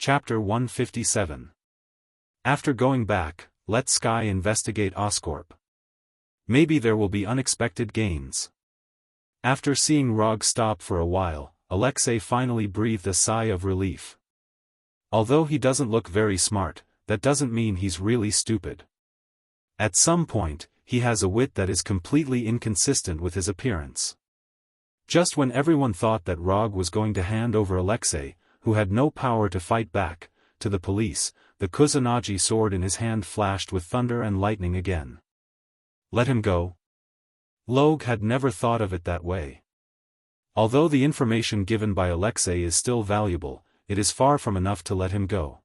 Chapter 157. After going back, let Sky investigate Oscorp. Maybe there will be unexpected gains. After seeing Rog stop for a while, Alexei finally breathed a sigh of relief. Although he doesn't look very smart, that doesn't mean he's really stupid. At some point, he has a wit that is completely inconsistent with his appearance. Just when everyone thought that Rog was going to hand over Alexei, who had no power to fight back, to the police, the Kusanagi sword in his hand flashed with thunder and lightning again. Let him go? Log had never thought of it that way. Although the information given by Alexei is still valuable, it is far from enough to let him go.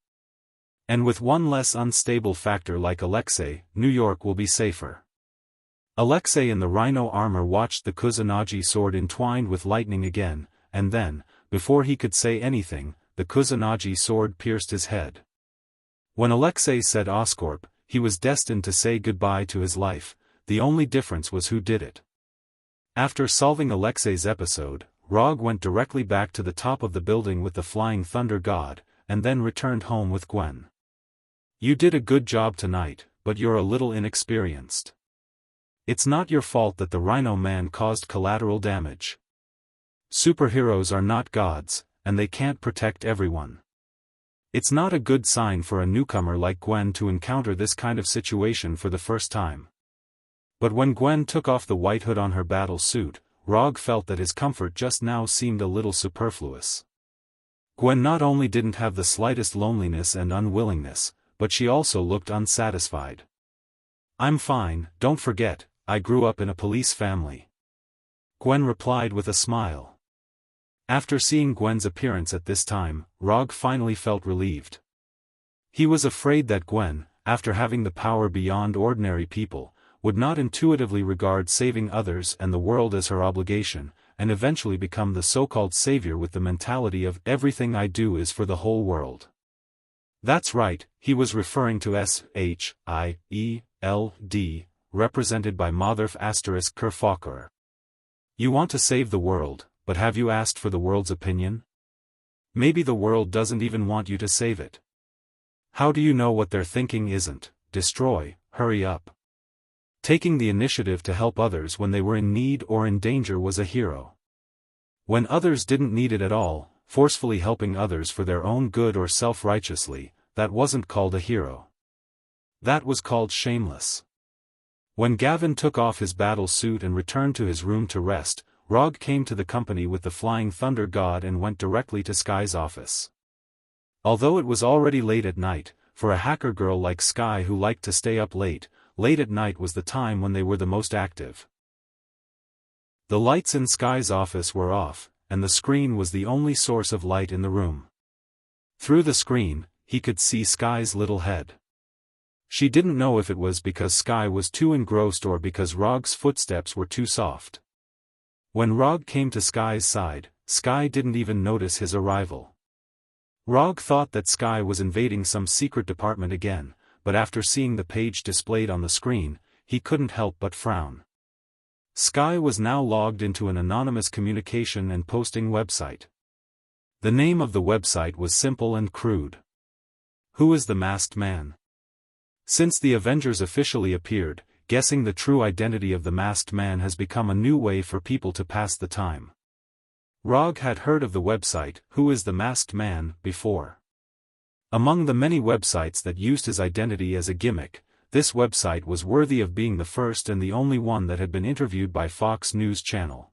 And with one less unstable factor like Alexei, New York will be safer. Alexei in the rhino armor watched the Kusanagi sword entwined with lightning again, and then, before he could say anything, the Kusanagi sword pierced his head. When Alexei said Oscorp, he was destined to say goodbye to his life, the only difference was who did it. After solving Alexei's episode, Rog went directly back to the top of the building with the Flying Thunder God, and then returned home with Gwen. You did a good job tonight, but you're a little inexperienced. It's not your fault that the Rhino Man caused collateral damage. Superheroes are not gods, and they can't protect everyone. It's not a good sign for a newcomer like Gwen to encounter this kind of situation for the first time. But when Gwen took off the white hood on her battle suit, Rog felt that his comfort just now seemed a little superfluous. Gwen not only didn't have the slightest loneliness and unwillingness, but she also looked unsatisfied. I'm fine, don't forget, I grew up in a police family. Gwen replied with a smile. After seeing Gwen's appearance at this time, Rog finally felt relieved. He was afraid that Gwen, after having the power beyond ordinary people, would not intuitively regard saving others and the world as her obligation, and eventually become the so-called savior with the mentality of everything I do is for the whole world. That's right, he was referring to SHIELD, represented by Motherf * Kerfakar. You want to save the world, but have you asked for the world's opinion? Maybe the world doesn't even want you to save it. How do you know what their thinking isn't? Destroy, hurry up. Taking the initiative to help others when they were in need or in danger was a hero. When others didn't need it at all, forcefully helping others for their own good or self-righteously, that wasn't called a hero. That was called shameless. When Gavin took off his battle suit and returned to his room to rest, Rog came to the company with the Flying Thunder God and went directly to Sky's office. Although it was already late at night, for a hacker girl like Sky who liked to stay up late at night was the time when they were the most active. The lights in Sky's office were off, and the screen was the only source of light in the room. Through the screen, he could see Sky's little head. She didn't know if it was because Sky was too engrossed or because Rog's footsteps were too soft. When Rog came to Sky's side, Sky didn't even notice his arrival. Rog thought that Sky was invading some secret department again, but after seeing the page displayed on the screen, he couldn't help but frown. Sky was now logged into an anonymous communication and posting website. The name of the website was simple and crude. Who is the Masked Man? Since the Avengers officially appeared, guessing the true identity of the Masked Man has become a new way for people to pass the time. Rog had heard of the website, Who is the Masked Man, before. Among the many websites that used his identity as a gimmick, this website was worthy of being the first and the only one that had been interviewed by Fox News Channel.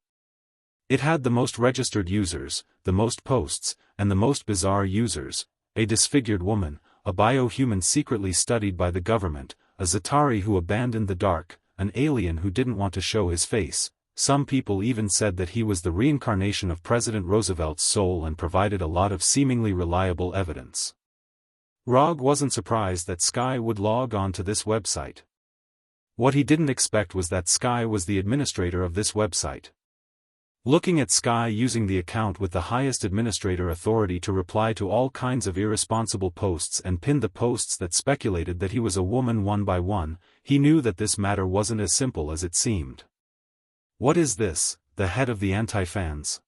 It had the most registered users, the most posts, and the most bizarre users: a disfigured woman, a biohuman secretly studied by the government, a Zatari who abandoned the dark, an alien who didn't want to show his face. Some people even said that he was the reincarnation of President Roosevelt's soul and provided a lot of seemingly reliable evidence. Rog wasn't surprised that Sky would log on to this website. What he didn't expect was that Sky was the administrator of this website. Looking at Sky using the account with the highest administrator authority to reply to all kinds of irresponsible posts and pin the posts that speculated that he was a woman one by one, he knew that this matter wasn't as simple as it seemed. What is this, the head of the anti-fans?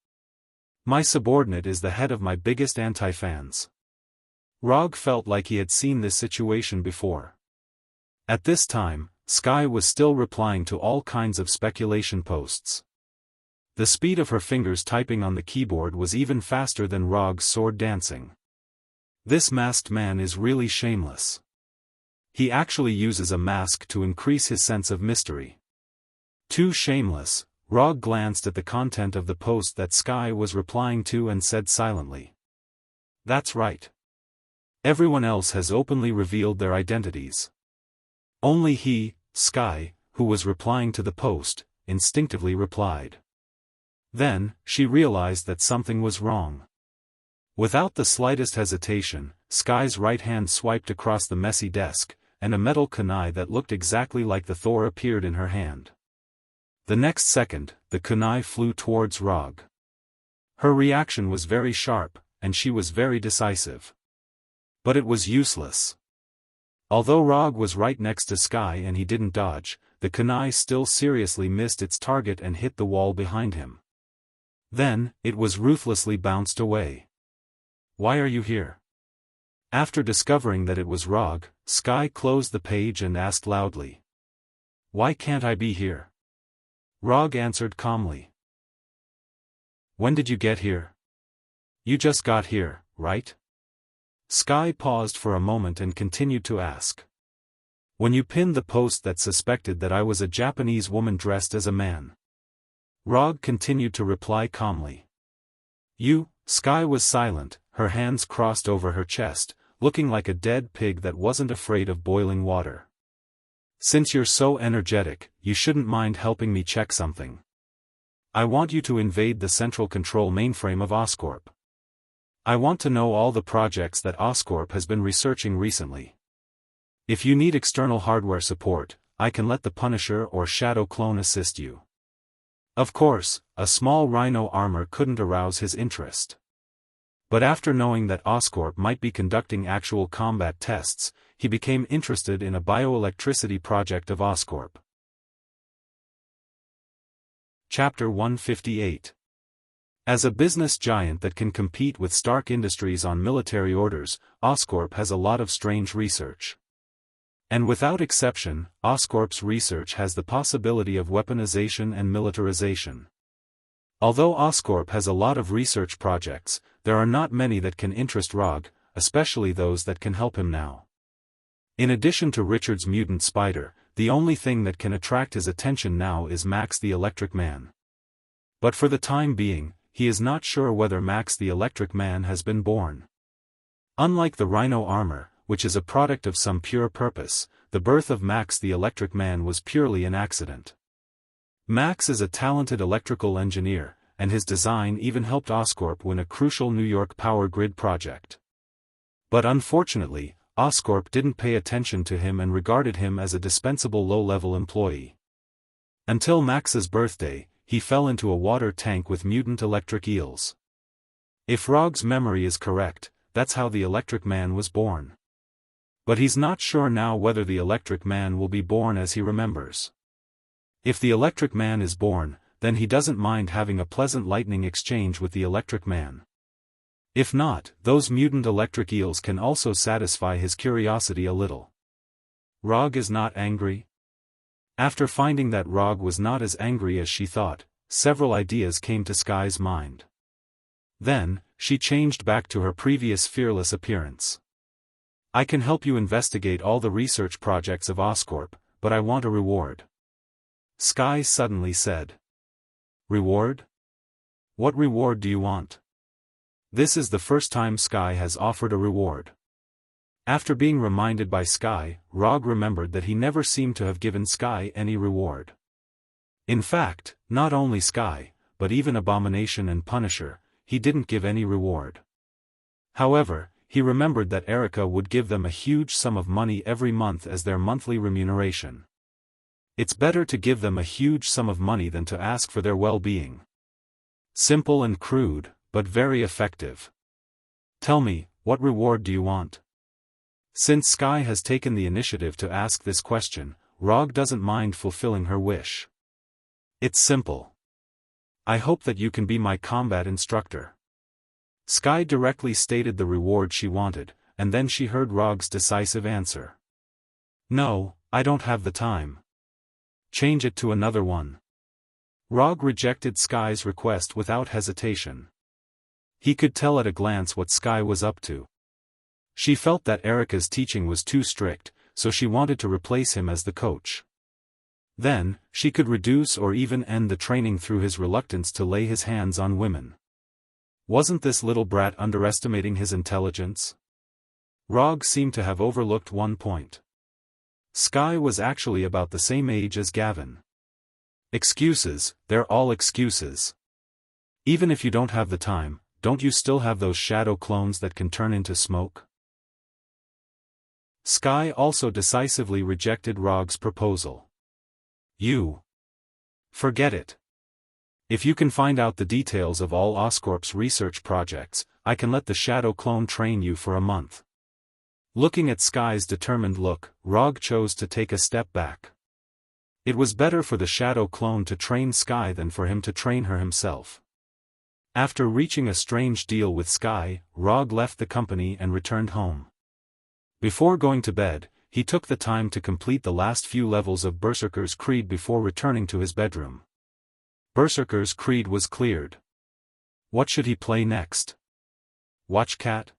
My subordinate is the head of my biggest anti-fans. Rog felt like he had seen this situation before. At this time, Sky was still replying to all kinds of speculation posts. The speed of her fingers typing on the keyboard was even faster than Rog's sword dancing. This masked man is really shameless. He actually uses a mask to increase his sense of mystery. Too shameless, Rog glanced at the content of the post that Sky was replying to and said silently, "That's right. Everyone else has openly revealed their identities. Only he, Sky, who was replying to the post, instinctively replied." Then, she realized that something was wrong. Without the slightest hesitation, Sky's right hand swiped across the messy desk, and a metal kunai that looked exactly like the Thor appeared in her hand. The next second, the kunai flew towards Rog. Her reaction was very sharp, and she was very decisive. But it was useless. Although Rog was right next to Sky and he didn't dodge, the kunai still seriously missed its target and hit the wall behind him. Then, it was ruthlessly bounced away. "Why are you here?" After discovering that it was Rog, Sky closed the page and asked loudly. "Why can't I be here?" Rog answered calmly. "When did you get here?" "You just got here, right?" Sky paused for a moment and continued to ask. "When you pinned the post that suspected that I was a Japanese woman dressed as a man." Rog continued to reply calmly. Sky was silent, her hands crossed over her chest, looking like a dead pig that wasn't afraid of boiling water. "Since you're so energetic, you shouldn't mind helping me check something. I want you to invade the central control mainframe of Oscorp. I want to know all the projects that Oscorp has been researching recently. If you need external hardware support, I can let the Punisher or Shadow Clone assist you." Of course, a small rhino armor couldn't arouse his interest. But after knowing that Oscorp might be conducting actual combat tests, he became interested in a bioelectricity project of Oscorp. Chapter 158. As a business giant that can compete with Stark Industries on military orders, Oscorp has a lot of strange research. And without exception, Oscorp's research has the possibility of weaponization and militarization. Although Oscorp has a lot of research projects, there are not many that can interest Rog, especially those that can help him now. In addition to Richard's mutant spider, the only thing that can attract his attention now is Max the Electric Man. But for the time being, he is not sure whether Max the Electric Man has been born. Unlike the Rhino armor, which is a product of some pure purpose, the birth of Max the Electric Man was purely an accident. Max is a talented electrical engineer, and his design even helped Oscorp win a crucial New York power grid project. But unfortunately, Oscorp didn't pay attention to him and regarded him as a dispensable low-level employee. Until Max's birthday, he fell into a water tank with mutant electric eels. If Rog's memory is correct, that's how the Electric Man was born. But he's not sure now whether the Electric Man will be born as he remembers. If the Electric Man is born, then he doesn't mind having a pleasant lightning exchange with the Electric Man. If not, those mutant electric eels can also satisfy his curiosity a little. Rog is not angry? After finding that Rog was not as angry as she thought, several ideas came to Sky's mind. Then, she changed back to her previous fearless appearance. "I can help you investigate all the research projects of Oscorp, but I want a reward." Sky suddenly said. "Reward? What reward do you want?" This is the first time Sky has offered a reward. After being reminded by Sky, Rog remembered that he never seemed to have given Sky any reward. In fact, not only Sky, but even Abomination and Punisher, he didn't give any reward. However, he remembered that Erica would give them a huge sum of money every month as their monthly remuneration. It's better to give them a huge sum of money than to ask for their well-being. Simple and crude, but very effective. "Tell me, what reward do you want?" Since Sky has taken the initiative to ask this question, Rog doesn't mind fulfilling her wish. "It's simple. I hope that you can be my combat instructor." Sky directly stated the reward she wanted, and then she heard Rog's decisive answer. "No, I don't have the time. Change it to another one." Rog rejected Sky's request without hesitation. He could tell at a glance what Sky was up to. She felt that Erica's teaching was too strict, so she wanted to replace him as the coach. Then, she could reduce or even end the training through his reluctance to lay his hands on women. Wasn't this little brat underestimating his intelligence? Rog seemed to have overlooked one point. Sky was actually about the same age as Gavin. Excuses, they're all excuses. Even if you don't have the time, don't you still have those shadow clones that can turn into smoke? Sky also decisively rejected Rog's proposal. Forget it. If you can find out the details of all Oscorp's research projects, I can let the shadow clone train you for a month. Looking at Sky's determined look, Rog chose to take a step back. It was better for the shadow clone to train Sky than for him to train her himself. After reaching a strange deal with Sky, Rog left the company and returned home. Before going to bed, he took the time to complete the last few levels of Berserker's Creed before returning to his bedroom. Berserker's Creed was cleared. What should he play next? Watchcat?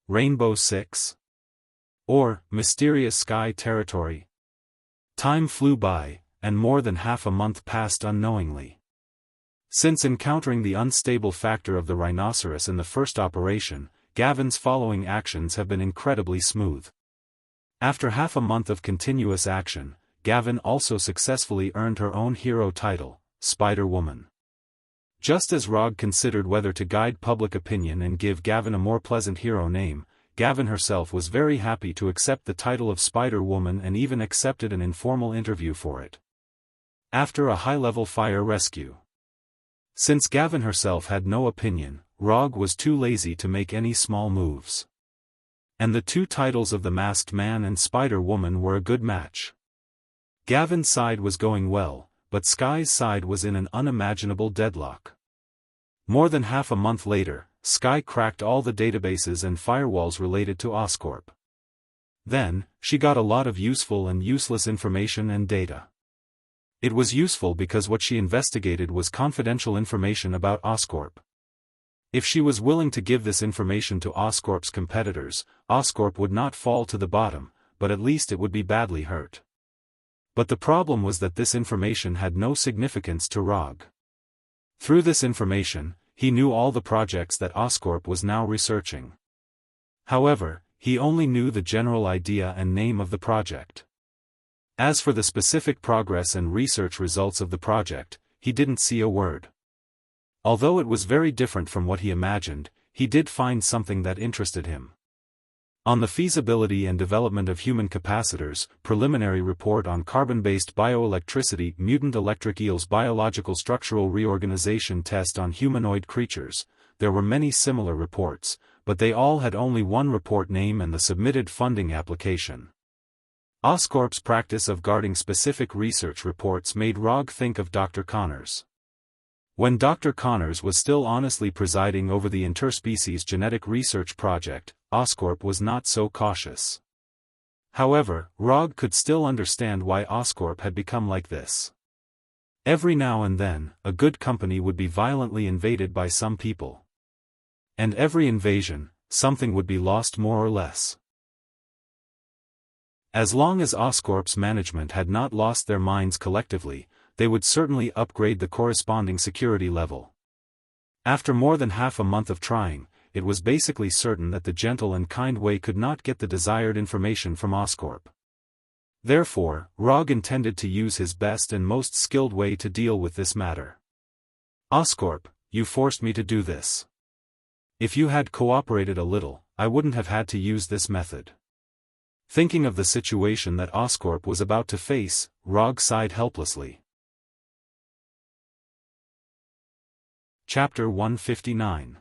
Rainbow Six? Or Mysterious Sky Territory? Time flew by, and more than half a month passed unknowingly. Since encountering the unstable factor of the rhinoceros in the first operation, Gavin's following actions have been incredibly smooth. After half a month of continuous action, Gavin also successfully earned her own hero title, Spider-Woman. Just as Rog considered whether to guide public opinion and give Gavin a more pleasant hero name, Gavin herself was very happy to accept the title of Spider-Woman and even accepted an informal interview for it. After a high-level fire rescue. Since Gavin herself had no opinion, Rog was too lazy to make any small moves. And the two titles of the Masked Man and Spider-Woman were a good match. Gavin's side was going well, but Sky's side was in an unimaginable deadlock. More than half a month later, Sky cracked all the databases and firewalls related to Oscorp. Then, she got a lot of useful and useless information and data. It was useful because what she investigated was confidential information about Oscorp. If she was willing to give this information to Oscorp's competitors, Oscorp would not fall to the bottom, but at least it would be badly hurt. But the problem was that this information had no significance to Rog. Through this information, he knew all the projects that Oscorp was now researching. However, he only knew the general idea and name of the project. As for the specific progress and research results of the project, he didn't see a word. Although it was very different from what he imagined, he did find something that interested him. On the feasibility and development of human capacitors, preliminary report on carbon-based bioelectricity, mutant electric eels, biological structural reorganization test on humanoid creatures, there were many similar reports, but they all had only one report name and the submitted funding application. Oscorp's practice of guarding specific research reports made Rog think of Dr. Connors. When Dr. Connors was still honestly presiding over the interspecies genetic research project, Oscorp was not so cautious. However, Rog could still understand why Oscorp had become like this. Every now and then, a good company would be violently invaded by some people. And every invasion, something would be lost more or less. As long as Oscorp's management had not lost their minds collectively, they would certainly upgrade the corresponding security level. After more than half a month of trying, it was basically certain that the Gentle and Kind Way could not get the desired information from Oscorp. Therefore, Rog intended to use his best and most skilled way to deal with this matter. Oscorp, you forced me to do this. If you had cooperated a little, I wouldn't have had to use this method. Thinking of the situation that Oscorp was about to face, Rog sighed helplessly. Chapter 159.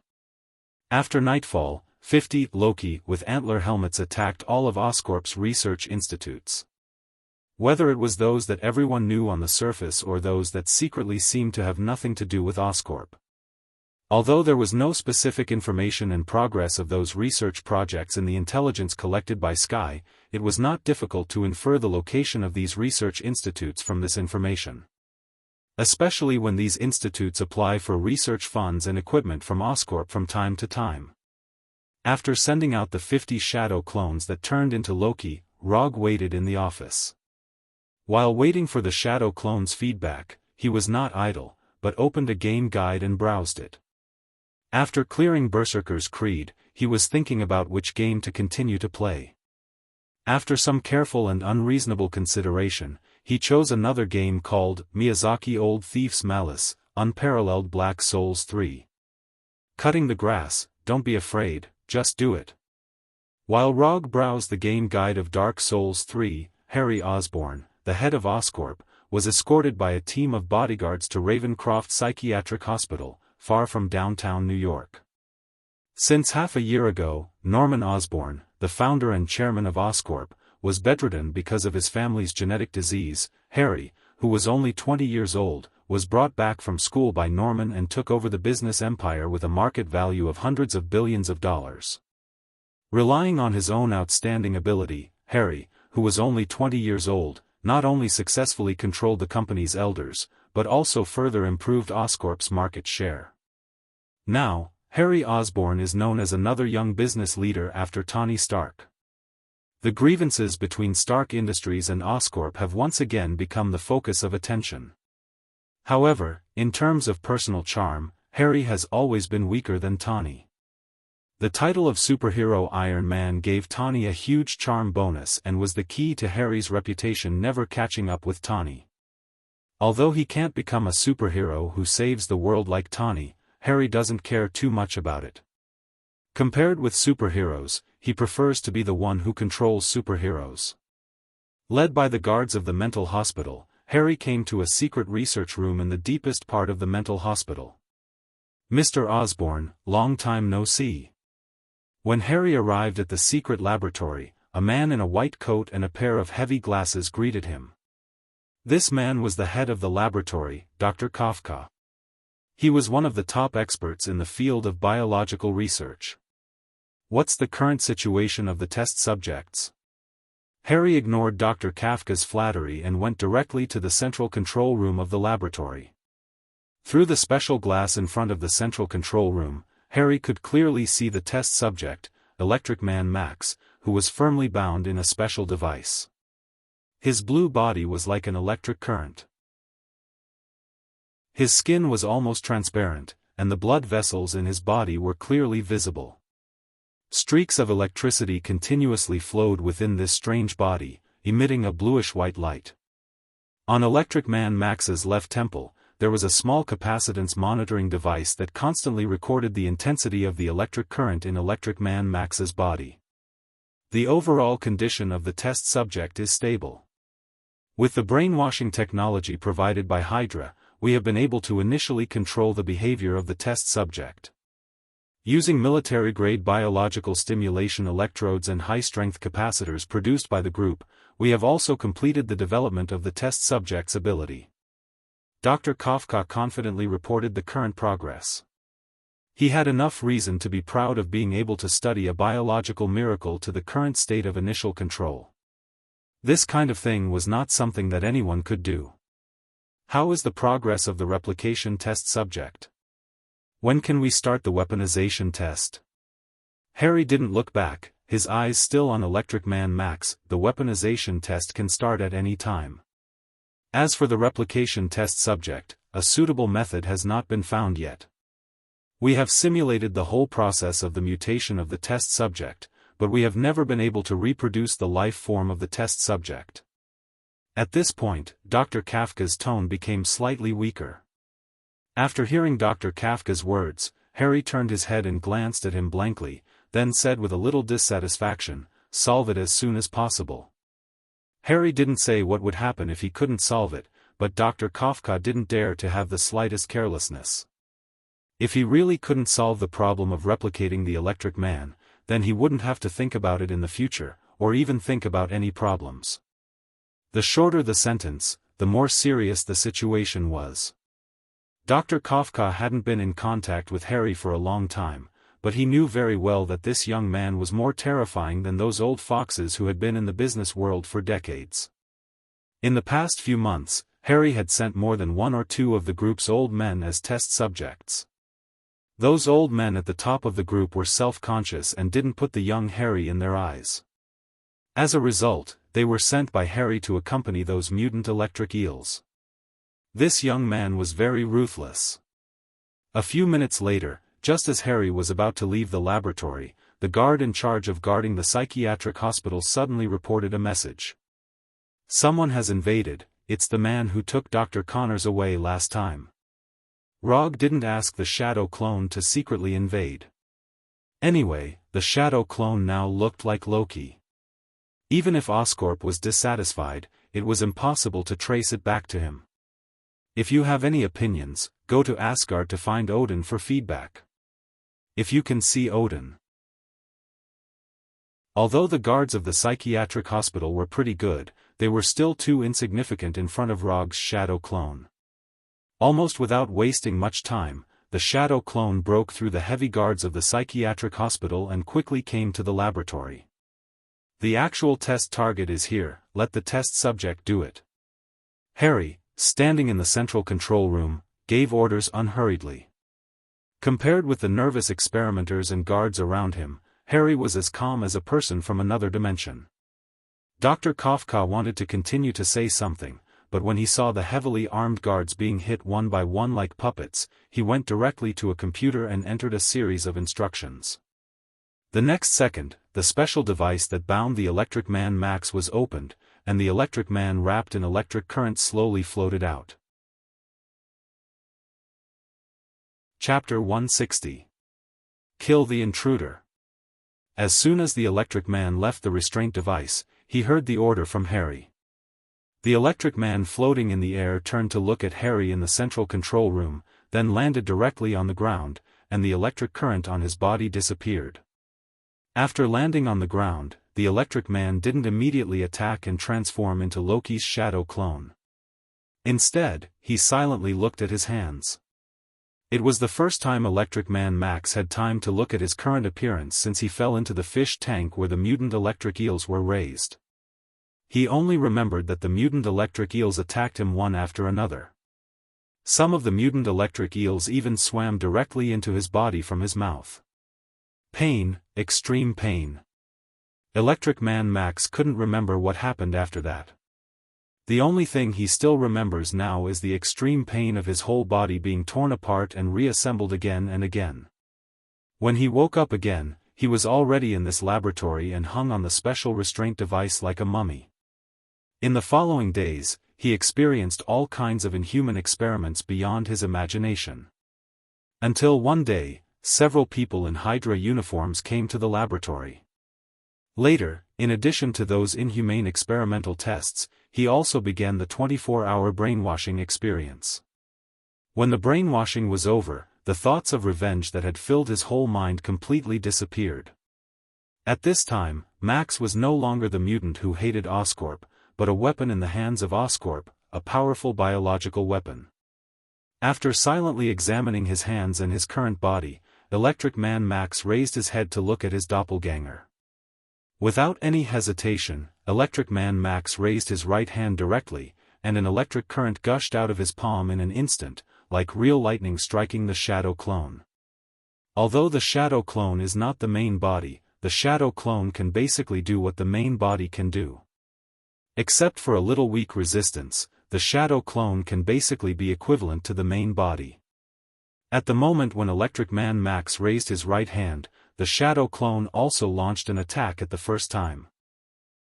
After nightfall, 50 Loki with antler helmets attacked all of Oscorp's research institutes. Whether it was those that everyone knew on the surface or those that secretly seemed to have nothing to do with Oscorp. Although there was no specific information and progress of those research projects in the intelligence collected by Sky, it was not difficult to infer the location of these research institutes from this information. Especially when these institutes apply for research funds and equipment from Oscorp from time to time. After sending out the 50 shadow clones that turned into Loki, Rog waited in the office. While waiting for the shadow clones' feedback, he was not idle, but opened a game guide and browsed it. After clearing Berserker's Creed, he was thinking about which game to continue to play. After some careful and unreasonable consideration, he chose another game called Miyazaki Old Thief's Malice, Unparalleled Black Souls 3. Cutting the grass, don't be afraid, just do it. While Rog browsed the game guide of Dark Souls 3, Harry Osborn, the head of Oscorp, was escorted by a team of bodyguards to Ravencroft Psychiatric Hospital, far from downtown New York. Since half a year ago, Norman Osborn, the founder and chairman of Oscorp, was bedridden because of his family's genetic disease. Harry, who was only 20 years old, was brought back from school by Norman and took over the business empire with a market value of hundreds of billions of dollars. Relying on his own outstanding ability, Harry, who was only 20 years old, not only successfully controlled the company's elders, but also further improved Oscorp's market share. Now, Harry Osborn is known as another young business leader after Tony Stark. The grievances between Stark Industries and Oscorp have once again become the focus of attention. However, in terms of personal charm, Harry has always been weaker than Tony. The title of superhero Iron Man gave Tony a huge charm bonus and was the key to Harry's reputation never catching up with Tony. Although he can't become a superhero who saves the world like Tony, Harry doesn't care too much about it. Compared with superheroes, he prefers to be the one who controls superheroes. Led by the guards of the mental hospital, Harry came to a secret research room in the deepest part of the mental hospital. Mr. Osborn, long time no see. When Harry arrived at the secret laboratory, a man in a white coat and a pair of heavy glasses greeted him. This man was the head of the laboratory, Dr. Kafka. He was one of the top experts in the field of biological research. What's the current situation of the test subjects? Harry ignored Dr. Kafka's flattery and went directly to the central control room of the laboratory. Through the special glass in front of the central control room, Harry could clearly see the test subject, Electric Man Max, who was firmly bound in a special device. His blue body was like an electric current. His skin was almost transparent, and the blood vessels in his body were clearly visible. Streaks of electricity continuously flowed within this strange body, emitting a bluish-white light. On Electric Man Max's left temple, there was a small capacitance monitoring device that constantly recorded the intensity of the electric current in Electric Man Max's body. The overall condition of the test subject is stable. With the brainwashing technology provided by Hydra, we have been able to initially control the behavior of the test subject. Using military-grade biological stimulation electrodes and high-strength capacitors produced by the group, we have also completed the development of the test subject's ability. Dr. Kafka confidently reported the current progress. He had enough reason to be proud of being able to study a biological miracle to the current state of initial control. This kind of thing was not something that anyone could do. How is the progress of the replication test subject? When can we start the weaponization test? Harry didn't look back, his eyes still on Electric Man Max. The weaponization test can start at any time. As for the replication test subject, a suitable method has not been found yet. We have simulated the whole process of the mutation of the test subject, but we have never been able to reproduce the life form of the test subject. At this point, Dr. Kafka's tone became slightly weaker. After hearing Dr. Kafka's words, Harry turned his head and glanced at him blankly, then said with a little dissatisfaction, "Solve it as soon as possible." Harry didn't say what would happen if he couldn't solve it, but Dr. Kafka didn't dare to have the slightest carelessness. If he really couldn't solve the problem of replicating the Electric Man, then he wouldn't have to think about it in the future, or even think about any problems. The shorter the sentence, the more serious the situation was. Dr. Kafka hadn't been in contact with Harry for a long time, but he knew very well that this young man was more terrifying than those old foxes who had been in the business world for decades. In the past few months, Harry had sent more than one or two of the group's old men as test subjects. Those old men at the top of the group were self-conscious and didn't put the young Harry in their eyes. As a result, they were sent by Harry to accompany those mutant electric eels. This young man was very ruthless. A few minutes later, just as Harry was about to leave the laboratory, the guard in charge of guarding the psychiatric hospital suddenly reported a message. Someone has invaded. It's the man who took Dr. Connors away last time. Rog didn't ask the shadow clone to secretly invade. Anyway, the shadow clone now looked like Loki. Even if Oscorp was dissatisfied, it was impossible to trace it back to him. If you have any opinions, go to Asgard to find Odin for feedback. If you can see Odin. Although the guards of the psychiatric hospital were pretty good, they were still too insignificant in front of Rog's shadow clone. Almost without wasting much time, the shadow clone broke through the heavy guards of the psychiatric hospital and quickly came to the laboratory. The actual test target is here, let the test subject do it. Harry, standing in the central control room, gave orders unhurriedly. Compared with the nervous experimenters and guards around him, Harry was as calm as a person from another dimension. Dr. Kafka wanted to continue to say something, but when he saw the heavily armed guards being hit one by one like puppets, he went directly to a computer and entered a series of instructions. The next second, the special device that bound the Electric Man Max was opened, and the Electric Man wrapped in electric current slowly floated out. Chapter 160. Kill the Intruder. As soon as the Electric Man left the restraint device, he heard the order from Harry. The Electric Man floating in the air turned to look at Harry in the central control room, then landed directly on the ground, and the electric current on his body disappeared. After landing on the ground, the Electric Man didn't immediately attack and transform into Loki's shadow clone. Instead, he silently looked at his hands. It was the first time Electric Man Max had time to look at his current appearance since he fell into the fish tank where the mutant electric eels were raised. He only remembered that the mutant electric eels attacked him one after another. Some of the mutant electric eels even swam directly into his body from his mouth. Pain, extreme pain. Electric Man Max couldn't remember what happened after that. The only thing he still remembers now is the extreme pain of his whole body being torn apart and reassembled again and again. When he woke up again, he was already in this laboratory and hung on the special restraint device like a mummy. In the following days, he experienced all kinds of inhuman experiments beyond his imagination. Until one day, several people in Hydra uniforms came to the laboratory. Later, in addition to those inhumane experimental tests, he also began the 24-hour brainwashing experience. When the brainwashing was over, the thoughts of revenge that had filled his whole mind completely disappeared. At this time, Max was no longer the mutant who hated Oscorp, but a weapon in the hands of Oscorp, a powerful biological weapon. After silently examining his hands and his current body, Electric Man Max raised his head to look at his doppelganger. Without any hesitation, Electric Man Max raised his right hand directly, and an electric current gushed out of his palm in an instant, like real lightning striking the shadow clone. Although the shadow clone is not the main body, the shadow clone can basically do what the main body can do. Except for a little weak resistance, the shadow clone can basically be equivalent to the main body. At the moment when Electric Man Max raised his right hand, the shadow clone also launched an attack at the first time.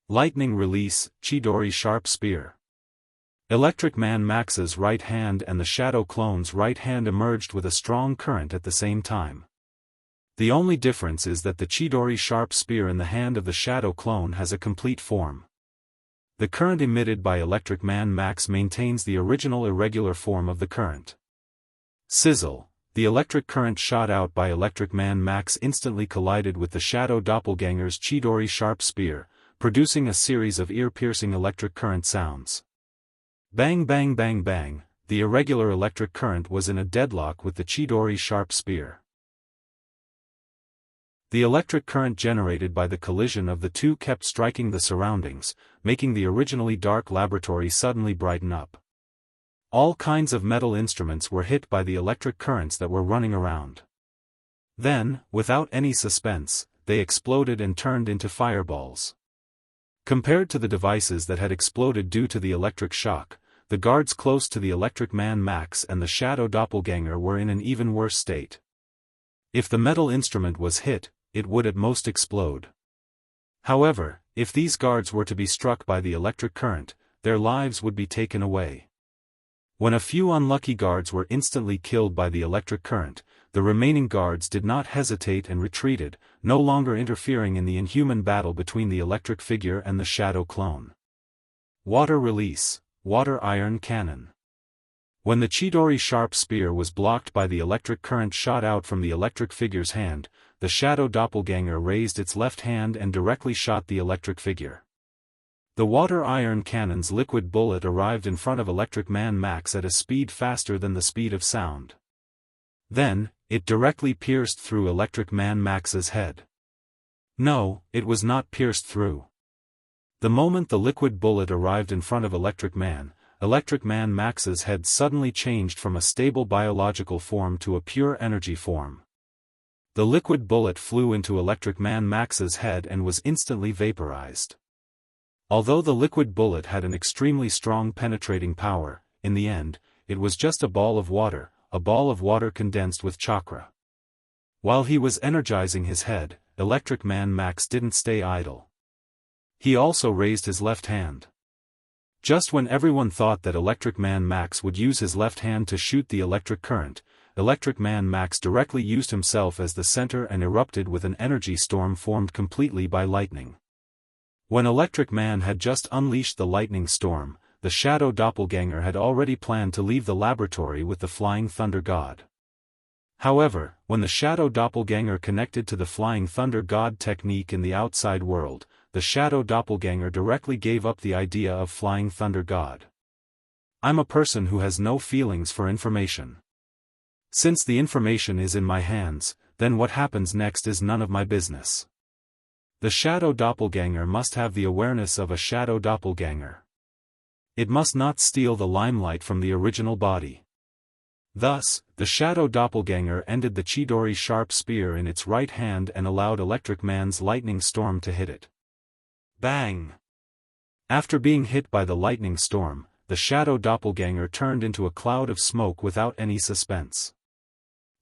Lightning release, Chidori sharp spear. Electric Man Max's right hand and the shadow clone's right hand emerged with a strong current at the same time. The only difference is that the Chidori sharp spear in the hand of the shadow clone has a complete form. The current emitted by Electric Man Max maintains the original irregular form of the current. Sizzle. The electric current shot out by Electric Man Max instantly collided with the shadow doppelganger's Chidori sharp spear, producing a series of ear-piercing electric current sounds. Bang bang bang bang, the irregular electric current was in a deadlock with the Chidori sharp spear. The electric current generated by the collision of the two kept striking the surroundings, making the originally dark laboratory suddenly brighten up. All kinds of metal instruments were hit by the electric currents that were running around. Then, without any suspense, they exploded and turned into fireballs. Compared to the devices that had exploded due to the electric shock, the guards close to the Electric Man Max and the Shadow Doppelganger were in an even worse state. If the metal instrument was hit, it would at most explode. However, if these guards were to be struck by the electric current, their lives would be taken away. When a few unlucky guards were instantly killed by the electric current, the remaining guards did not hesitate and retreated, no longer interfering in the inhuman battle between the electric figure and the shadow clone. Water release, water iron cannon. When the Chidori sharp spear was blocked by the electric current shot out from the electric figure's hand, the shadow doppelganger raised its left hand and directly shot the electric figure. The water iron cannon's liquid bullet arrived in front of Electric Man Max at a speed faster than the speed of sound. Then, it directly pierced through Electric Man Max's head. No, it was not pierced through. The moment the liquid bullet arrived in front of Electric Man Max's head suddenly changed from a stable biological form to a pure energy form. The liquid bullet flew into Electric Man Max's head and was instantly vaporized. Although the liquid bullet had an extremely strong penetrating power, in the end, it was just a ball of water condensed with chakra. While he was energizing his head, Electric Man Max didn't stay idle. He also raised his left hand. Just when everyone thought that Electric Man Max would use his left hand to shoot the electric current, Electric Man Max directly used himself as the center and erupted with an energy storm formed completely by lightning. When Electric Man had just unleashed the lightning storm, the Shadow Doppelganger had already planned to leave the laboratory with the Flying Thunder God. However, when the Shadow Doppelganger connected to the Flying Thunder God technique in the outside world, the Shadow Doppelganger directly gave up the idea of Flying Thunder God. I'm a person who has no feelings for information. Since the information is in my hands, then what happens next is none of my business. The Shadow Doppelganger must have the awareness of a Shadow Doppelganger. It must not steal the limelight from the original body. Thus, the Shadow Doppelganger ended the Chidori sharp spear in its right hand and allowed Electric Man's lightning storm to hit it. Bang! After being hit by the lightning storm, the Shadow Doppelganger turned into a cloud of smoke without any suspense.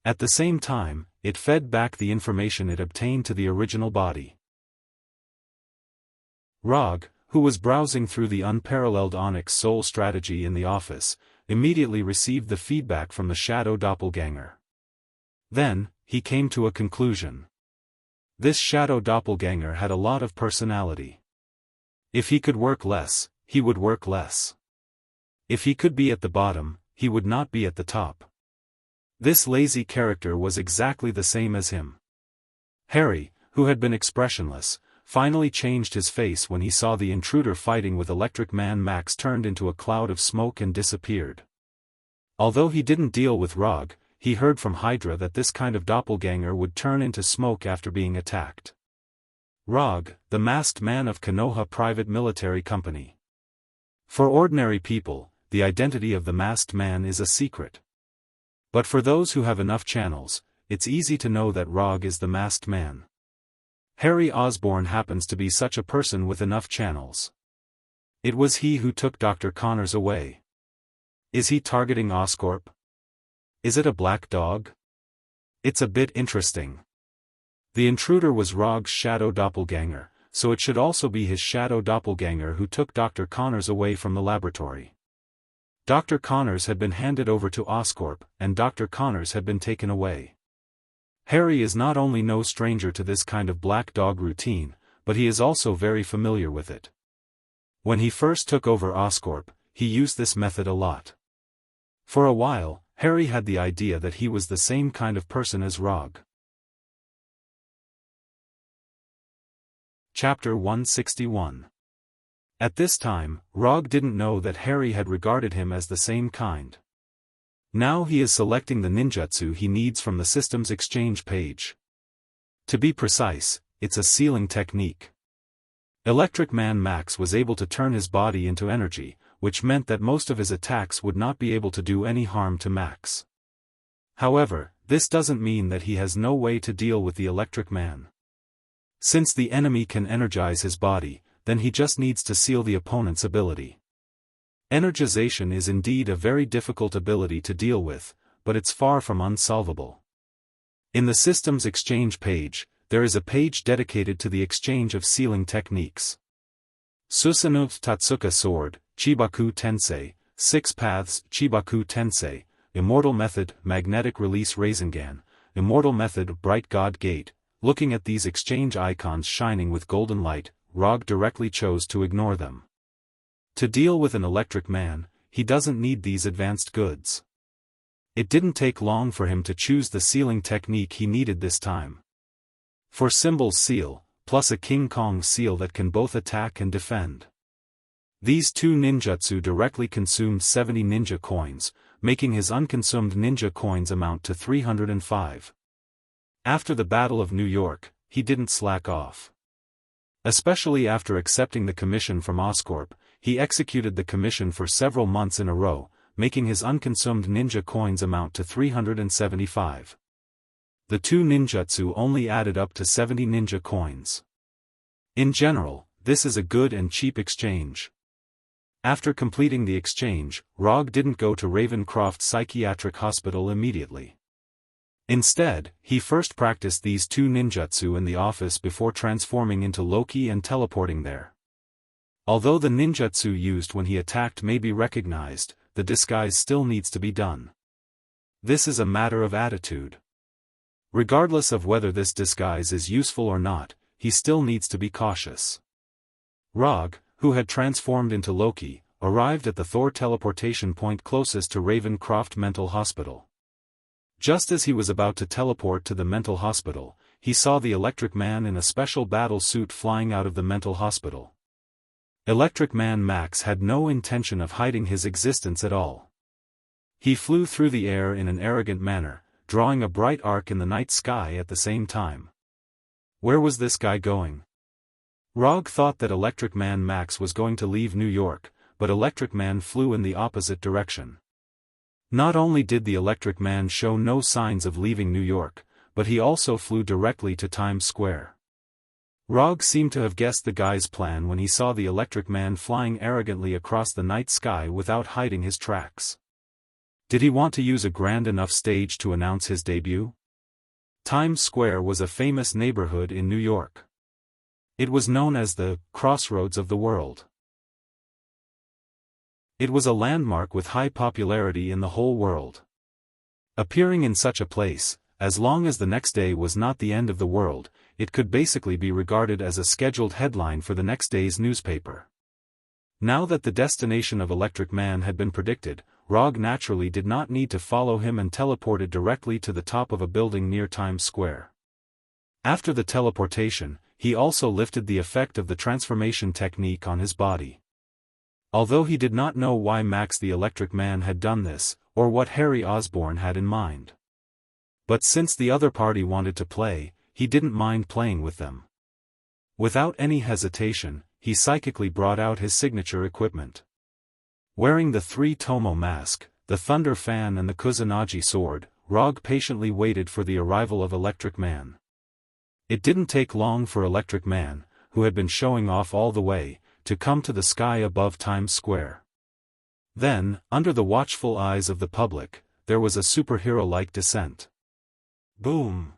At the same time, it fed back the information it obtained to the original body. Rog, who was browsing through the Unparalleled Onyx Soul strategy in the office, immediately received the feedback from the Shadow Doppelganger. Then, he came to a conclusion. This Shadow Doppelganger had a lot of personality. If he could work less, he would work less. If he could be at the bottom, he would not be at the top. This lazy character was exactly the same as him. Harry, who had been expressionless, finally changed his face when he saw the intruder fighting with Electric Man Max turned into a cloud of smoke and disappeared. Although he didn't deal with Rog, he heard from Hydra that this kind of doppelganger would turn into smoke after being attacked. Rog, the masked man of Konoha Private Military Company. For ordinary people, the identity of the masked man is a secret. But for those who have enough channels, it's easy to know that Rog is the masked man. Harry Osborn happens to be such a person with enough channels. It was he who took Dr. Connors away. Is he targeting Oscorp? Is it a black dog? It's a bit interesting. The intruder was Rog's Shadow Doppelganger, so it should also be his Shadow Doppelganger who took Dr. Connors away from the laboratory. Dr. Connors had been handed over to Oscorp, and Dr. Connors had been taken away. Harry is not only no stranger to this kind of black dog routine, but he is also very familiar with it. When he first took over Oscorp, he used this method a lot. For a while, Harry had the idea that he was the same kind of person as Rog. Chapter 161. At this time, Rog didn't know that Harry had regarded him as the same kind. Now he is selecting the ninjutsu he needs from the system's exchange page. To be precise, it's a sealing technique. Electric Man Max was able to turn his body into energy, which meant that most of his attacks would not be able to do any harm to Max. However, this doesn't mean that he has no way to deal with the Electric Man. Since the enemy can energize his body, then he just needs to seal the opponent's ability. Energization is indeed a very difficult ability to deal with, but it's far from unsolvable. In the system's exchange page, there is a page dedicated to the exchange of sealing techniques. Susanoo Tatsuka Sword, Chibaku Tensei, 6 Paths, Chibaku Tensei, Immortal Method, Magnetic Release Rasengan, Immortal Method, Bright God Gate. Looking at these exchange icons shining with golden light, Rog directly chose to ignore them. To deal with an Electric Man, he doesn't need these advanced goods. It didn't take long for him to choose the sealing technique he needed this time. For Symbol's seal, plus a King Kong seal that can both attack and defend. These two ninjutsu directly consumed 70 ninja coins, making his unconsumed ninja coins amount to 305. After the Battle of New York, he didn't slack off. Especially after accepting the commission from Oscorp, he executed the commission for several months in a row, making his unconsumed ninja coins amount to 375. The two ninjutsu only added up to 70 ninja coins. In general, this is a good and cheap exchange. After completing the exchange, Rog didn't go to Ravencroft Psychiatric Hospital immediately. Instead, he first practiced these two ninjutsu in the office before transforming into Loki and teleporting there. Although the ninjutsu used when he attacked may be recognized, the disguise still needs to be done. This is a matter of attitude. Regardless of whether this disguise is useful or not, he still needs to be cautious. Rog, who had transformed into Loki, arrived at the Thor teleportation point closest to Ravencroft Mental Hospital. Just as he was about to teleport to the mental hospital, he saw the Electric Man in a special battle suit flying out of the mental hospital. Electric Man Max had no intention of hiding his existence at all. He flew through the air in an arrogant manner, drawing a bright arc in the night sky at the same time. Where was this guy going? Rog thought that Electric Man Max was going to leave New York, but Electric Man flew in the opposite direction. Not only did the Electric Man show no signs of leaving New York, but he also flew directly to Times Square. Rog seemed to have guessed the guy's plan when he saw the Electric Man flying arrogantly across the night sky without hiding his tracks. Did he want to use a grand enough stage to announce his debut? Times Square was a famous neighborhood in New York. It was known as the crossroads of the world. It was a landmark with high popularity in the whole world. Appearing in such a place, as long as the next day was not the end of the world, it could basically be regarded as a scheduled headline for the next day's newspaper. Now that the destination of Electric Man had been predicted, Rog naturally did not need to follow him and teleported directly to the top of a building near Times Square. After the teleportation, he also lifted the effect of the transformation technique on his body. Although he did not know why Max the Electric Man had done this, or what Harry Osborn had in mind. But since the other party wanted to play, he didn't mind playing with them. Without any hesitation, he psychically brought out his signature equipment. Wearing the 3-tomo mask, the Thunder Fan and the Kusanagi sword, Rog patiently waited for the arrival of Electric Man. It didn't take long for Electric Man, who had been showing off all the way, to come to the sky above Times Square. Then, under the watchful eyes of the public, there was a superhero-like descent. Boom!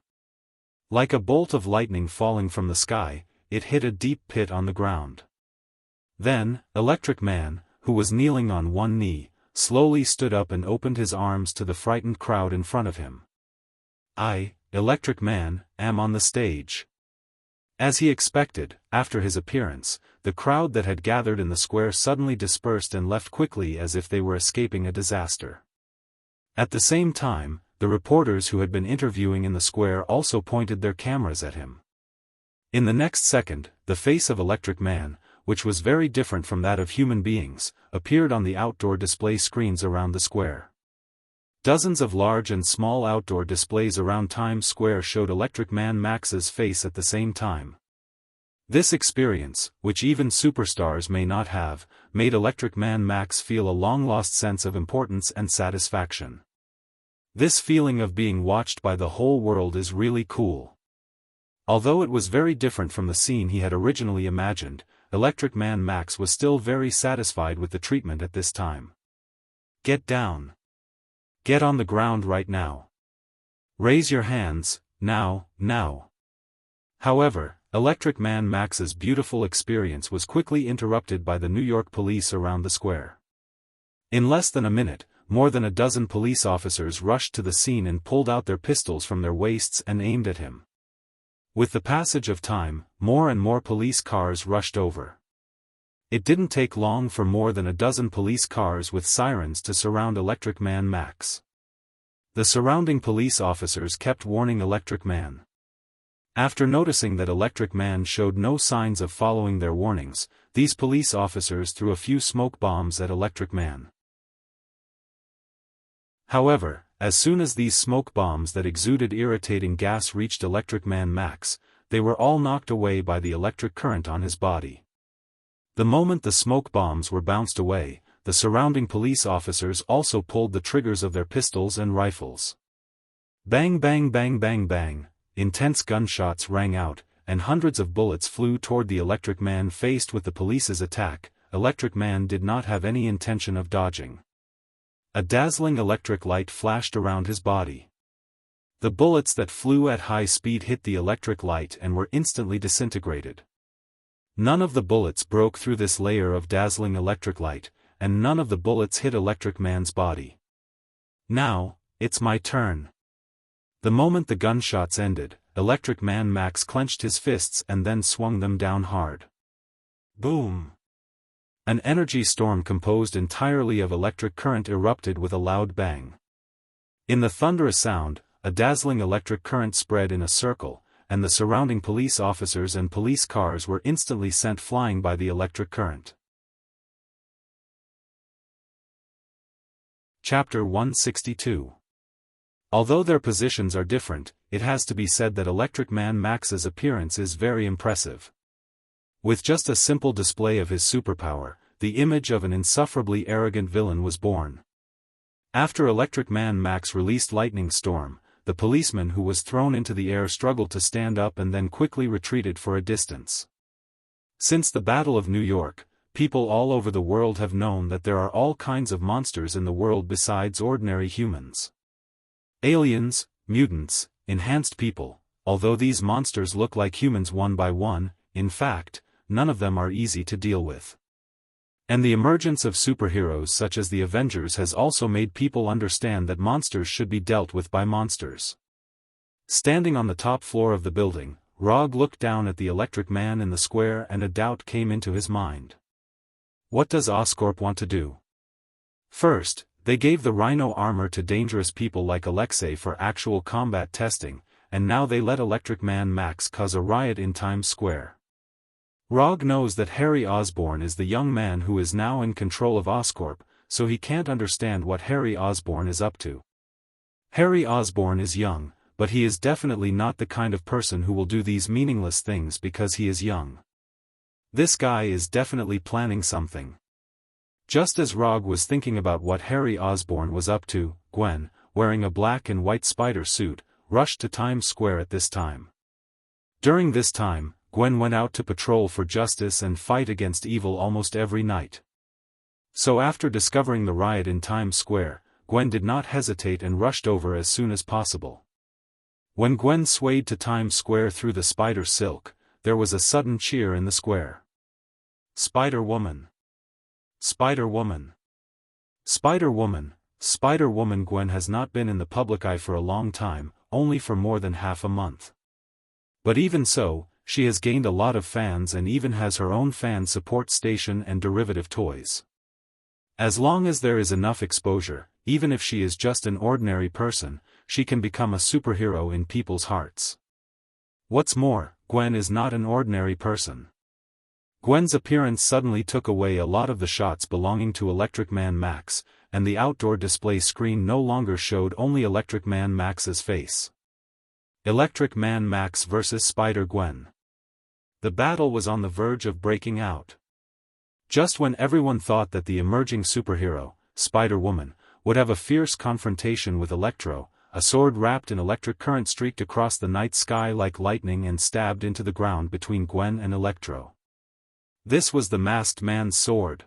Like a bolt of lightning falling from the sky, it hit a deep pit on the ground. Then, Electric Man, who was kneeling on one knee, slowly stood up and opened his arms to the frightened crowd in front of him. I, Electric Man, am on the stage. As he expected, after his appearance, the crowd that had gathered in the square suddenly dispersed and left quickly as if they were escaping a disaster. At the same time, the reporters who had been interviewing in the square also pointed their cameras at him. In the next second, the face of Electric Man, which was very different from that of human beings, appeared on the outdoor display screens around the square. Dozens of large and small outdoor displays around Times Square showed Electric Man Max's face at the same time. This experience, which even superstars may not have, made Electric Man Max feel a long-lost sense of importance and satisfaction. This feeling of being watched by the whole world is really cool. Although it was very different from the scene he had originally imagined, Electric Man Max was still very satisfied with the treatment at this time. Get down. Get on the ground right now. Raise your hands, now. However, Electric Man Max's beautiful experience was quickly interrupted by the New York police around the square. In less than a minute, more than a dozen police officers rushed to the scene and pulled out their pistols from their waists and aimed at him. With the passage of time, more and more police cars rushed over. It didn't take long for more than a dozen police cars with sirens to surround Electric Man Max. The surrounding police officers kept warning Electric Man. After noticing that Electric Man showed no signs of following their warnings, these police officers threw a few smoke bombs at Electric Man. However, as soon as these smoke bombs that exuded irritating gas reached Electric Man Max, they were all knocked away by the electric current on his body. The moment the smoke bombs were bounced away, the surrounding police officers also pulled the triggers of their pistols and rifles. Bang bang bang bang bang. Intense gunshots rang out, and hundreds of bullets flew toward the Electric Man. Faced with the police's attack, Electric Man did not have any intention of dodging. A dazzling electric light flashed around his body. The bullets that flew at high speed hit the electric light and were instantly disintegrated. None of the bullets broke through this layer of dazzling electric light, and none of the bullets hit Electric Man's body. Now, it's my turn. The moment the gunshots ended, Electric Man Max clenched his fists and then swung them down hard. Boom! An energy storm composed entirely of electric current erupted with a loud bang. In the thunderous sound, a dazzling electric current spread in a circle, and the surrounding police officers and police cars were instantly sent flying by the electric current. Chapter 162. Although their positions are different, it has to be said that Electric Man Max's appearance is very impressive. With just a simple display of his superpower, the image of an insufferably arrogant villain was born. After Electric Man Max released Lightning Storm, the policeman who was thrown into the air struggled to stand up and then quickly retreated for a distance. Since the Battle of New York, people all over the world have known that there are all kinds of monsters in the world besides ordinary humans. Aliens, mutants, enhanced people, although these monsters look like humans one by one, in fact, none of them are easy to deal with. And the emergence of superheroes such as the Avengers has also made people understand that monsters should be dealt with by monsters. Standing on the top floor of the building, Rog looked down at the Electric Man in the square and a doubt came into his mind. What does Oscorp want to do? First, they gave the Rhino armor to dangerous people like Alexei for actual combat testing, and now they let Electric Man Max cause a riot in Times Square. Rog knows that Harry Osborn is the young man who is now in control of Oscorp, so he can't understand what Harry Osborn is up to. Harry Osborn is young, but he is definitely not the kind of person who will do these meaningless things because he is young. This guy is definitely planning something. Just as Rog was thinking about what Harry Osborn was up to, Gwen, wearing a black and white spider suit, rushed to Times Square at this time. During this time, Gwen went out to patrol for justice and fight against evil almost every night. So after discovering the riot in Times Square, Gwen did not hesitate and rushed over as soon as possible. When Gwen swayed to Times Square through the spider silk, there was a sudden cheer in the square. Spider-Woman! Spider-Woman! Spider-Woman! Spider-Woman! Gwen has not been in the public eye for a long time, only for more than half a month. But even so, she has gained a lot of fans and even has her own fan support station and derivative toys. As long as there is enough exposure, even if she is just an ordinary person, she can become a superhero in people's hearts. What's more, Gwen is not an ordinary person. Gwen's appearance suddenly took away a lot of the shots belonging to Electric Man Max, and the outdoor display screen no longer showed only Electric Man Max's face. Electric Man Max vs. Spider-Gwen. The battle was on the verge of breaking out. Just when everyone thought that the emerging superhero, Spider-Woman, would have a fierce confrontation with Electro, a sword wrapped in electric current streaked across the night sky like lightning and stabbed into the ground between Gwen and Electro. This was the Masked Man's sword.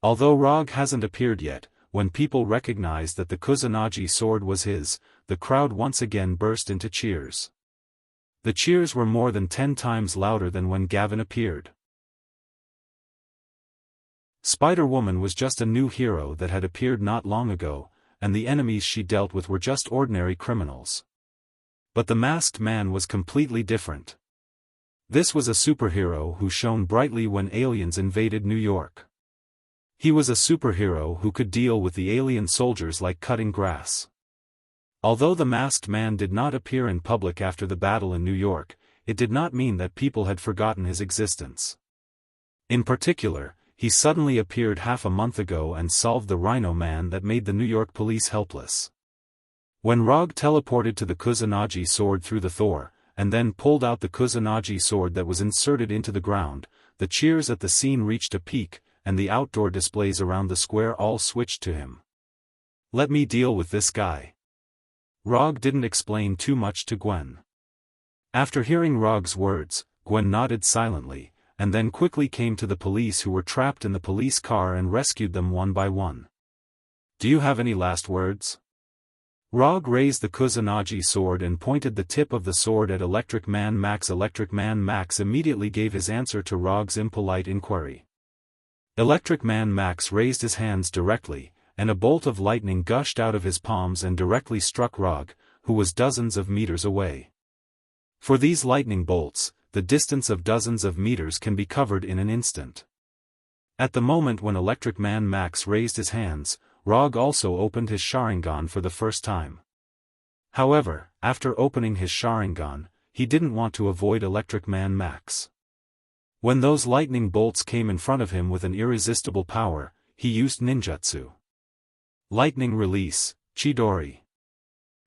Although Rog hasn't appeared yet, when people recognized that the Kusanagi sword was his, the crowd once again burst into cheers. The cheers were more than 10 times louder than when Gavin appeared. Spider-Woman was just a new hero that had appeared not long ago, and the enemies she dealt with were just ordinary criminals. But the Masked Man was completely different. This was a superhero who shone brightly when aliens invaded New York. He was a superhero who could deal with the alien soldiers like cutting grass. Although the Masked Man did not appear in public after the battle in New York, it did not mean that people had forgotten his existence. In particular, he suddenly appeared half a month ago and solved the Rhino Man that made the New York police helpless. When Rog teleported to the Kusanagi sword through the Thor, and then pulled out the Kusanagi sword that was inserted into the ground, the cheers at the scene reached a peak, and the outdoor displays around the square all switched to him. "Let me deal with this guy." Rog didn't explain too much to Gwen. After hearing Rog's words, Gwen nodded silently, and then quickly came to the police who were trapped in the police car and rescued them one by one. "Do you have any last words?" Rog raised the Kusanagi sword and pointed the tip of the sword at Electric Man Max. Electric Man Max immediately gave his answer to Rog's impolite inquiry. Electric Man Max raised his hands directly, and a bolt of lightning gushed out of his palms and directly struck Rog, who was dozens of meters away. For these lightning bolts, the distance of dozens of meters can be covered in an instant. At the moment when Electric Man Max raised his hands, Rog also opened his Sharingan for the first time. However, after opening his Sharingan, he didn't want to avoid Electric Man Max. When those lightning bolts came in front of him with an irresistible power, he used ninjutsu. Lightning Release, Chidori.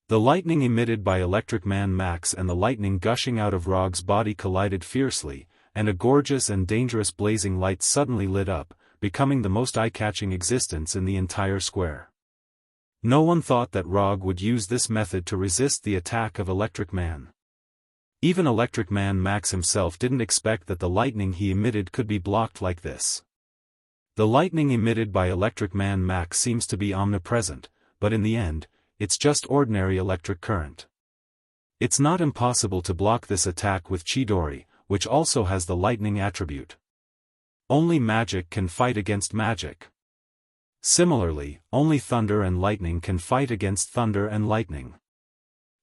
The lightning emitted by Electric Man Max and the lightning gushing out of Rog's body collided fiercely, and a gorgeous and dangerous blazing light suddenly lit up, becoming the most eye-catching existence in the entire square. No one thought that Rog would use this method to resist the attack of Electric Man. Even Electric Man Max himself didn't expect that the lightning he emitted could be blocked like this. The lightning emitted by Electric Man Max seems to be omnipresent, but in the end, it's just ordinary electric current. It's not impossible to block this attack with Chidori, which also has the lightning attribute. Only magic can fight against magic. Similarly, only thunder and lightning can fight against thunder and lightning.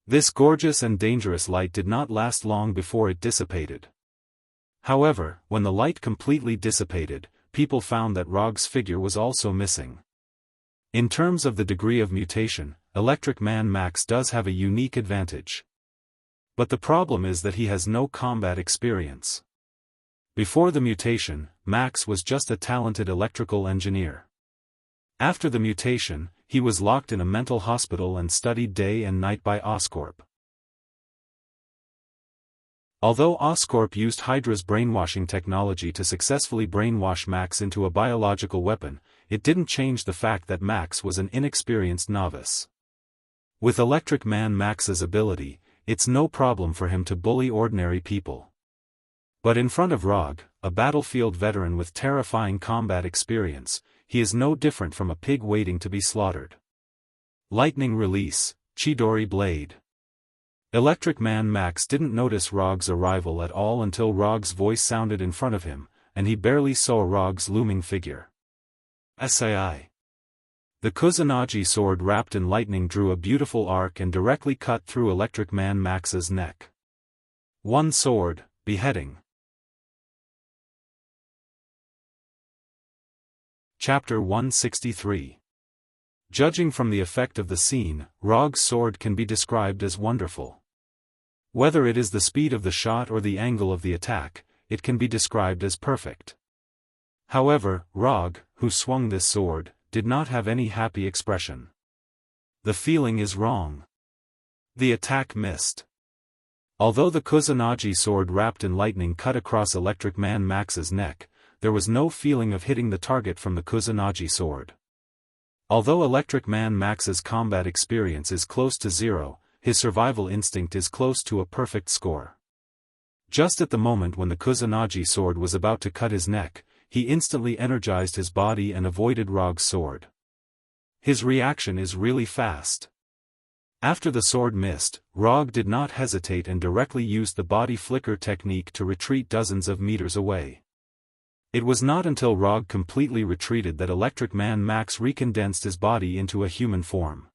This gorgeous and dangerous light did not last long before it dissipated. However, when the light completely dissipated, people found that Rog's figure was also missing. In terms of the degree of mutation, Electric Man Max does have a unique advantage. But the problem is that he has no combat experience. Before the mutation, Max was just a talented electrical engineer. After the mutation, he was locked in a mental hospital and studied day and night by Oscorp. Although Oscorp used Hydra's brainwashing technology to successfully brainwash Max into a biological weapon, it didn't change the fact that Max was an inexperienced novice. With Electric Man Max's ability, it's no problem for him to bully ordinary people. But in front of Rog, a battlefield veteran with terrifying combat experience, he is no different from a pig waiting to be slaughtered. Lightning Release, Chidori Blade. Electric Man Max didn't notice Rog's arrival at all until Rog's voice sounded in front of him, and he barely saw Rog's looming figure. Sai. The Kusanagi sword wrapped in lightning drew a beautiful arc and directly cut through Electric Man Max's neck. One sword, beheading. Chapter 163. Judging from the effect of the scene, Rog's sword can be described as wonderful. Whether it is the speed of the shot or the angle of the attack, it can be described as perfect. However, Rog, who swung this sword, did not have any happy expression. The feeling is wrong. The attack missed. Although the Kusanagi sword wrapped in lightning cut across Electric Man Max's neck, there was no feeling of hitting the target from the Kusanagi sword. Although Electric Man Max's combat experience is close to zero, his survival instinct is close to a perfect score. Just at the moment when the Kusanagi sword was about to cut his neck, he instantly energized his body and avoided Rog's sword. His reaction is really fast. After the sword missed, Rog did not hesitate and directly used the body flicker technique to retreat dozens of meters away. It was not until Rog completely retreated that Electric Man Max recondensed his body into a human form.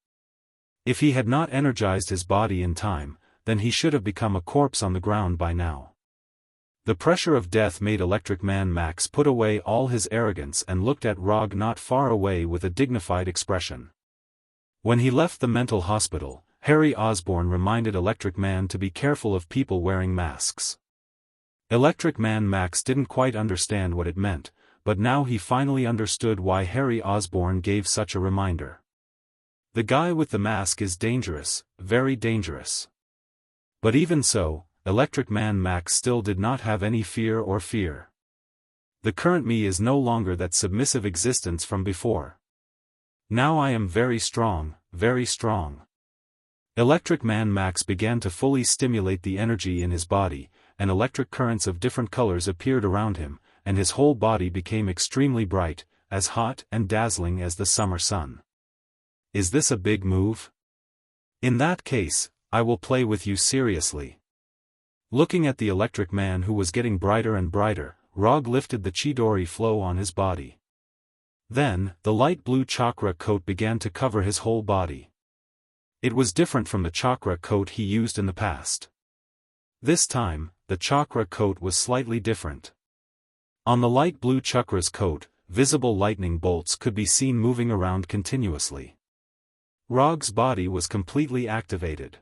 If he had not energized his body in time, then he should have become a corpse on the ground by now. The pressure of death made Electric Man Max put away all his arrogance and looked at Rog not far away with a dignified expression. When he left the mental hospital, Harry Osborn reminded Electric Man to be careful of people wearing masks. Electric Man Max didn't quite understand what it meant, but now he finally understood why Harry Osborn gave such a reminder. The guy with the mask is dangerous, very dangerous. But even so, Electric Man Max still did not have any fear or fear. The current me is no longer that submissive existence from before. Now I am very strong, very strong. Electric Man Max began to fully stimulate the energy in his body, and electric currents of different colors appeared around him, and his whole body became extremely bright, as hot and dazzling as the summer sun. Is this a big move? In that case, I will play with you seriously. Looking at the Electric Man who was getting brighter and brighter, Rog lifted the Chidori flow on his body. Then, the light blue chakra coat began to cover his whole body. It was different from the chakra coat he used in the past. This time, the chakra coat was slightly different. On the light blue chakra's coat, visible lightning bolts could be seen moving around continuously. Rog's body was completely activated.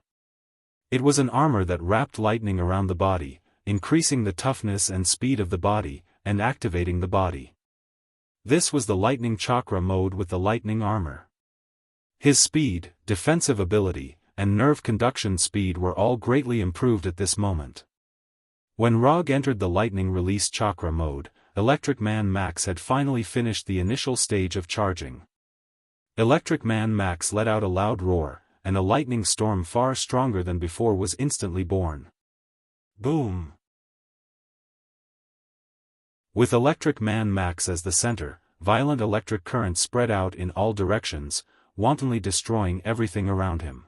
It was an armor that wrapped lightning around the body, increasing the toughness and speed of the body, and activating the body. This was the lightning chakra mode with the lightning armor. His speed, defensive ability, and nerve conduction speed were all greatly improved at this moment. When Rog entered the lightning release chakra mode, Electric Man Max had finally finished the initial stage of charging. Electric Man Max let out a loud roar, and a lightning storm far stronger than before was instantly born. Boom! With Electric Man Max as the center, violent electric currents spread out in all directions, wantonly destroying everything around him.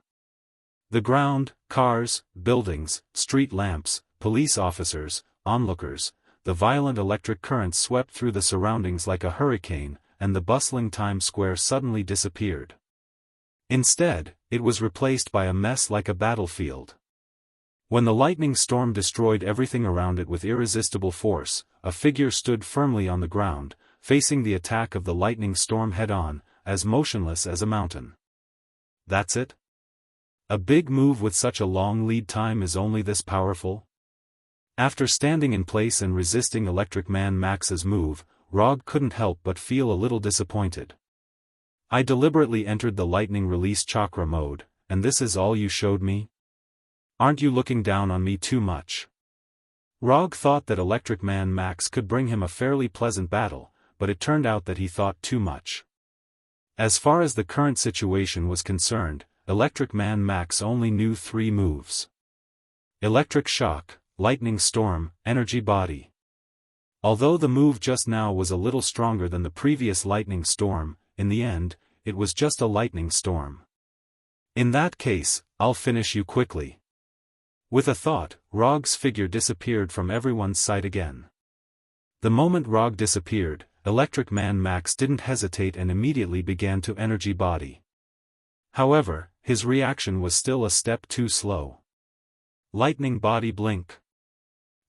The ground, cars, buildings, street lamps, police officers, onlookers, the violent electric currents swept through the surroundings like a hurricane, and the bustling Times Square suddenly disappeared. Instead, it was replaced by a mess like a battlefield. When the lightning storm destroyed everything around it with irresistible force, a figure stood firmly on the ground, facing the attack of the lightning storm head-on, as motionless as a mountain. That's it? A big move with such a long lead time is only this powerful? After standing in place and resisting Electric Man Max's move, Rog couldn't help but feel a little disappointed. I deliberately entered the lightning release chakra mode, and this is all you showed me? Aren't you looking down on me too much? Rog thought that Electric Man Max could bring him a fairly pleasant battle, but it turned out that he thought too much. As far as the current situation was concerned, Electric Man Max only knew 3 moves. Electric Shock, Lightning Storm, Energy Body. Although the move just now was a little stronger than the previous Lightning Storm, in the end, it was just a lightning storm. In that case, I'll finish you quickly. With a thought, Rog's figure disappeared from everyone's sight again. The moment Rog disappeared, Electric Man Max didn't hesitate and immediately began to energy body. However, his reaction was still a step too slow. Lightning Body Blink.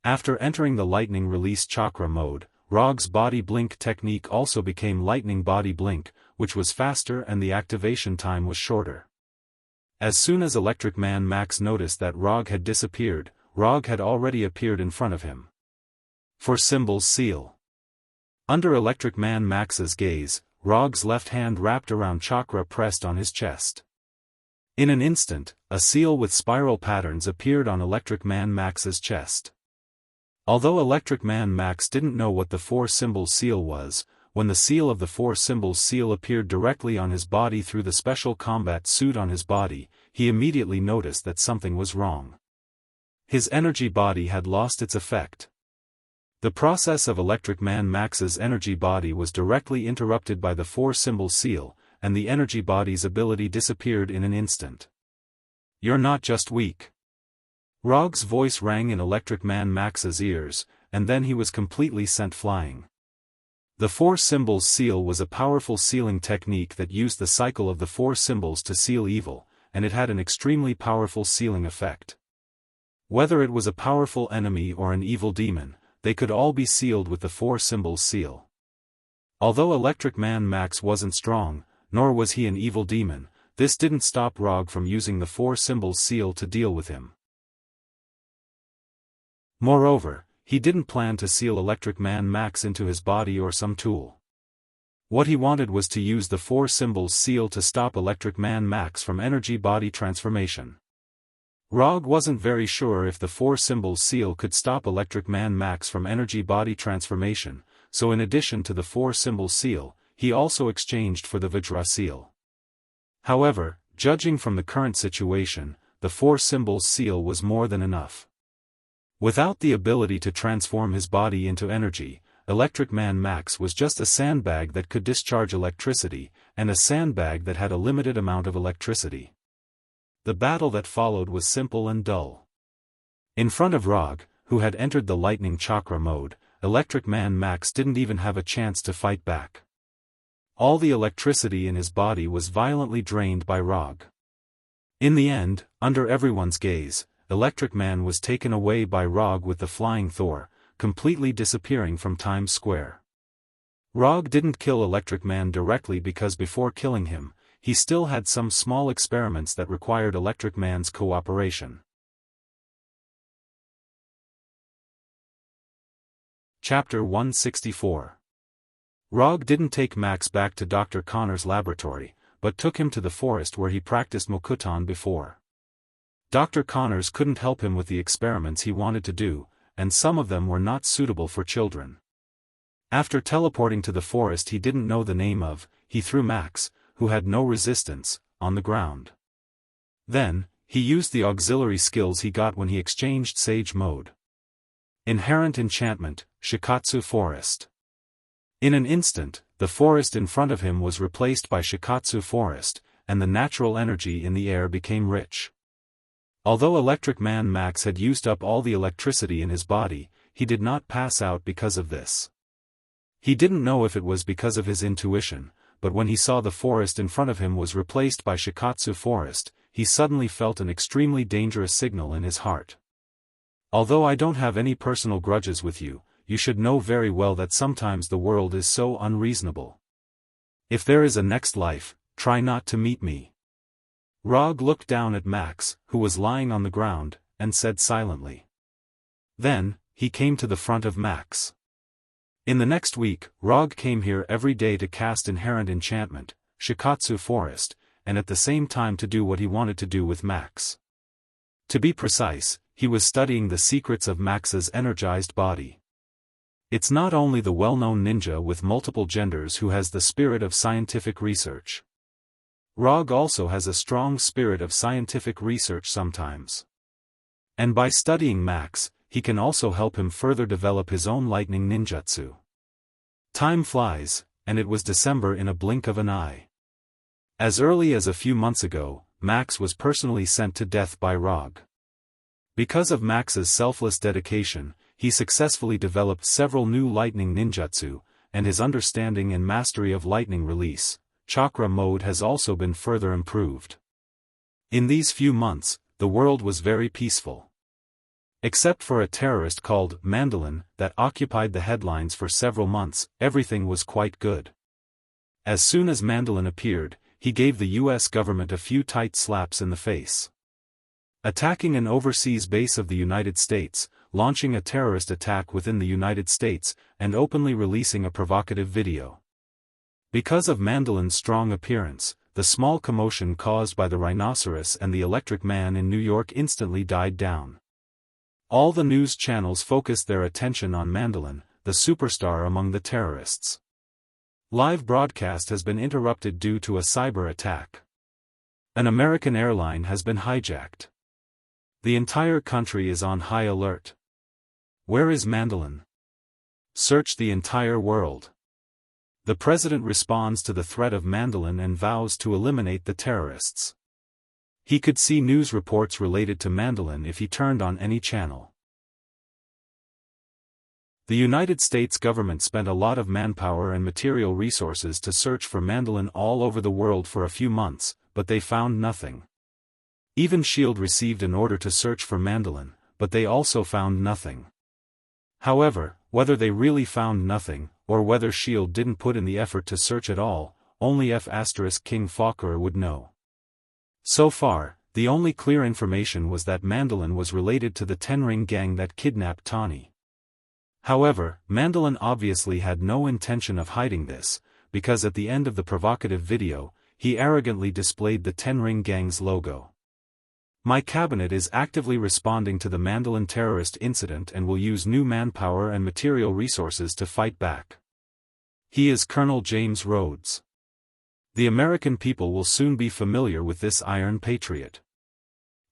After entering the lightning release chakra mode, Rog's body blink technique also became Lightning Body Blink, which was faster and the activation time was shorter. As soon as Electric Man Max noticed that Rog had disappeared, Rog had already appeared in front of him. For Symbol's Seal. Under Electric Man Max's gaze, Rog's left hand wrapped around chakra pressed on his chest. In an instant, a seal with spiral patterns appeared on Electric Man Max's chest. Although Electric Man Max didn't know what the four-symbol seal was, when the seal of the four-symbol seal appeared directly on his body through the special combat suit on his body, he immediately noticed that something was wrong. His energy body had lost its effect. The process of Electric Man Max's energy body was directly interrupted by the four-symbol seal, and the energy body's ability disappeared in an instant. "You're not just weak." Rog's voice rang in Electric Man Max's ears, and then he was completely sent flying. The four symbols seal was a powerful sealing technique that used the cycle of the four symbols to seal evil, and it had an extremely powerful sealing effect. Whether it was a powerful enemy or an evil demon, they could all be sealed with the four symbols seal. Although Electric Man Max wasn't strong, nor was he an evil demon, this didn't stop Rog from using the four symbols seal to deal with him. Moreover, he didn't plan to seal Electric Man Max into his body or some tool. What he wanted was to use the four symbols seal to stop Electric Man Max from energy body transformation. Rog wasn't very sure if the four symbols seal could stop Electric Man Max from energy body transformation, so in addition to the four symbols seal, he also exchanged for the Vajra seal. However, judging from the current situation, the four symbols seal was more than enough. Without the ability to transform his body into energy, Electric Man Max was just a sandbag that could discharge electricity, and a sandbag that had a limited amount of electricity. The battle that followed was simple and dull. In front of Rog, who had entered the lightning chakra mode, Electric Man Max didn't even have a chance to fight back. All the electricity in his body was violently drained by Rog. In the end, under everyone's gaze, Electric Man was taken away by Rog with the flying Thor, completely disappearing from Times Square. Rog didn't kill Electric Man directly because before killing him, he still had some small experiments that required Electric Man's cooperation. Chapter 164. Rog didn't take Max back to Dr. Connor's laboratory, but took him to the forest where he practiced Mokuton before. Dr. Connors couldn't help him with the experiments he wanted to do, and some of them were not suitable for children. After teleporting to the forest he didn't know the name of, he threw Max, who had no resistance, on the ground. Then, he used the auxiliary skills he got when he exchanged Sage Mode. Inherent Enchantment, Shikatsu Forest. In an instant, the forest in front of him was replaced by Shikatsu Forest, and the natural energy in the air became rich. Although Electric Man Max had used up all the electricity in his body, he did not pass out because of this. He didn't know if it was because of his intuition, but when he saw the forest in front of him was replaced by Shikatsu Forest, he suddenly felt an extremely dangerous signal in his heart. Although I don't have any personal grudges with you, you should know very well that sometimes the world is so unreasonable. If there is a next life, try not to meet me. Rog looked down at Max, who was lying on the ground, and said silently. Then, he came to the front of Max. In the next week, Rog came here every day to cast Inherent Enchantment, Shikatsu Forest, and at the same time to do what he wanted to do with Max. To be precise, he was studying the secrets of Max's energized body. It's not only the well-known ninja with multiple genders who has the spirit of scientific research. Rog also has a strong spirit of scientific research sometimes. And by studying Max, he can also help him further develop his own lightning ninjutsu. Time flies, and it was December in a blink of an eye. As early as a few months ago, Max was personally sent to death by Rog. Because of Max's selfless dedication, he successfully developed several new lightning ninjutsu, and his understanding and mastery of lightning release, chakra mode has also been further improved. In these few months, the world was very peaceful. Except for a terrorist called Mandolin that occupied the headlines for several months, everything was quite good. As soon as Mandolin appeared, he gave the US government a few tight slaps in the face. Attacking an overseas base of the United States, launching a terrorist attack within the United States, and openly releasing a provocative video. Because of Mandalin's strong appearance, the small commotion caused by the rhinoceros and the electric man in New York instantly died down. All the news channels focused their attention on Mandalin, the superstar among the terrorists. Live broadcast has been interrupted due to a cyber attack. An American airline has been hijacked. The entire country is on high alert. Where is Mandalin? Search the entire world. The president responds to the threat of Mandalin and vows to eliminate the terrorists. He could see news reports related to Mandalin if he turned on any channel. The United States government spent a lot of manpower and material resources to search for Mandalin all over the world for a few months, but they found nothing. Even S.H.I.E.L.D. received an order to search for Mandalin, but they also found nothing. However, whether they really found nothing, or whether S.H.I.E.L.D. didn't put in the effort to search at all, only King Fokker would know. So far, the only clear information was that Mandalin was related to the Ten-Ring gang that kidnapped Tawny. However, Mandalin obviously had no intention of hiding this, because at the end of the provocative video, he arrogantly displayed the Ten-Ring gang's logo. My cabinet is actively responding to the Mandalin terrorist incident and will use new manpower and material resources to fight back. He is Colonel James Rhodes. The American people will soon be familiar with this Iron Patriot.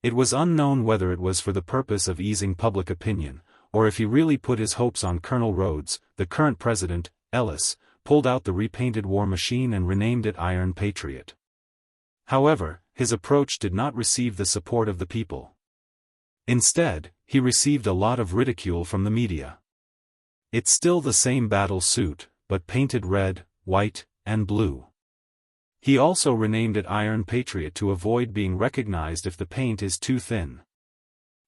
It was unknown whether it was for the purpose of easing public opinion, or if he really put his hopes on Colonel Rhodes. The current president, Ellis, pulled out the repainted war machine and renamed it Iron Patriot. However, his approach did not receive the support of the people. Instead, he received a lot of ridicule from the media. It's still the same battle suit, but painted red, white, and blue. He also renamed it Iron Patriot to avoid being recognized if the paint is too thin.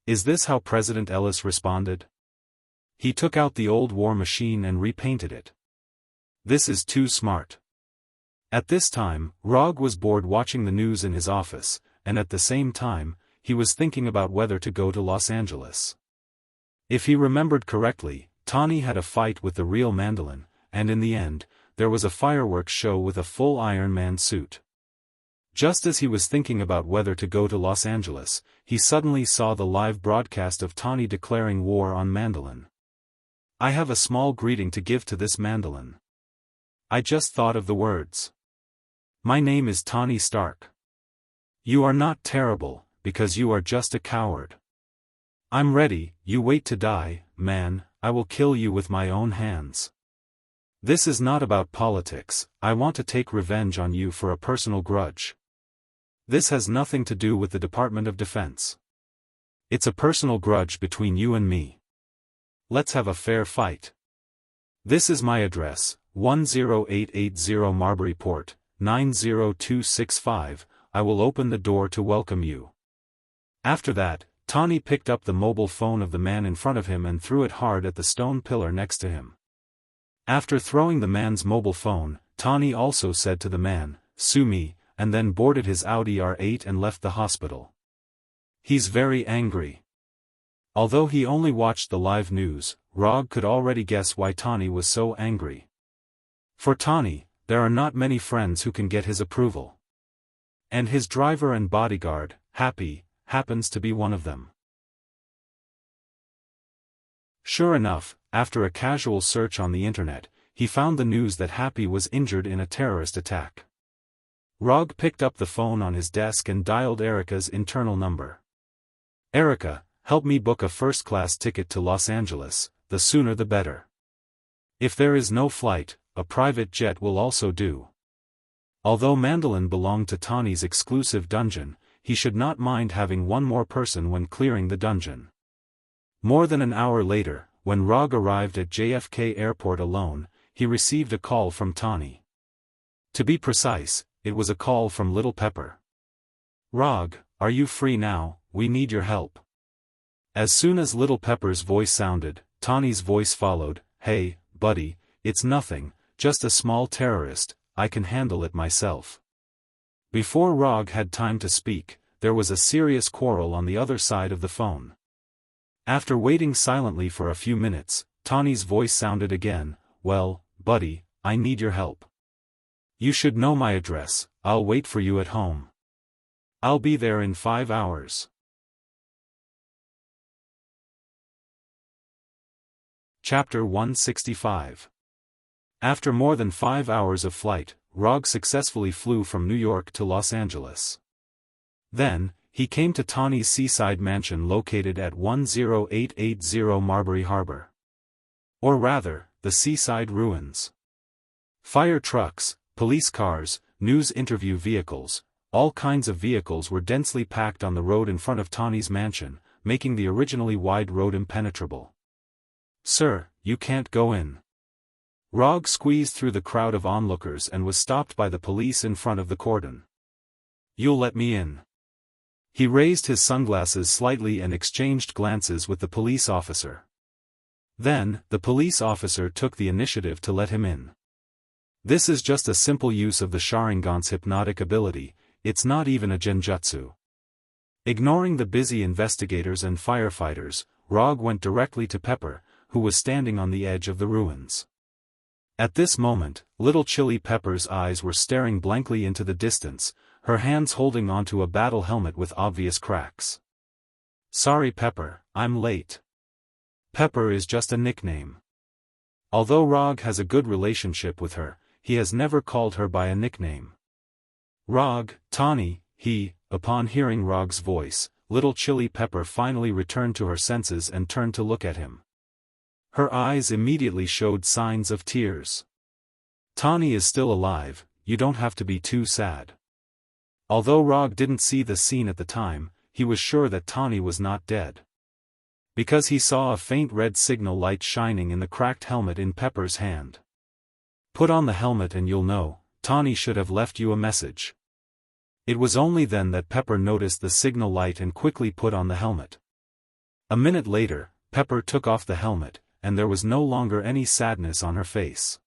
Is this how President Ellis responded? He took out the old war machine and repainted it. This is too smart. At this time, Rog was bored watching the news in his office, and at the same time, he was thinking about whether to go to Los Angeles. If he remembered correctly, Tawny had a fight with the real Mandalin, and in the end, there was a fireworks show with a full Iron Man suit. Just as he was thinking about whether to go to Los Angeles, he suddenly saw the live broadcast of Tawny declaring war on Mandalin. I have a small greeting to give to this Mandalin. I just thought of the words. My name is Tawny Stark. You are not terrible, because you are just a coward. I'm ready, you wait to die, man, I will kill you with my own hands. This is not about politics, I want to take revenge on you for a personal grudge. This has nothing to do with the Department of Defense. It's a personal grudge between you and me. Let's have a fair fight. This is my address, 10880 Marbury Port, 90265, I will open the door to welcome you. After that, Tawny picked up the mobile phone of the man in front of him and threw it hard at the stone pillar next to him. After throwing the man's mobile phone, Tawny also said to the man, "Sue me," and then boarded his Audi R8 and left the hospital. He's very angry. Although he only watched the live news, Rog could already guess why Tawny was so angry. For Tawny, there are not many friends who can get his approval. And his driver and bodyguard, Happy, happens to be one of them. Sure enough, after a casual search on the internet, he found the news that Happy was injured in a terrorist attack. Rog picked up the phone on his desk and dialed Erica's internal number. Erica, help me book a first-class ticket to Los Angeles, the sooner the better. If there is no flight, a private jet will also do. Although Mandalin belonged to Tawny's exclusive dungeon, he should not mind having one more person when clearing the dungeon. More than an hour later, when Rog arrived at JFK Airport alone, he received a call from Tawny. To be precise, it was a call from Little Pepper. Rog, are you free now? We need your help. As soon as Little Pepper's voice sounded, Tawny's voice followed. Hey, buddy, it's nothing, just a small terrorist, I can handle it myself. Before Rog had time to speak, there was a serious quarrel on the other side of the phone. After waiting silently for a few minutes, Tawny's voice sounded again. Well, buddy, I need your help. You should know my address. I'll wait for you at home. I'll be there in 5 hours. Chapter 165. After more than 5 hours of flight, Rog successfully flew from New York to Los Angeles. Then, he came to Tawny's seaside mansion located at 10880 Marbury Harbor. Or rather, the seaside ruins. Fire trucks, police cars, news interview vehicles, all kinds of vehicles were densely packed on the road in front of Tawny's mansion, making the originally wide road impenetrable. "Sir, you can't go in." Rog squeezed through the crowd of onlookers and was stopped by the police in front of the cordon. "You'll let me in." He raised his sunglasses slightly and exchanged glances with the police officer. Then, the police officer took the initiative to let him in. This is just a simple use of the Sharingan's hypnotic ability, it's not even a genjutsu. Ignoring the busy investigators and firefighters, Rog went directly to Pepper, who was standing on the edge of the ruins. At this moment, little Chili Pepper's eyes were staring blankly into the distance, her hands holding onto a battle helmet with obvious cracks. "Sorry Pepper, I'm late." Pepper is just a nickname. Although Rog has a good relationship with her, he has never called her by a nickname. "Rog, Tawny," upon hearing Rog's voice, little Chili Pepper finally returned to her senses and turned to look at him. Her eyes immediately showed signs of tears. "Tawny is still alive, you don't have to be too sad." Although Rog didn't see the scene at the time, he was sure that Tawny was not dead. Because he saw a faint red signal light shining in the cracked helmet in Pepper's hand. "Put on the helmet and you'll know, Tawny should have left you a message." It was only then that Pepper noticed the signal light and quickly put on the helmet. A minute later, Pepper took off the helmet, and there was no longer any sadness on her face.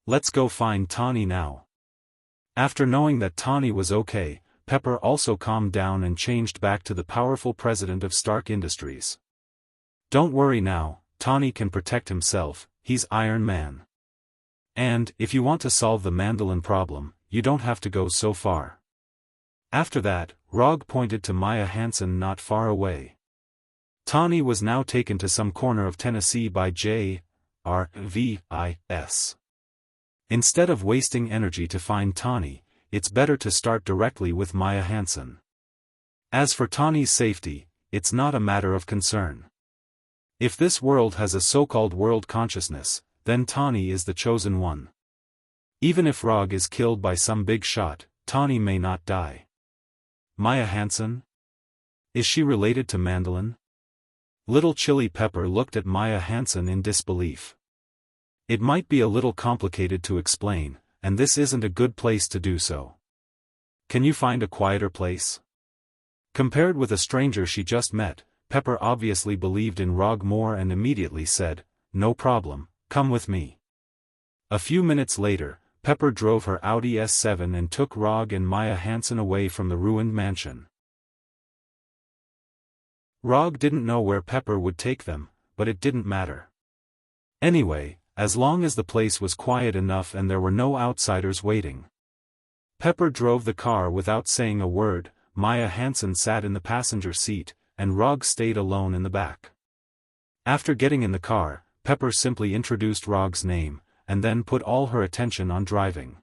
"Let's go find Tawny now." After knowing that Tawny was okay, Pepper also calmed down and changed back to the powerful president of Stark Industries. "Don't worry now, Tawny can protect himself, he's Iron Man. And, if you want to solve the mandolin problem, you don't have to go so far." After that, Rog pointed to Maya Hansen not far away. Tawny was now taken to some corner of Tennessee by J.R.V.I.S. Instead of wasting energy to find Tawny, it's better to start directly with Maya Hansen. As for Tawny's safety, it's not a matter of concern. If this world has a so-called world consciousness, then Tawny is the chosen one. Even if Rog is killed by some big shot, Tawny may not die. Maya Hansen? Is she related to Mandolin? Little Chili Pepper looked at Maya Hansen in disbelief. It might be a little complicated to explain, and this isn't a good place to do so. Can you find a quieter place? Compared with a stranger she just met, Pepper obviously believed in Rog more and immediately said, "No problem, come with me." A few minutes later, Pepper drove her Audi S7 and took Rog and Maya Hansen away from the ruined mansion. Rog didn't know where Pepper would take them, but it didn't matter. Anyway, as long as the place was quiet enough and there were no outsiders waiting. Pepper drove the car without saying a word, Maya Hansen sat in the passenger seat, and Rog stayed alone in the back. After getting in the car, Pepper simply introduced Rog's name, and then put all her attention on driving.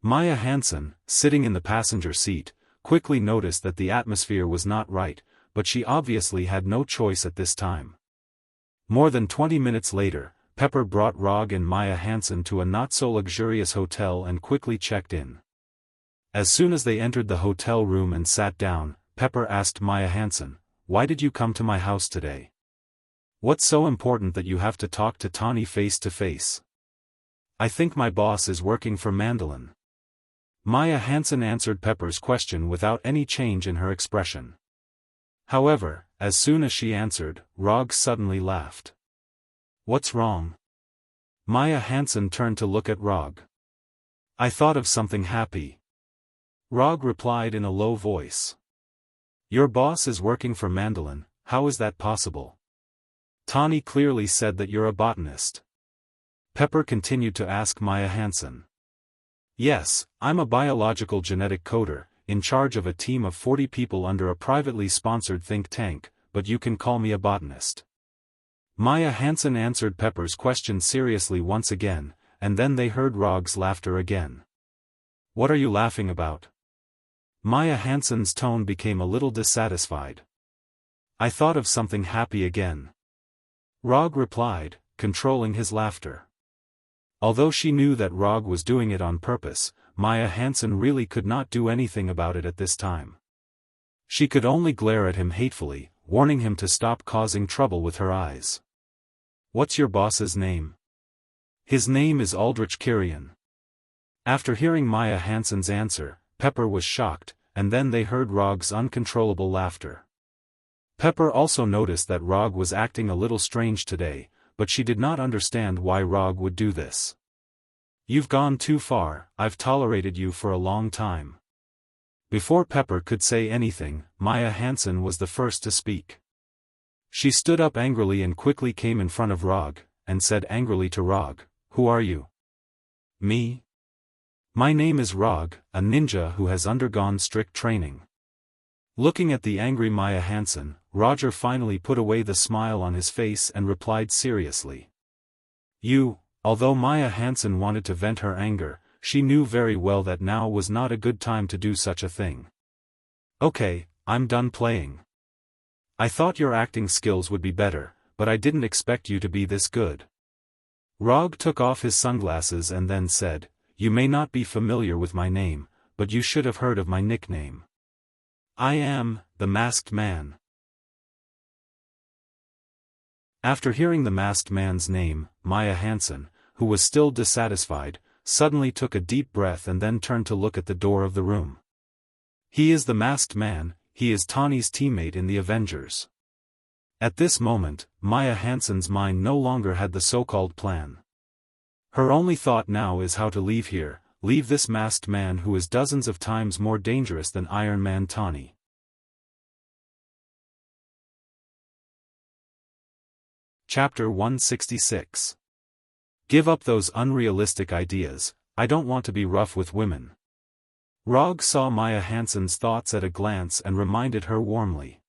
Maya Hansen, sitting in the passenger seat, quickly noticed that the atmosphere was not right, but she obviously had no choice at this time. More than 20 minutes later, Pepper brought Rog and Maya Hansen to a not-so-luxurious hotel and quickly checked in. As soon as they entered the hotel room and sat down, Pepper asked Maya Hansen, "Why did you come to my house today? What's so important that you have to talk to Tawny face to face?" "I think my boss is working for Mandolin." Maya Hansen answered Pepper's question without any change in her expression. However, as soon as she answered, Rog suddenly laughed. "What's wrong?" Maya Hansen turned to look at Rog. "I thought of something happy." Rog replied in a low voice. "Your boss is working for Mandolin, how is that possible? Tawny clearly said that you're a botanist." Pepper continued to ask Maya Hansen. Yes, I'm a biological genetic coder, in charge of a team of 40 people under a privately sponsored think tank, but you can call me a botanist. Maya Hansen answered Pepper's question seriously once again, and then they heard Rog's laughter again. What are you laughing about? Maya Hansen's tone became a little dissatisfied. I thought of something happy again. Rog replied, controlling his laughter. Although she knew that Rog was doing it on purpose, Maya Hansen really could not do anything about it at this time. She could only glare at him hatefully, warning him to stop causing trouble with her eyes. What's your boss's name? His name is Aldrich Kirian. After hearing Maya Hansen's answer, Pepper was shocked, and then they heard Rog's uncontrollable laughter. Pepper also noticed that Rog was acting a little strange today, but she did not understand why Rog would do this. You've gone too far, I've tolerated you for a long time. Before Pepper could say anything, Maya Hansen was the first to speak. She stood up angrily and quickly came in front of Rog, and said angrily to Rog, "Who are you?" "Me? My name is Rog, a ninja who has undergone strict training." Looking at the angry Maya Hansen, Roger finally put away the smile on his face and replied seriously. Although Maya Hansen wanted to vent her anger, she knew very well that now was not a good time to do such a thing. "Okay, I'm done playing. I thought your acting skills would be better, but I didn't expect you to be this good." Rog took off his sunglasses and then said, "You may not be familiar with my name, but you should have heard of my nickname. I am, the Masked Man." After hearing the Masked Man's name, Maya Hansen, who was still dissatisfied, suddenly took a deep breath and then turned to look at the door of the room. "He is the Masked Man, he is Tawny's teammate in the Avengers." At this moment, Maya Hansen's mind no longer had the so-called plan. Her only thought now is how to leave here, leave this Masked Man who is dozens of times more dangerous than Iron Man Tawny. Chapter 166. Give up those unrealistic ideas, I don't want to be rough with women. Rog saw Maya Hansen's thoughts at a glance and reminded her warmly.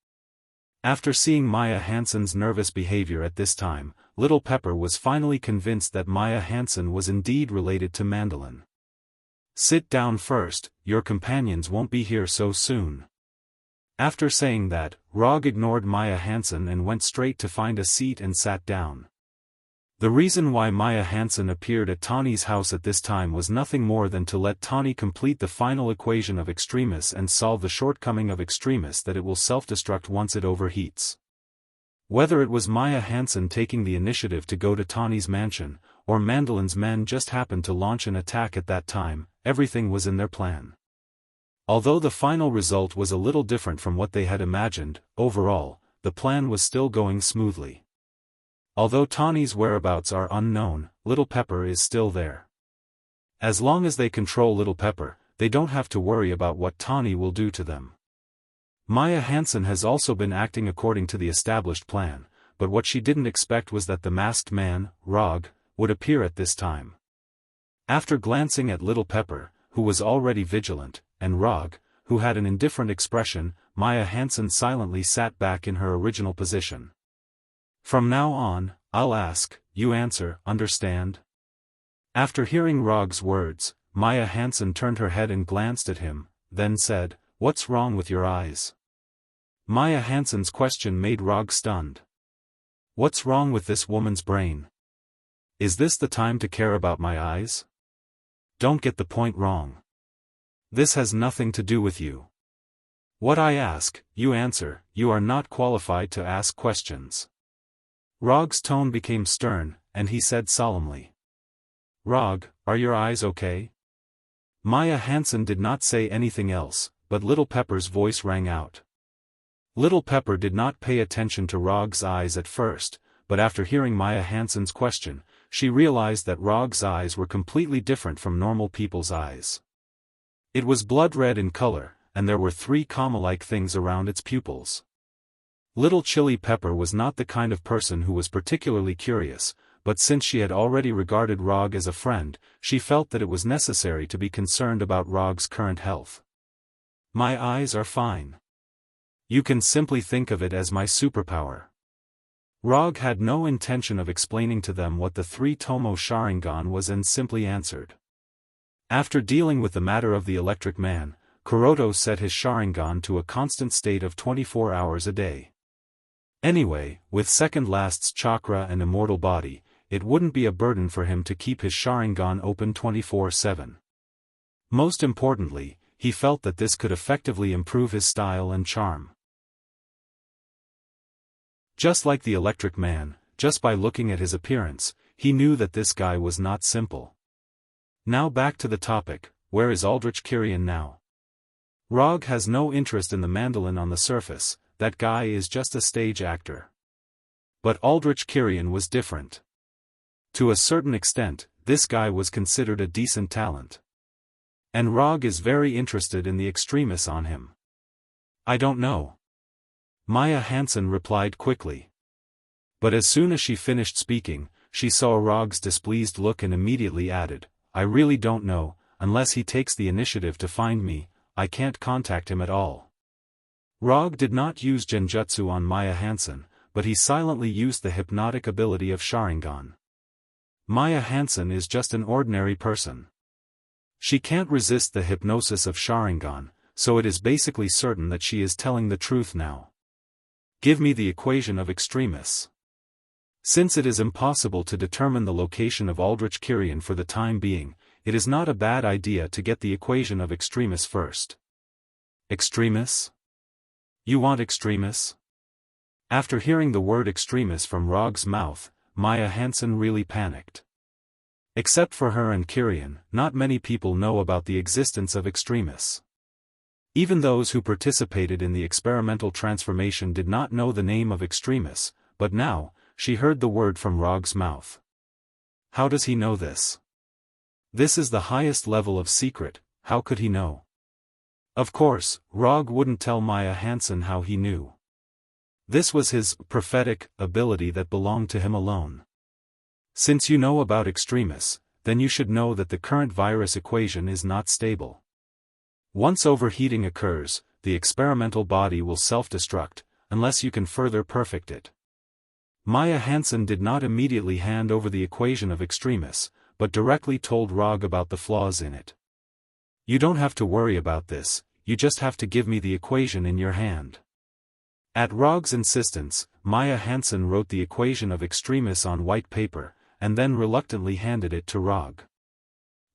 After seeing Maya Hansen's nervous behavior at this time, Little Pepper was finally convinced that Maya Hansen was indeed related to Mandolin. "Sit down first, your companions won't be here so soon." After saying that, Rog ignored Maya Hansen and went straight to find a seat and sat down. The reason why Maya Hansen appeared at Tawny's house at this time was nothing more than to let Tawny complete the final equation of Extremis and solve the shortcoming of Extremis that it will self-destruct once it overheats. Whether it was Maya Hansen taking the initiative to go to Tawny's mansion, or Mandolin's men just happened to launch an attack at that time, everything was in their plan. Although the final result was a little different from what they had imagined, overall, the plan was still going smoothly. Although Tawny's whereabouts are unknown, Little Pepper is still there. As long as they control Little Pepper, they don't have to worry about what Tawny will do to them. Maya Hansen has also been acting according to the established plan, but what she didn't expect was that the Masked Man, Rog, would appear at this time. After glancing at Little Pepper, who was already vigilant, and Rog, who had an indifferent expression, Maya Hansen silently sat back in her original position. "From now on, I'll ask, you answer, understand?" After hearing Rog's words, Maya Hansen turned her head and glanced at him, then said, "What's wrong with your eyes?" Maya Hansen's question made Rog stunned. What's wrong with this woman's brain? Is this the time to care about my eyes? Don't get the point wrong. This has nothing to do with you. What I ask, you answer, you are not qualified to ask questions. Rog's tone became stern, and he said solemnly. Rog, are your eyes okay? Maya Hansen did not say anything else, but Little Pepper's voice rang out. Little Pepper did not pay attention to Rog's eyes at first, but after hearing Maya Hansen's question, she realized that Rog's eyes were completely different from normal people's eyes. It was blood red in color, and there were 3 comma-like things around its pupils. Little Chili Pepper was not the kind of person who was particularly curious, but since she had already regarded Rog as a friend, she felt that it was necessary to be concerned about Rog's current health. My eyes are fine. You can simply think of it as my superpower. Rog had no intention of explaining to them what the 3-tomo Sharingan was and simply answered. After dealing with the matter of the electric man, Kuroto set his Sharingan to a constant state of 24 hours a day. Anyway, with second last's chakra and immortal body, it wouldn't be a burden for him to keep his Sharingan open 24/7. Most importantly, he felt that this could effectively improve his style and charm. Just like the electric man, just by looking at his appearance, he knew that this guy was not simple. Now back to the topic, where is Aldrich Kirian now? Rog has no interest in the mandolin on the surface, that guy is just a stage actor. But Aldrich Kirian was different. To a certain extent, this guy was considered a decent talent. And Rog is very interested in the extremis on him. I don't know. Maya Hansen replied quickly. But as soon as she finished speaking, she saw Rog's displeased look and immediately added, I really don't know, unless he takes the initiative to find me, I can't contact him at all. Rog did not use genjutsu on Maya Hansen, but he silently used the hypnotic ability of Sharingan. Maya Hansen is just an ordinary person. She can't resist the hypnosis of Sharingan, so it is basically certain that she is telling the truth now. Give me the equation of extremis. Since it is impossible to determine the location of Aldrich Kirian for the time being, it is not a bad idea to get the equation of extremis first. Extremis? You want extremis? After hearing the word extremis from Rog's mouth, Maya Hansen really panicked. Except for her and Kirian, not many people know about the existence of extremis. Even those who participated in the experimental transformation did not know the name of extremis, but now, she heard the word from Rog's mouth. How does he know this? This is the highest level of secret, how could he know? Of course, Rog wouldn't tell Maya Hansen how he knew. This was his prophetic ability that belonged to him alone. Since you know about extremis, then you should know that the current virus equation is not stable. Once overheating occurs, the experimental body will self-destruct, unless you can further perfect it. Maya Hansen did not immediately hand over the equation of extremis, but directly told Rog about the flaws in it. You don't have to worry about this, you just have to give me the equation in your hand. At Rog's insistence, Maya Hansen wrote the equation of extremis on white paper, and then reluctantly handed it to Rog.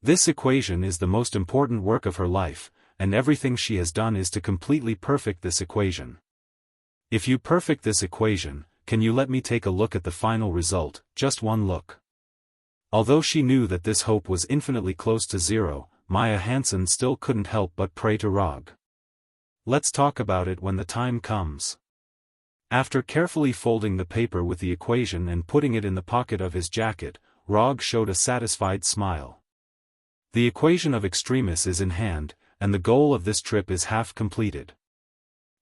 This equation is the most important work of her life, and everything she has done is to completely perfect this equation. If you perfect this equation, can you let me take a look at the final result, just one look? Although she knew that this hope was infinitely close to zero, Maya Hansen still couldn't help but pray to Rog. Let's talk about it when the time comes. After carefully folding the paper with the equation and putting it in the pocket of his jacket, Rog showed a satisfied smile. The equation of extremis is in hand, and the goal of this trip is half completed.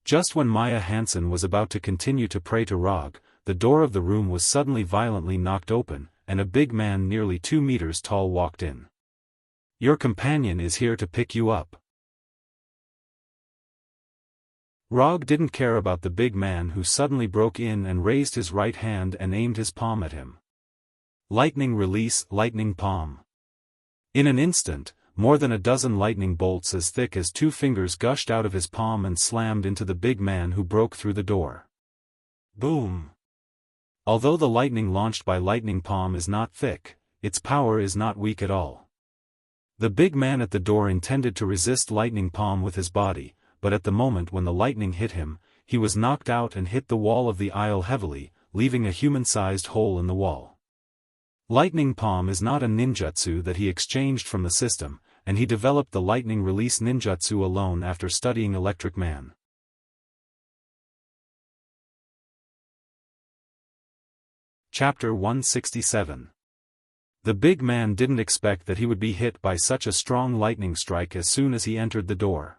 Just when Maya Hansen was about to continue to pray to Rog, the door of the room was suddenly violently knocked open, and a big man nearly 2 meters tall walked in. Your companion is here to pick you up. Rog didn't care about the big man who suddenly broke in and raised his right hand and aimed his palm at him. Lightning release, lightning palm. In an instant, more than a dozen lightning bolts as thick as 2 fingers gushed out of his palm and slammed into the big man who broke through the door. Boom! Although the lightning launched by lightning palm is not thick, its power is not weak at all. The big man at the door intended to resist lightning palm with his body, but at the moment when the lightning hit him, he was knocked out and hit the wall of the aisle heavily, leaving a human-sized hole in the wall. Lightning palm is not a ninjutsu that he exchanged from the system, and he developed the lightning release ninjutsu alone after studying Electric Man. Chapter 167. The big man didn't expect that he would be hit by such a strong lightning strike as soon as he entered the door.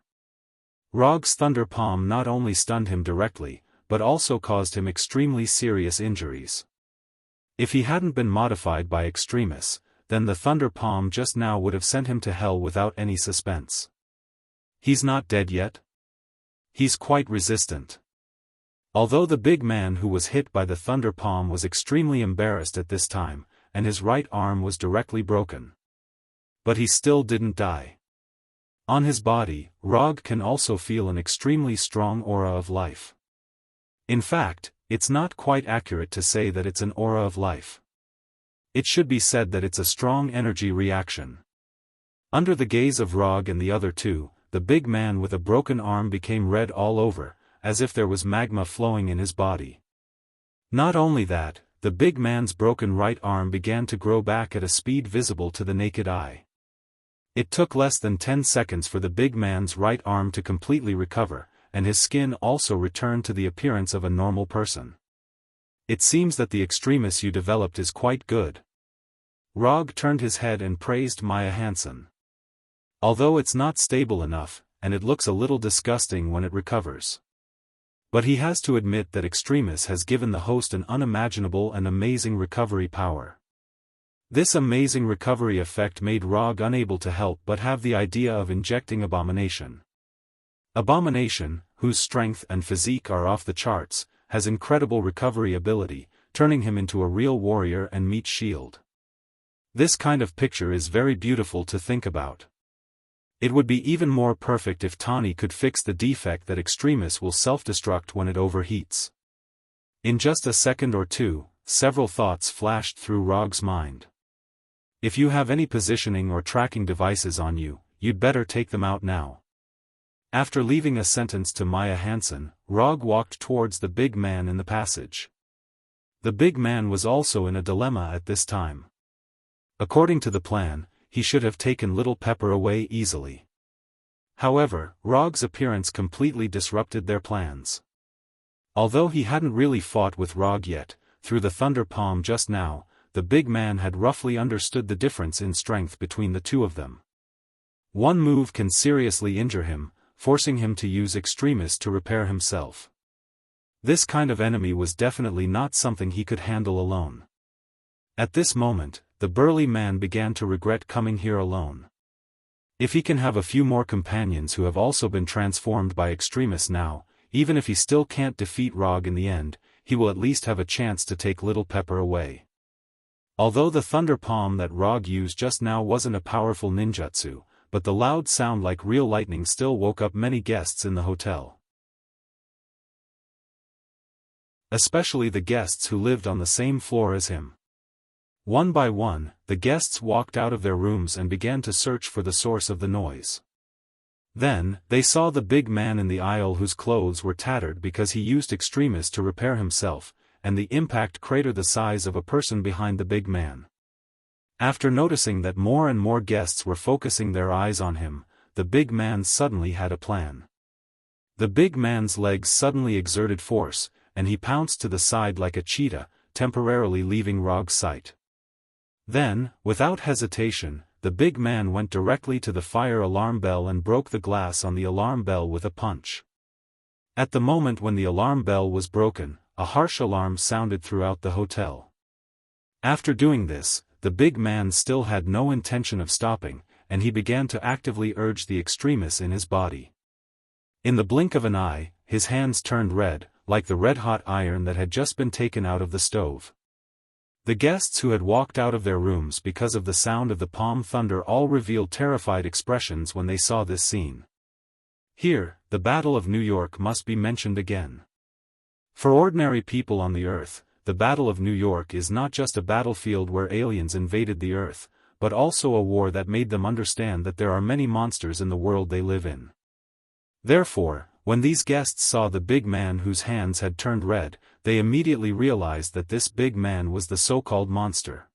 Rog's thunder palm not only stunned him directly, but also caused him extremely serious injuries. If he hadn't been modified by extremists, then the thunder palm just now would have sent him to hell without any suspense. He's not dead yet? He's quite resistant. Although the big man who was hit by the thunder palm was extremely embarrassed at this time, and his right arm was directly broken. But he still didn't die. On his body, Rog can also feel an extremely strong aura of life. In fact, it's not quite accurate to say that it's an aura of life. It should be said that it's a strong energy reaction. Under the gaze of Rog and the other two, the big man with a broken arm became red all over, as if there was magma flowing in his body. Not only that, the big man's broken right arm began to grow back at a speed visible to the naked eye. It took less than 10 seconds for the big man's right arm to completely recover, and his skin also returned to the appearance of a normal person. It seems that the extremis you developed is quite good. Rog turned his head and praised Maya Hansen. Although it's not stable enough, and it looks a little disgusting when it recovers. But he has to admit that extremis has given the host an unimaginable and amazing recovery power. This amazing recovery effect made Rog unable to help but have the idea of injecting Abomination. Abomination, whose strength and physique are off the charts, has incredible recovery ability, turning him into a real warrior and meat shield. This kind of picture is very beautiful to think about. It would be even more perfect if Tani could fix the defect that extremis will self-destruct when it overheats. In just a second or two, several thoughts flashed through Rog's mind. If you have any positioning or tracking devices on you, you'd better take them out now. After leaving a sentence to Maya Hansen, Rog walked towards the big man in the passage. The big man was also in a dilemma at this time. According to the plan, he should have taken Little Pepper away easily. However, Rog's appearance completely disrupted their plans. Although he hadn't really fought with Rog yet, through the thunder palm just now, the big man had roughly understood the difference in strength between the two of them. One move can seriously injure him, forcing him to use extremis to repair himself. This kind of enemy was definitely not something he could handle alone. At this moment, the burly man began to regret coming here alone. If he can have a few more companions who have also been transformed by extremis now, even if he still can't defeat Rog in the end, he will at least have a chance to take Little Pepper away. Although the thunder palm that Rog used just now wasn't a powerful ninjutsu, but the loud sound like real lightning still woke up many guests in the hotel. Especially the guests who lived on the same floor as him. One by one, the guests walked out of their rooms and began to search for the source of the noise. Then, they saw the big man in the aisle whose clothes were tattered because he used extremis to repair himself, and the impact crater the size of a person behind the big man. After noticing that more and more guests were focusing their eyes on him, the big man suddenly had a plan. The big man's legs suddenly exerted force, and he pounced to the side like a cheetah, temporarily leaving Rog's sight. Then, without hesitation, the big man went directly to the fire alarm bell and broke the glass on the alarm bell with a punch. At the moment when the alarm bell was broken, a harsh alarm sounded throughout the hotel. After doing this, the big man still had no intention of stopping, and he began to actively urge the extremis in his body. In the blink of an eye, his hands turned red, like the red-hot iron that had just been taken out of the stove. The guests who had walked out of their rooms because of the sound of the palm thunder all revealed terrified expressions when they saw this scene. Here, the Battle of New York must be mentioned again. For ordinary people on the Earth, the Battle of New York is not just a battlefield where aliens invaded the Earth, but also a war that made them understand that there are many monsters in the world they live in. Therefore, when these guests saw the big man whose hands had turned red, they immediately realized that this big man was the so-called monster.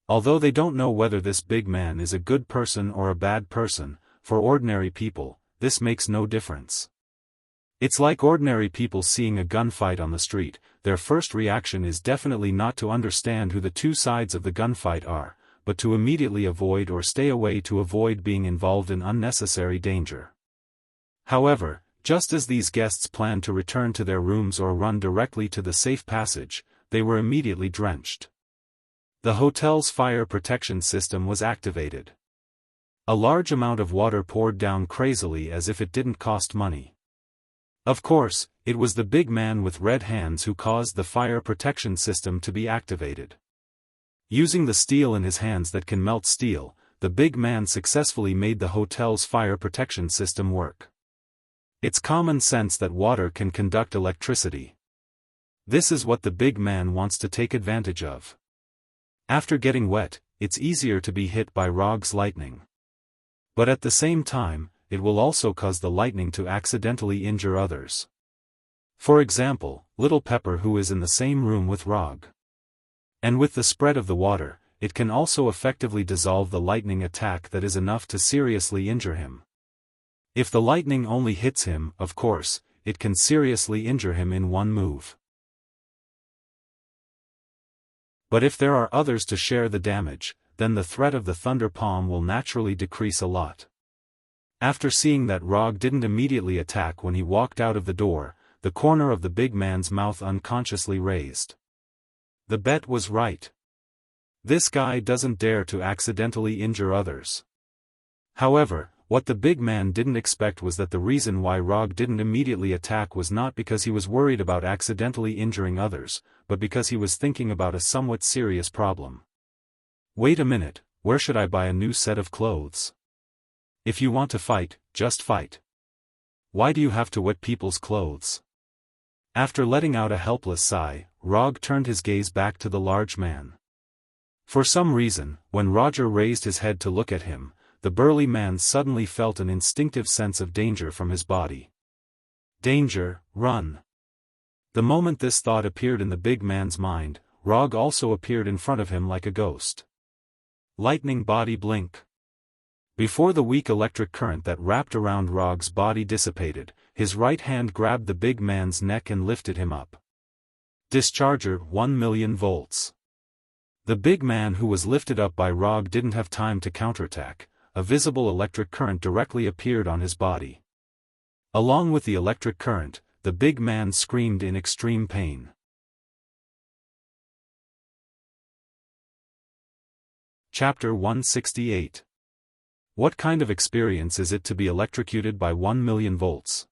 Although they don't know whether this big man is a good person or a bad person, for ordinary people, this makes no difference. It's like ordinary people seeing a gunfight on the street. Their first reaction is definitely not to understand who the two sides of the gunfight are, but to immediately avoid or stay away to avoid being involved in unnecessary danger. However, just as these guests planned to return to their rooms or run directly to the safe passage, they were immediately drenched. The hotel's fire protection system was activated. A large amount of water poured down crazily as if it didn't cost money. Of course, it was the big man with red hands who caused the fire protection system to be activated. Using the steel in his hands that can melt steel, the big man successfully made the hotel's fire protection system work. It's common sense that water can conduct electricity. This is what the big man wants to take advantage of. After getting wet, it's easier to be hit by Rog's lightning. But at the same time, it will also cause the lightning to accidentally injure others. For example, Little Pepper, who is in the same room with Rog. And with the spread of the water, it can also effectively dissolve the lightning attack that is enough to seriously injure him. If the lightning only hits him, of course, it can seriously injure him in one move. But if there are others to share the damage, then the threat of the thunder palm will naturally decrease a lot. After seeing that Rog didn't immediately attack when he walked out of the door, the corner of the big man's mouth unconsciously raised. The bet was right. This guy doesn't dare to accidentally injure others. However, what the big man didn't expect was that the reason why Rog didn't immediately attack was not because he was worried about accidentally injuring others, but because he was thinking about a somewhat serious problem. Wait a minute, where should I buy a new set of clothes? If you want to fight, just fight. Why do you have to wet people's clothes? After letting out a helpless sigh, Rog turned his gaze back to the large man. For some reason, when Roger raised his head to look at him, the burly man suddenly felt an instinctive sense of danger from his body. Danger, run. The moment this thought appeared in the big man's mind, Rog also appeared in front of him like a ghost. Lightning body blink. Before the weak electric current that wrapped around Rog's body dissipated, his right hand grabbed the big man's neck and lifted him up. Discharger, 1,000,000 volts. The big man who was lifted up by Rog didn't have time to counterattack. A visible electric current directly appeared on his body. Along with the electric current, the big man screamed in extreme pain. Chapter 168. What kind of experience is it to be electrocuted by 1,000,000 volts?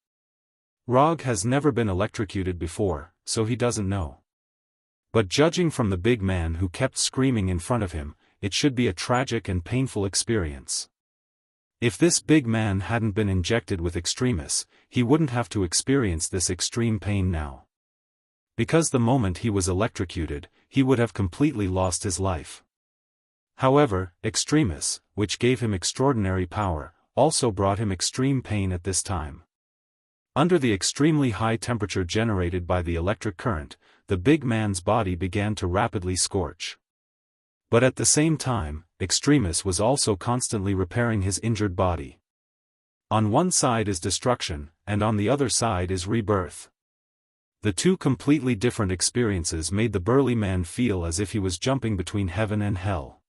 Rog has never been electrocuted before, so he doesn't know. But judging from the big man who kept screaming in front of him, it should be a tragic and painful experience. If this big man hadn't been injected with extremis, he wouldn't have to experience this extreme pain now. Because the moment he was electrocuted, he would have completely lost his life. However, extremis, which gave him extraordinary power, also brought him extreme pain at this time. Under the extremely high temperature generated by the electric current, the big man's body began to rapidly scorch. But at the same time, extremis was also constantly repairing his injured body. On one side is destruction, and on the other side is rebirth. The two completely different experiences made the burly man feel as if he was jumping between heaven and hell.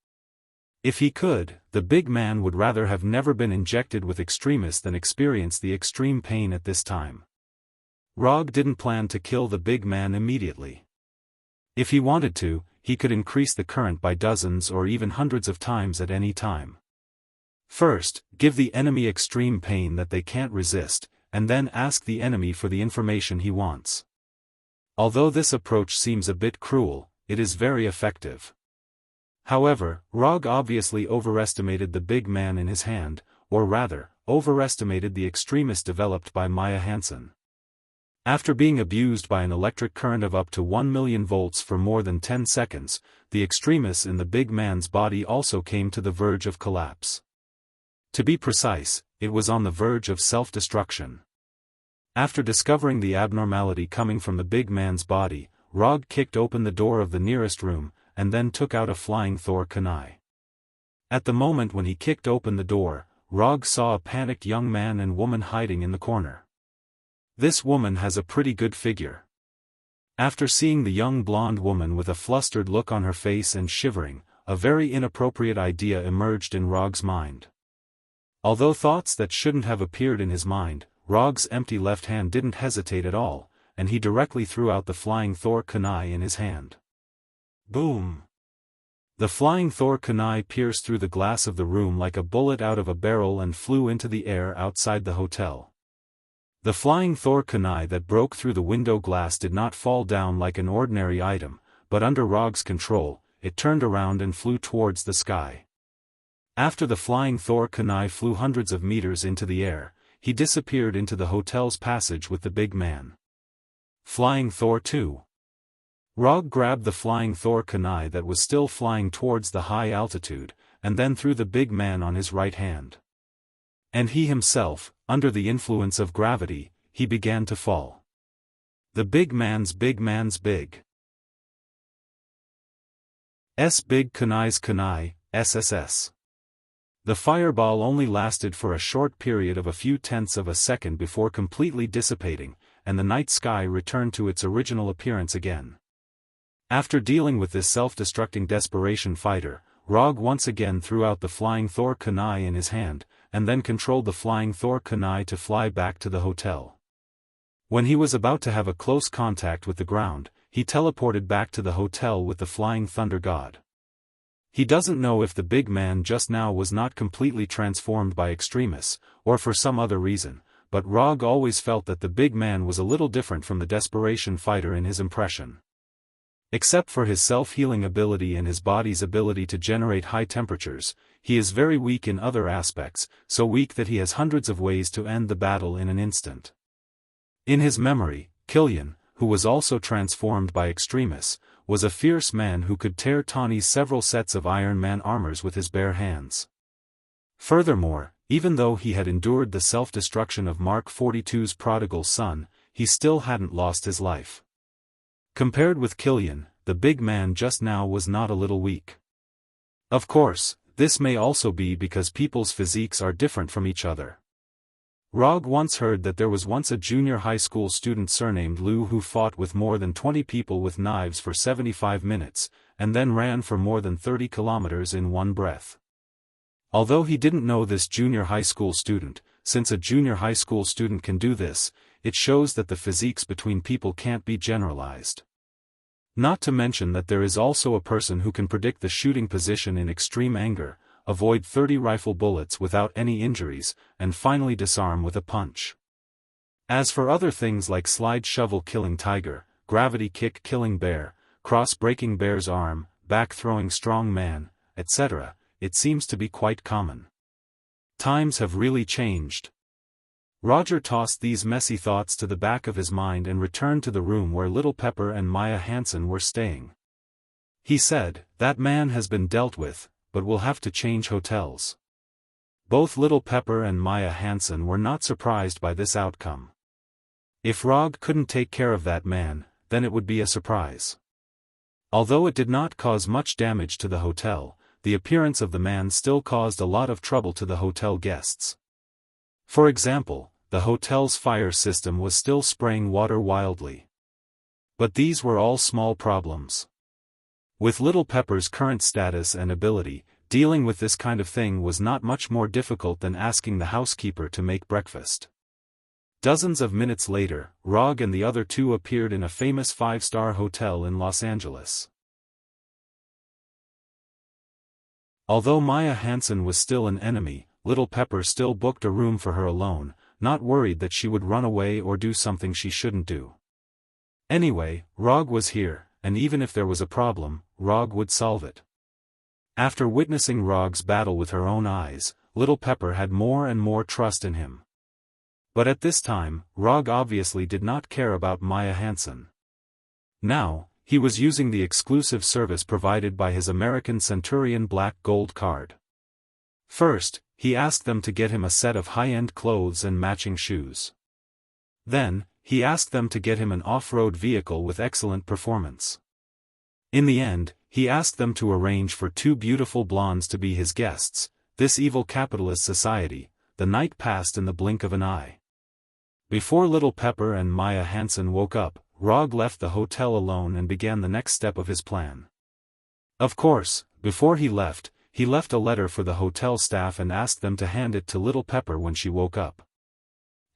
If he could, the big man would rather have never been injected with extremis than experience the extreme pain at this time. Rog didn't plan to kill the big man immediately. If he wanted to, he could increase the current by dozens or even hundreds of times at any time. First, give the enemy extreme pain that they can't resist, and then ask the enemy for the information he wants. Although this approach seems a bit cruel, it is very effective. However, Rog obviously overestimated the big man in his hand, or rather, overestimated the extremis developed by Maya Hansen. After being abused by an electric current of up to 1,000,000 volts for more than 10 seconds, the extremis in the big man's body also came to the verge of collapse. To be precise, it was on the verge of self-destruction. After discovering the abnormality coming from the big man's body, Rog kicked open the door of the nearest room, and then took out a flying Thor kunai. At the moment when he kicked open the door, Rog saw a panicked young man and woman hiding in the corner. This woman has a pretty good figure. After seeing the young blonde woman with a flustered look on her face and shivering, a very inappropriate idea emerged in Rog's mind. Although thoughts that shouldn't have appeared in his mind, Rog's empty left hand didn't hesitate at all, and he directly threw out the flying Thor kunai in his hand. Boom! The flying Thor kunai pierced through the glass of the room like a bullet out of a barrel and flew into the air outside the hotel. The flying Thor kunai that broke through the window glass did not fall down like an ordinary item, but under Rog's control, it turned around and flew towards the sky. After the flying Thor kunai flew hundreds of meters into the air, he disappeared into the hotel's passage with the big man. Flying Thor 2. Rog grabbed the flying Thor kunai that was still flying towards the high altitude, and then threw the big man on his right hand. And he himself, under the influence of gravity, he began to fall. The big man's big. Big kunai's kunai, SSS. The fireball only lasted for a short period of a few tenths of a second before completely dissipating, and the night sky returned to its original appearance again. After dealing with this self-destructing desperation fighter, Rog once again threw out the flying Thor kunai in his hand, and then controlled the flying Thor kunai to fly back to the hotel. When he was about to have a close contact with the ground, he teleported back to the hotel with the flying thunder god. He doesn't know if the big man just now was not completely transformed by extremis, or for some other reason, but Rog always felt that the big man was a little different from the desperation fighter in his impression. Except for his self-healing ability and his body's ability to generate high temperatures, he is very weak in other aspects, so weak that he has hundreds of ways to end the battle in an instant. In his memory, Killian, who was also transformed by extremis, was a fierce man who could tear Tawny's several sets of Iron Man armors with his bare hands. Furthermore, even though he had endured the self-destruction of Mark 42's prodigal son, he still hadn't lost his life. Compared with Killian, the big man just now was not a little weak. Of course, this may also be because people's physiques are different from each other. Rog once heard that there was once a junior high school student surnamed Liu who fought with more than 20 people with knives for 75 minutes, and then ran for more than 30 kilometers in one breath. Although he didn't know this junior high school student, since a junior high school student can do this, it shows that the physiques between people can't be generalized. Not to mention that there is also a person who can predict the shooting position in extreme anger, avoid 30 rifle bullets without any injuries, and finally disarm with a punch. As for other things like slide shovel killing tiger, gravity kick killing bear, cross breaking bear's arm, back throwing strong man, etc., it seems to be quite common. Times have really changed. Roger tossed these messy thoughts to the back of his mind and returned to the room where Little Pepper and Maya Hansen were staying. He said, "That man has been dealt with, but we'll have to change hotels." Both Little Pepper and Maya Hansen were not surprised by this outcome. If Rog couldn't take care of that man, then it would be a surprise. Although it did not cause much damage to the hotel, the appearance of the man still caused a lot of trouble to the hotel guests. For example, the hotel's fire system was still spraying water wildly. But these were all small problems. With Little Pepper's current status and ability, dealing with this kind of thing was not much more difficult than asking the housekeeper to make breakfast. Dozens of minutes later, Rog and the other two appeared in a famous 5-star hotel in Los Angeles. Although Maya Hansen was still an enemy, Little Pepper still booked a room for her alone, not worried that she would run away or do something she shouldn't do. Anyway, Rog was here, and even if there was a problem, Rog would solve it. After witnessing Rog's battle with her own eyes, Little Pepper had more and more trust in him. But at this time, Rog obviously did not care about Maya Hansen. Now, he was using the exclusive service provided by his American Centurion Black Gold card. First, he asked them to get him a set of high-end clothes and matching shoes. Then, he asked them to get him an off-road vehicle with excellent performance. In the end, he asked them to arrange for 2 beautiful blondes to be his guests. This evil capitalist society. The night passed in the blink of an eye. Before Little Pepper and Maya Hansen woke up, Rog left the hotel alone and began the next step of his plan. Of course, before he left a letter for the hotel staff and asked them to hand it to Little Pepper when she woke up.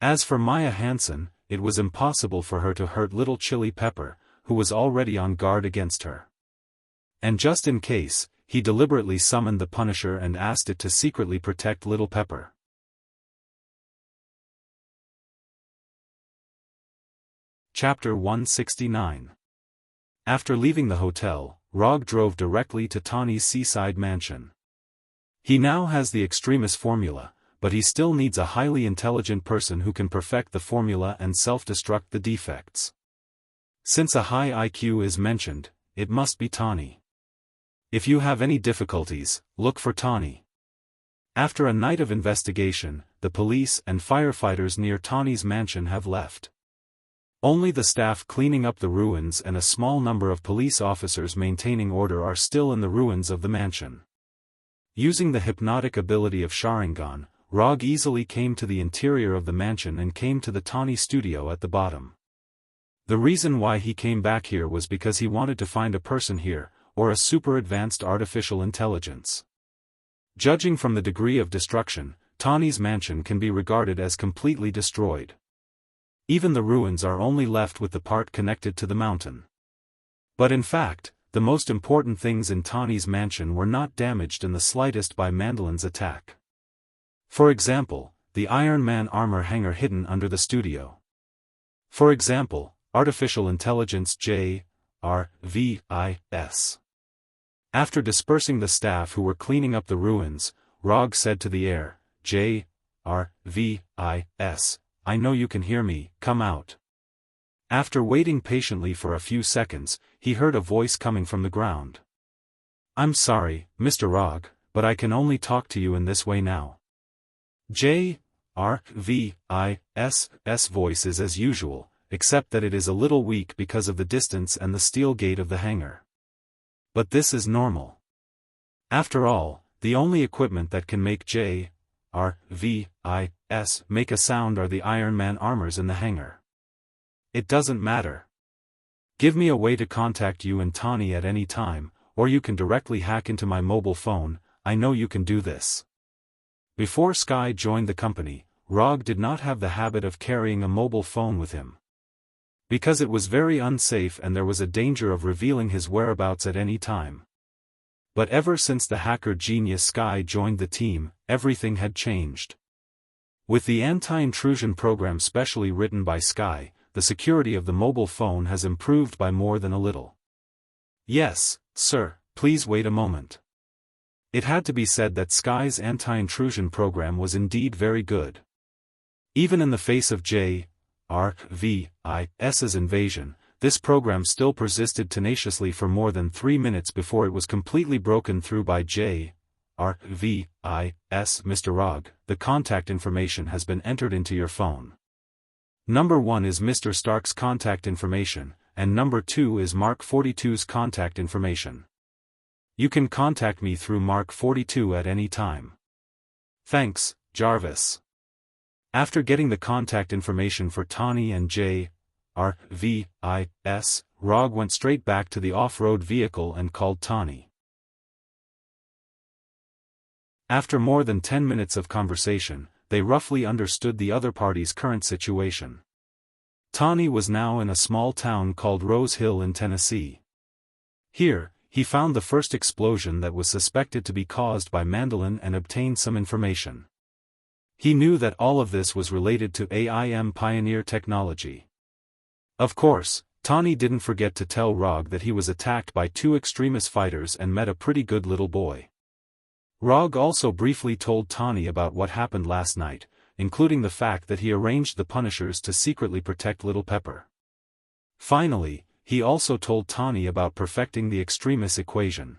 As for Maya Hansen, it was impossible for her to hurt little Chili Pepper, who was already on guard against her. And just in case, he deliberately summoned the Punisher and asked it to secretly protect little Pepper. Chapter 169. After leaving the hotel, Rog drove directly to Tawny's seaside mansion. He now has the extremis formula, but he still needs a highly intelligent person who can perfect the formula and self-destruct the defects. Since a high IQ is mentioned, it must be Tawny. If you have any difficulties, look for Tawny. After a night of investigation, the police and firefighters near Tawny's mansion have left. Only the staff cleaning up the ruins and a small number of police officers maintaining order are still in the ruins of the mansion. Using the hypnotic ability of Sharingan, Rog easily came to the interior of the mansion and came to the Tawny studio at the bottom. The reason why he came back here was because he wanted to find a person here, or a super-advanced artificial intelligence. Judging from the degree of destruction, Tawny's mansion can be regarded as completely destroyed. Even the ruins are only left with the part connected to the mountain. But in fact, the most important things in Tawny's mansion were not damaged in the slightest by Mandalin's attack. For example, the Iron Man armor hanger hidden under the studio. For example, artificial intelligence JRVIS. After dispersing the staff who were cleaning up the ruins, Rog said to the air, JRVIS, I know you can hear me, come out. After waiting patiently for a few seconds, he heard a voice coming from the ground. I'm sorry, Mr. Rog, but I can only talk to you in this way now. JRVIS's voice is as usual, except that it is a little weak because of the distance and the steel gate of the hangar. But this is normal. After all, the only equipment that can make JRVIS make a sound are the Iron Man armors in the hangar. It doesn't matter. Give me a way to contact you and Tawny at any time, or you can directly hack into my mobile phone. I know you can do this. Before Sky joined the company, Rog did not have the habit of carrying a mobile phone with him. Because it was very unsafe and there was a danger of revealing his whereabouts at any time. But ever since the hacker genius Sky joined the team, everything had changed. With the anti-intrusion program specially written by Sky, the security of the mobile phone has improved by more than a little. Yes, sir, please wait a moment. It had to be said that Sky's anti-intrusion program was indeed very good. Even in the face of JRVIS's invasion, this program still persisted tenaciously for more than 3 minutes before it was completely broken through by JRVIS. Mr. Rog, the contact information has been entered into your phone. Number 1 is Mr. Stark's contact information, and number 2 is Mark 42's contact information. You can contact me through Mark 42 at any time. Thanks, Jarvis. After getting the contact information for Tawny and JRVIS, Rog went straight back to the off-road vehicle and called Tawny. After more than 10 minutes of conversation, they roughly understood the other party's current situation. Tawny was now in a small town called Rose Hill in Tennessee. Here, he found the first explosion that was suspected to be caused by Mandolin and obtained some information. He knew that all of this was related to AIM Pioneer technology. Of course, Tawny didn't forget to tell Rog that he was attacked by 2 extremist fighters and met a pretty good little boy. Rog also briefly told Tawny about what happened last night, including the fact that he arranged the Punishers to secretly protect Little Pepper. Finally, he also told Tawny about perfecting the extremis equation.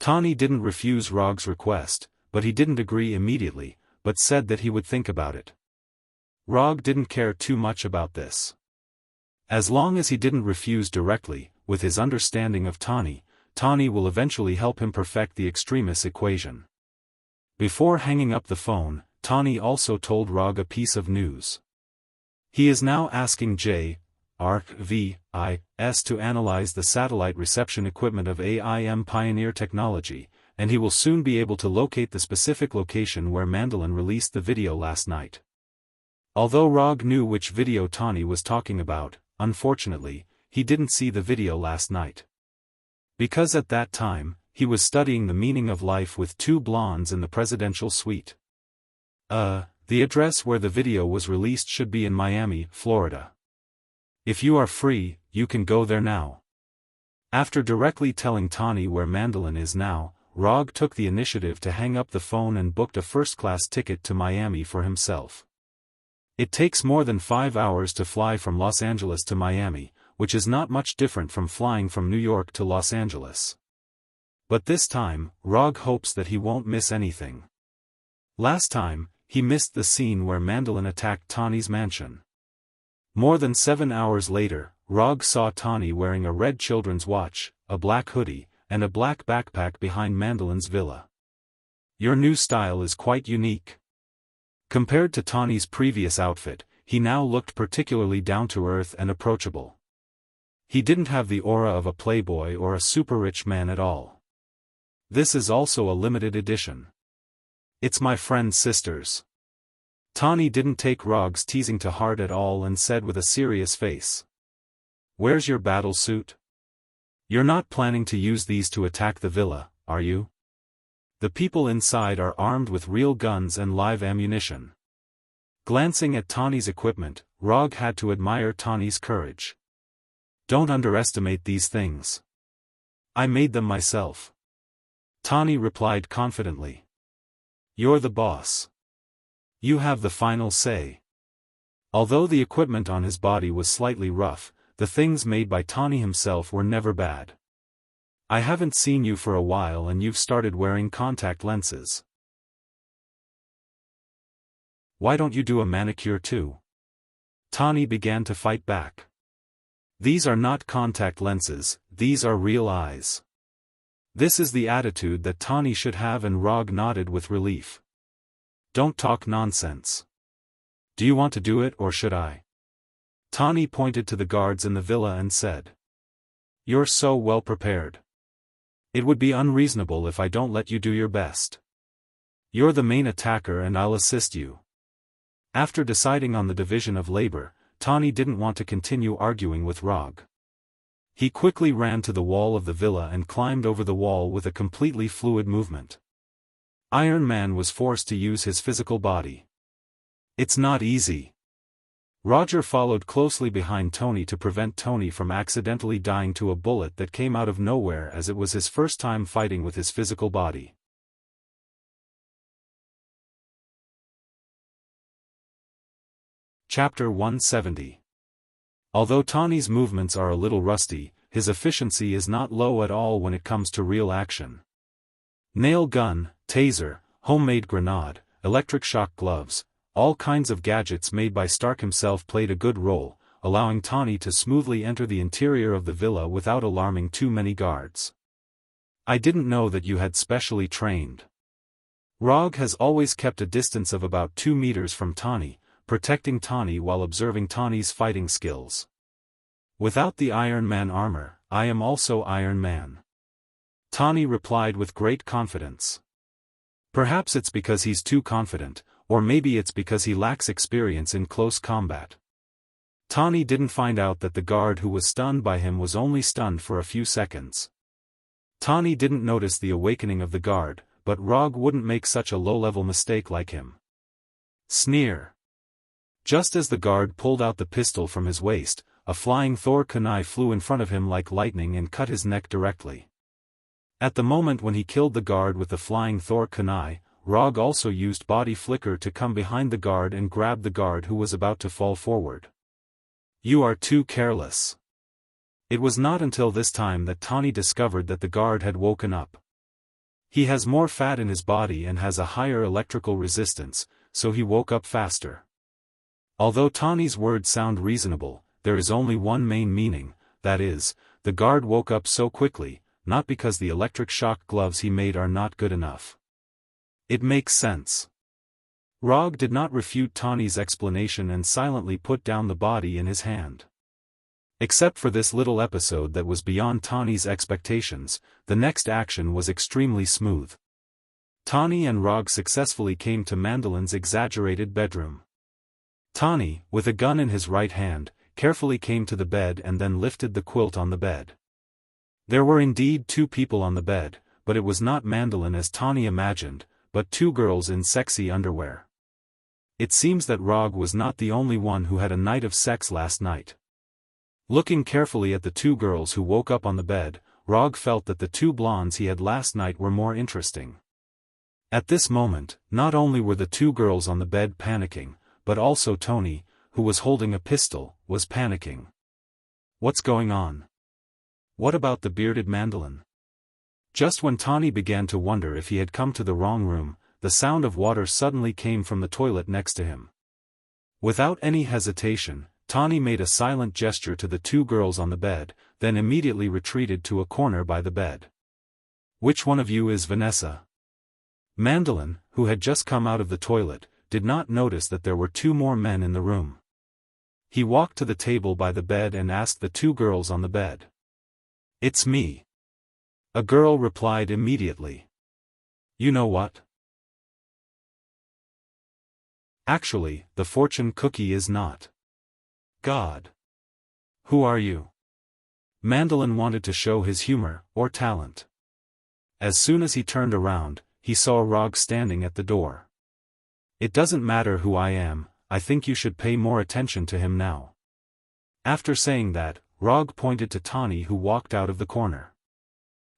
Tawny didn't refuse Rog's request, but he didn't agree immediately, but said that he would think about it. Rog didn't care too much about this. As long as he didn't refuse directly, with his understanding of Tawny, Tawny will eventually help him perfect the extremis equation. Before hanging up the phone, Tawny also told Rog a piece of news. He is now asking JRVIS to analyze the satellite reception equipment of AIM Pioneer technology, and he will soon be able to locate the specific location where Mandolin released the video last night. Although Rog knew which video Tani was talking about, unfortunately, he didn't see the video last night. Because at that time, he was studying the meaning of life with two blondes in the presidential suite. The address where the video was released should be in Miami, Florida. If you are free, you can go there now. After directly telling Tani where Mandolin is now, Rog took the initiative to hang up the phone and booked a first-class ticket to Miami for himself. It takes more than 5 hours to fly from Los Angeles to Miami, which is not much different from flying from New York to Los Angeles. But this time, Rog hopes that he won't miss anything. Last time, he missed the scene where Mandolin attacked Tani's mansion. More than 7 hours later, Rog saw Tani wearing a red children's watch, a black hoodie, and a black backpack behind Mandolin's villa. Your new style is quite unique. Compared to Tani's previous outfit, he now looked particularly down-to-earth and approachable. He didn't have the aura of a playboy or a super-rich man at all. This is also a limited edition. It's my friend's sister's. Tani didn't take Rog's teasing to heart at all and said with a serious face. Where's your battle suit? You're not planning to use these to attack the villa, are you? The people inside are armed with real guns and live ammunition. Glancing at Tani's equipment, Rog had to admire Tani's courage. Don't underestimate these things. I made them myself. Tani replied confidently. You're the boss. You have the final say. Although the equipment on his body was slightly rough, the things made by Tani himself were never bad. I haven't seen you for a while and you've started wearing contact lenses. Why don't you do a manicure too? Tani began to fight back. These are not contact lenses, these are real eyes. This is the attitude that Tani should have, and Rog nodded with relief. Don't talk nonsense. Do you want to do it or should I? Tani pointed to the guards in the villa and said. You're so well prepared. It would be unreasonable if I don't let you do your best. You're the main attacker and I'll assist you. After deciding on the division of labor, Tani didn't want to continue arguing with Rog. He quickly ran to the wall of the villa and climbed over the wall with a completely fluid movement. Iron Man was forced to use his physical body. It's not easy. Roger followed closely behind Tony to prevent Tony from accidentally dying to a bullet that came out of nowhere, as it was his first time fighting with his physical body. Chapter 170. Although Tani's movements are a little rusty, his efficiency is not low at all when it comes to real action. Nail gun, taser, homemade grenade, electric shock gloves, all kinds of gadgets made by Stark himself played a good role, allowing Tani to smoothly enter the interior of the villa without alarming too many guards. I didn't know that you had specially trained. Rog has always kept a distance of about 2 meters from Tani, protecting Tani while observing Tani's fighting skills. Without the Iron Man armor, I am also Iron Man. Tani replied with great confidence. Perhaps it's because he's too confident, or maybe it's because he lacks experience in close combat. Tani didn't find out that the guard who was stunned by him was only stunned for a few seconds. Tani didn't notice the awakening of the guard, but Rog wouldn't make such a low-level mistake like him. Sneer. Just as the guard pulled out the pistol from his waist, a flying Thor kunai flew in front of him like lightning and cut his neck directly. At the moment when he killed the guard with the flying Thor kunai, Rog also used body flicker to come behind the guard and grab the guard who was about to fall forward. You are too careless. It was not until this time that Tani discovered that the guard had woken up. He has more fat in his body and has a higher electrical resistance, so he woke up faster. Although Tani's words sound reasonable, there is only one main meaning, that is, the guard woke up so quickly, not because the electric shock gloves he made are not good enough. It makes sense. Rog did not refute Tani's explanation and silently put down the body in his hand. Except for this little episode that was beyond Tani's expectations, the next action was extremely smooth. Tani and Rog successfully came to Mandolin's exaggerated bedroom. Tani, with a gun in his right hand, carefully came to the bed and then lifted the quilt on the bed. There were indeed 2 people on the bed, but it was not Mandolin as Tani imagined, but 2 girls in sexy underwear. It seems that Rog was not the only one who had a night of sex last night. Looking carefully at the 2 girls who woke up on the bed, Rog felt that the 2 blondes he had last night were more interesting. At this moment, not only were the 2 girls on the bed panicking, but also Tony, who was holding a pistol, was panicking. What's going on? What about the bearded Mandolin? Just when Tani began to wonder if he had come to the wrong room, the sound of water suddenly came from the toilet next to him. Without any hesitation, Tani made a silent gesture to the 2 girls on the bed, then immediately retreated to a corner by the bed. Which one of you is Vanessa? Mandolin, who had just come out of the toilet, did not notice that there were 2 more men in the room. He walked to the table by the bed and asked the 2 girls on the bed. It's me. A girl replied immediately. You know what? Actually, the fortune cookie is not God. Who are you? Mandolin wanted to show his humor, or talent. As soon as he turned around, he saw Rog standing at the door. It doesn't matter who I am, I think you should pay more attention to him now. After saying that, Rog pointed to Tani who walked out of the corner.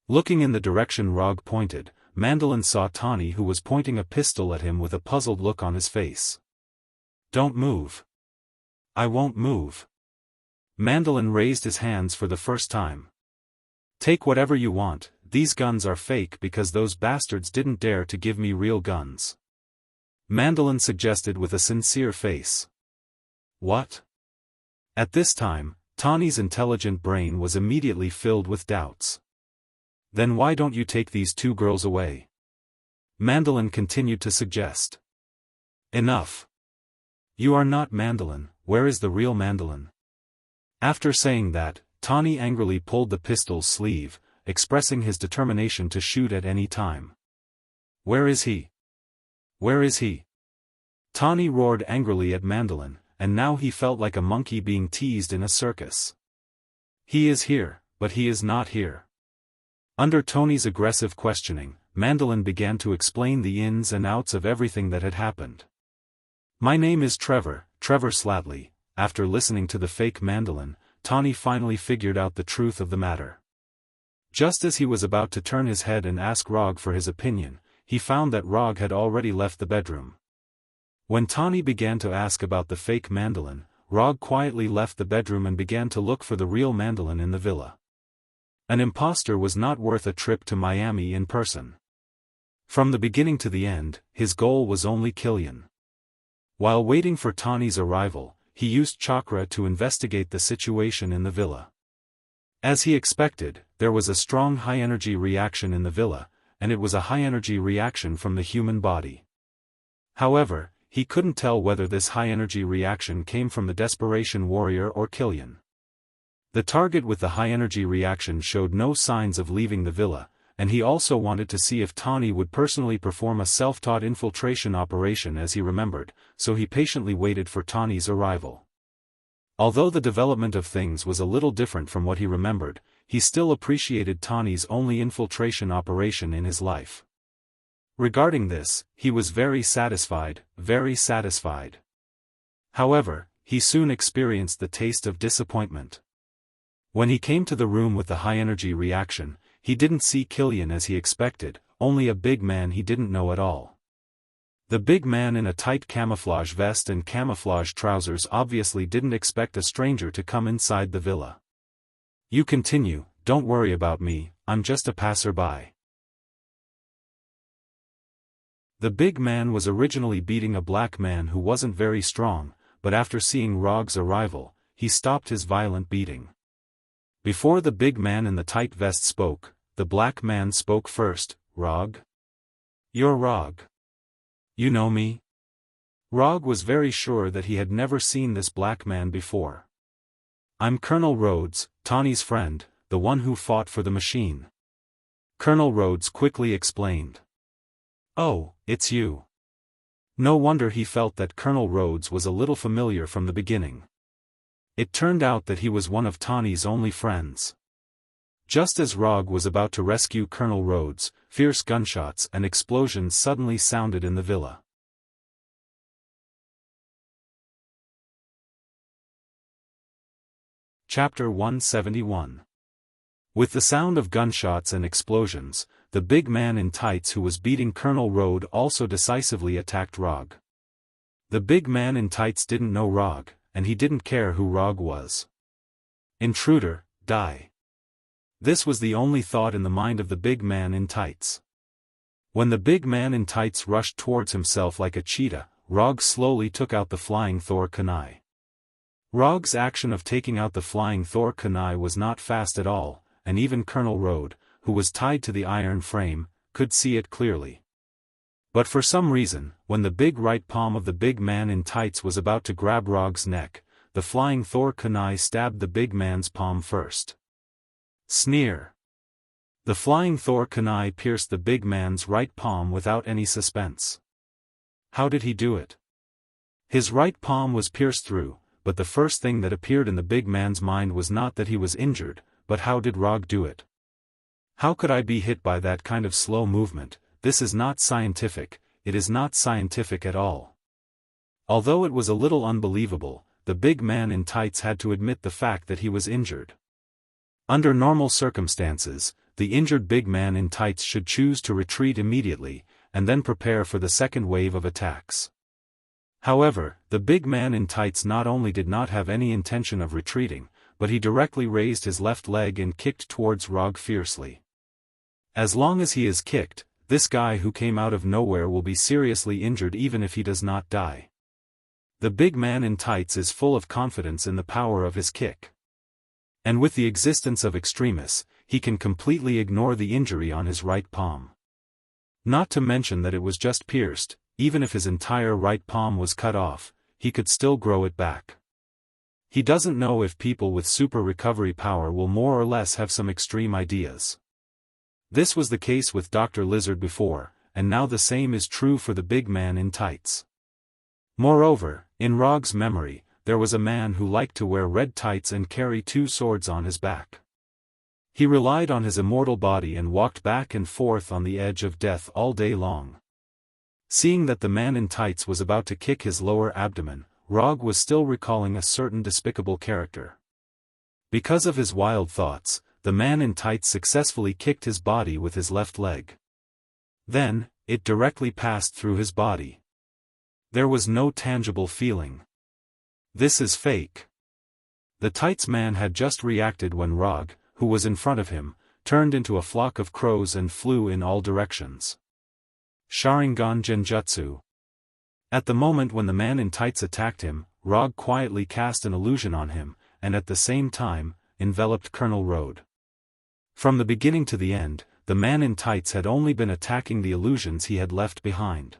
Looking in the direction Rog pointed, Mandolin saw Tani who was pointing a pistol at him with a puzzled look on his face. Don't move. I won't move. Mandolin raised his hands for the first time. Take whatever you want, these guns are fake because those bastards didn't dare to give me real guns. Mandolin suggested with a sincere face. What? At this time, Tani's intelligent brain was immediately filled with doubts. Then why don't you take these 2 girls away? Mandolin continued to suggest. Enough. You are not Mandolin, where is the real Mandolin? After saying that, Tani angrily pulled the pistol's sleeve, expressing his determination to shoot at any time. Where is he? Where is he? Tani roared angrily at Mandolin, and now he felt like a monkey being teased in a circus. He is here, but he is not here. Under Tony's aggressive questioning, Mandolin began to explain the ins and outs of everything that had happened. My name is Trevor Slattley. After listening to the fake Mandolin, Tani finally figured out the truth of the matter. Just as he was about to turn his head and ask Rog for his opinion, he found that Rog had already left the bedroom. When Tani began to ask about the fake Mandolin, Rog quietly left the bedroom and began to look for the real Mandolin in the villa. An imposter was not worth a trip to Miami in person. From the beginning to the end, his goal was only Killian. While waiting for Tani's arrival, he used chakra to investigate the situation in the villa. As he expected, there was a strong high-energy reaction in the villa, and it was a high-energy reaction from the human body. However, he couldn't tell whether this high-energy reaction came from the Desperation Warrior or Killian. The target with the high-energy reaction showed no signs of leaving the villa, and he also wanted to see if Tani would personally perform a self-taught infiltration operation as he remembered, so he patiently waited for Tani's arrival. Although the development of things was a little different from what he remembered, he still appreciated Tani's only infiltration operation in his life. Regarding this, he was very satisfied, very satisfied. However, he soon experienced the taste of disappointment. When he came to the room with the high-energy reaction, he didn't see Killian as he expected, only a big man he didn't know at all. The big man in a tight camouflage vest and camouflage trousers obviously didn't expect a stranger to come inside the villa. You continue, don't worry about me, I'm just a passerby. The big man was originally beating a black man who wasn't very strong, but after seeing Rog's arrival, he stopped his violent beating. Before the big man in the tight vest spoke, the black man spoke first. Rog? You're Rog. You know me? Rog was very sure that he had never seen this black man before. I'm Colonel Rhodes, Tani's friend, the one who fought for the machine. Colonel Rhodes quickly explained. Oh, it's you. No wonder he felt that Colonel Rhodes was a little familiar from the beginning. It turned out that he was one of Tawny's only friends. Just as Rog was about to rescue Colonel Rhodes, fierce gunshots and explosions suddenly sounded in the villa. Chapter 171. With the sound of gunshots and explosions, the big man in tights who was beating Colonel Rhodes also decisively attacked Rog. The big man in tights didn't know Rog, and he didn't care who Rog was. Intruder, die. This was the only thought in the mind of the big man in tights. When the big man in tights rushed towards himself like a cheetah, Rog slowly took out the flying Thor kunai. Rog's action of taking out the flying Thor kunai was not fast at all, and even Colonel Rhodes, who was tied to the iron frame, could see it clearly. But for some reason, when the big right palm of the big man in tights was about to grab Rog's neck, the flying Thor kunai stabbed the big man's palm first. Sneer. The flying Thor kunai pierced the big man's right palm without any suspense. How did he do it? His right palm was pierced through, but the first thing that appeared in the big man's mind was not that he was injured, but how did Rog do it? How could I be hit by that kind of slow movement? This is not scientific, it is not scientific at all. Although it was a little unbelievable, the big man in tights had to admit the fact that he was injured. Under normal circumstances, the injured big man in tights should choose to retreat immediately, and then prepare for the second wave of attacks. However, the big man in tights not only did not have any intention of retreating, but he directly raised his left leg and kicked towards Rog fiercely. As long as he is kicked, this guy who came out of nowhere will be seriously injured even if he does not die. The big man in tights is full of confidence in the power of his kick. And with the existence of extremis, he can completely ignore the injury on his right palm. Not to mention that it was just pierced, even if his entire right palm was cut off, he could still grow it back. He doesn't know if people with super recovery power will more or less have some extreme ideas. This was the case with Dr. Lizard before, and now the same is true for the big man in tights. Moreover, in Rog's memory, there was a man who liked to wear red tights and carry 2 swords on his back. He relied on his immortal body and walked back and forth on the edge of death all day long. Seeing that the man in tights was about to kick his lower abdomen, Rog was still recalling a certain despicable character. Because of his wild thoughts, the man in tights successfully kicked his body with his left leg. Then, it directly passed through his body. There was no tangible feeling. This is fake. The tights man had just reacted when Rog, who was in front of him, turned into a flock of crows and flew in all directions. Sharingan Genjutsu. At the moment when the man in tights attacked him, Rog quietly cast an illusion on him, and at the same time, enveloped Colonel Rhodes. From the beginning to the end, the man in tights had only been attacking the illusions he had left behind.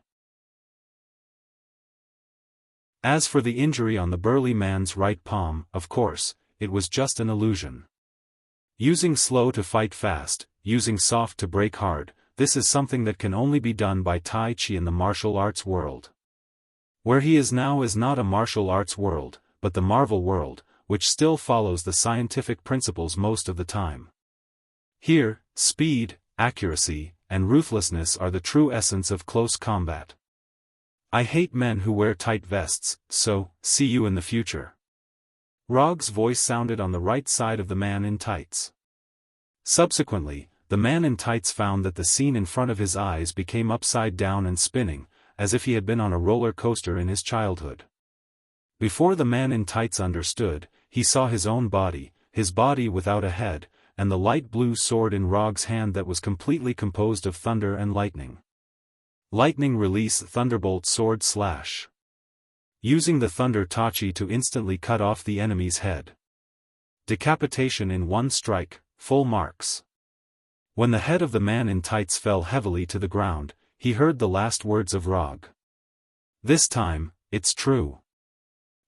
As for the injury on the burly man's right palm, of course, it was just an illusion. Using slow to fight fast, using soft to break hard, this is something that can only be done by Tai Chi in the martial arts world. Where he is now is not a martial arts world, but the Marvel world, which still follows the scientific principles most of the time. Here, speed, accuracy, and ruthlessness are the true essence of close combat. I hate men who wear tight vests, so, see you in the future. Rog's voice sounded on the right side of the man in tights. Subsequently, the man in tights found that the scene in front of his eyes became upside down and spinning, as if he had been on a roller coaster in his childhood. Before the man in tights understood, he saw his own body, his body without a head, and the light blue sword in Rog's hand that was completely composed of thunder and lightning. Lightning release thunderbolt sword slash. Using the thunder tachi to instantly cut off the enemy's head. Decapitation in one strike, full marks. When the head of the man in tights fell heavily to the ground, he heard the last words of Rog. This time, it's true.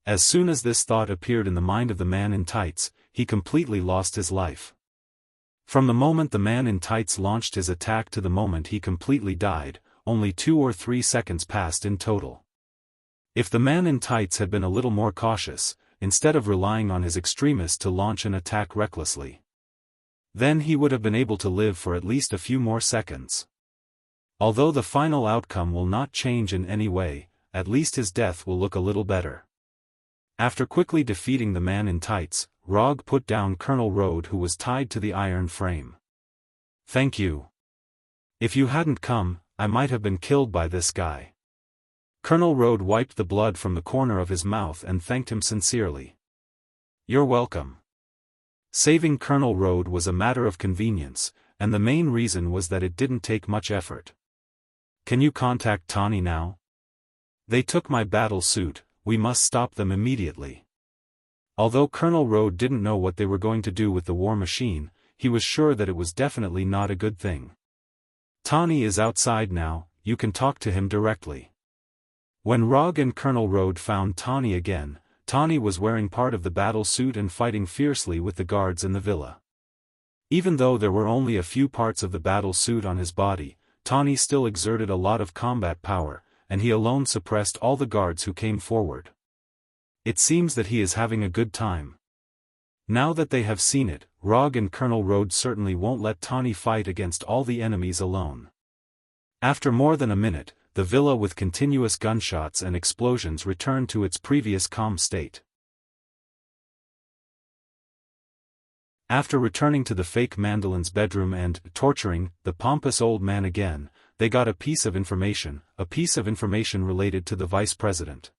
As soon as this thought appeared in the mind of the man in tights, he completely lost his life. From the moment the man in tights launched his attack to the moment he completely died, only 2 or 3 seconds passed in total. If the man in tights had been a little more cautious, instead of relying on his extremists to launch an attack recklessly, then he would have been able to live for at least a few more seconds. Although the final outcome will not change in any way, at least his death will look a little better. After quickly defeating the man in tights, Rog put down Colonel Road, who was tied to the iron frame. "Thank you. If you hadn't come, I might have been killed by this guy." Colonel Road wiped the blood from the corner of his mouth and thanked him sincerely. "You're welcome." Saving Colonel Road was a matter of convenience, and the main reason was that it didn't take much effort. "Can you contact Tawny now? They took my battle suit, we must stop them immediately." Although Colonel Road didn't know what they were going to do with the war machine, he was sure that it was definitely not a good thing. "Tawny is outside now, you can talk to him directly." When Rog and Colonel Road found Tawny again, Tawny was wearing part of the battle suit and fighting fiercely with the guards in the villa. Even though there were only a few parts of the battle suit on his body, Tawny still exerted a lot of combat power, and he alone suppressed all the guards who came forward. It seems that he is having a good time. Now that they have seen it, Rog and Colonel Road certainly won't let Tawny fight against all the enemies alone. After more than a minute, the villa with continuous gunshots and explosions returned to its previous calm state. After returning to the fake mandalin's bedroom and torturing the pompous old man again, they got a piece of information related to the vice president.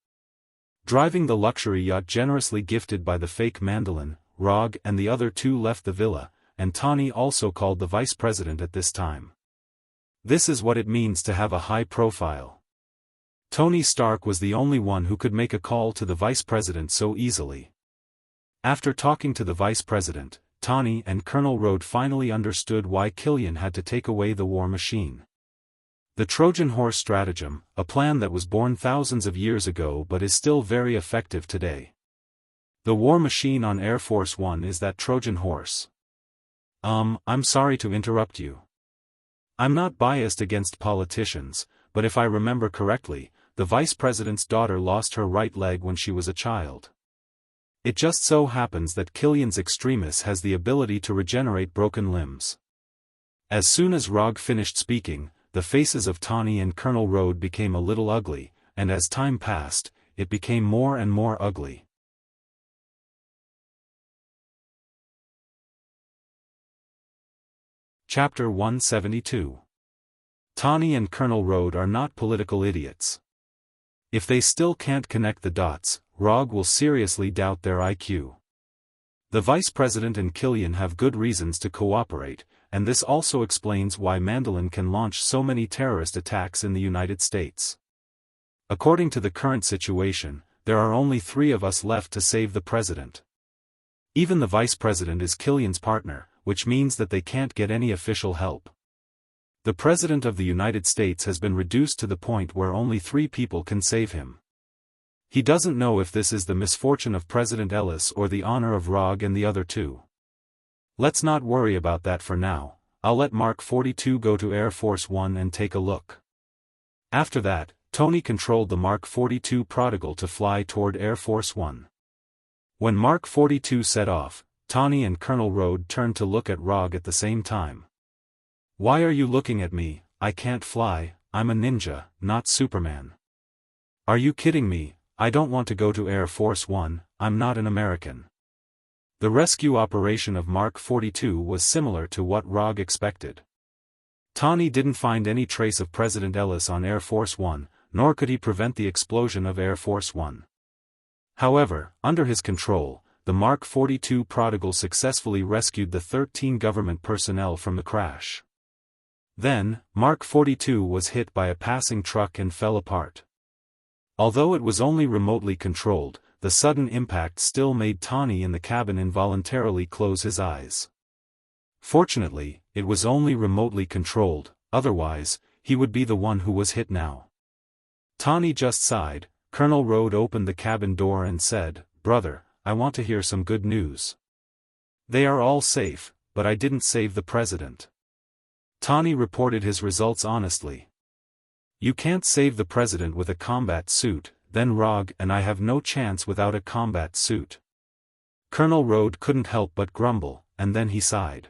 Driving the luxury yacht generously gifted by the fake mandolin, Rog and the other two left the villa, and Tawny also called the vice president at this time. This is what it means to have a high profile. Tony Stark was the only one who could make a call to the vice president so easily. After talking to the vice president, Tawny and Colonel Road finally understood why Killian had to take away the war machine. The Trojan horse stratagem, a plan that was born thousands of years ago but is still very effective today. The war machine on Air Force One is that Trojan horse. I'm sorry to interrupt you. I'm not biased against politicians, but if I remember correctly, the vice president's daughter lost her right leg when she was a child. It just so happens that Killian's extremis has the ability to regenerate broken limbs. As soon as Rog finished speaking, the faces of Tawny and Colonel Road became a little ugly, and as time passed, it became more and more ugly. Chapter 172. Tawny and Colonel Road are not political idiots. If they still can't connect the dots, Rog will seriously doubt their IQ. The vice president and Killian have good reasons to cooperate, and this also explains why Mandolin can launch so many terrorist attacks in the United States. According to the current situation, there are only 3 of us left to save the president. Even the vice president is Killian's partner, which means that they can't get any official help. The President of the United States has been reduced to the point where only 3 people can save him. He doesn't know if this is the misfortune of President Ellis or the honor of Rog and the other 2. Let's not worry about that for now. I'll let Mark 42 go to Air Force One and take a look. After that, Tony controlled the Mark 42 Prodigal to fly toward Air Force One. When Mark 42 set off, Tawny and Colonel Road turned to look at Rog at the same time. "Why are you looking at me? I can't fly, I'm a ninja, not Superman." "Are you kidding me? I don't want to go to Air Force One, I'm not an American." The rescue operation of Mark 42 was similar to what Rog expected. Tawny didn't find any trace of President Ellis on Air Force One, nor could he prevent the explosion of Air Force One. However, under his control, the Mark 42 Prodigal successfully rescued the 13 government personnel from the crash. Then, Mark 42 was hit by a passing truck and fell apart. Although it was only remotely controlled, the sudden impact still made Tawny in the cabin involuntarily close his eyes. Fortunately, it was only remotely controlled, otherwise, he would be the one who was hit now. Tawny just sighed. Colonel Road opened the cabin door and said, "Brother, I want to hear some good news. They are all safe, but I didn't save the president." Tawny reported his results honestly. "You can't save the president with a combat suit, then Rog and I have no chance without a combat suit. Colonel Road couldn't help but grumble, and then he sighed.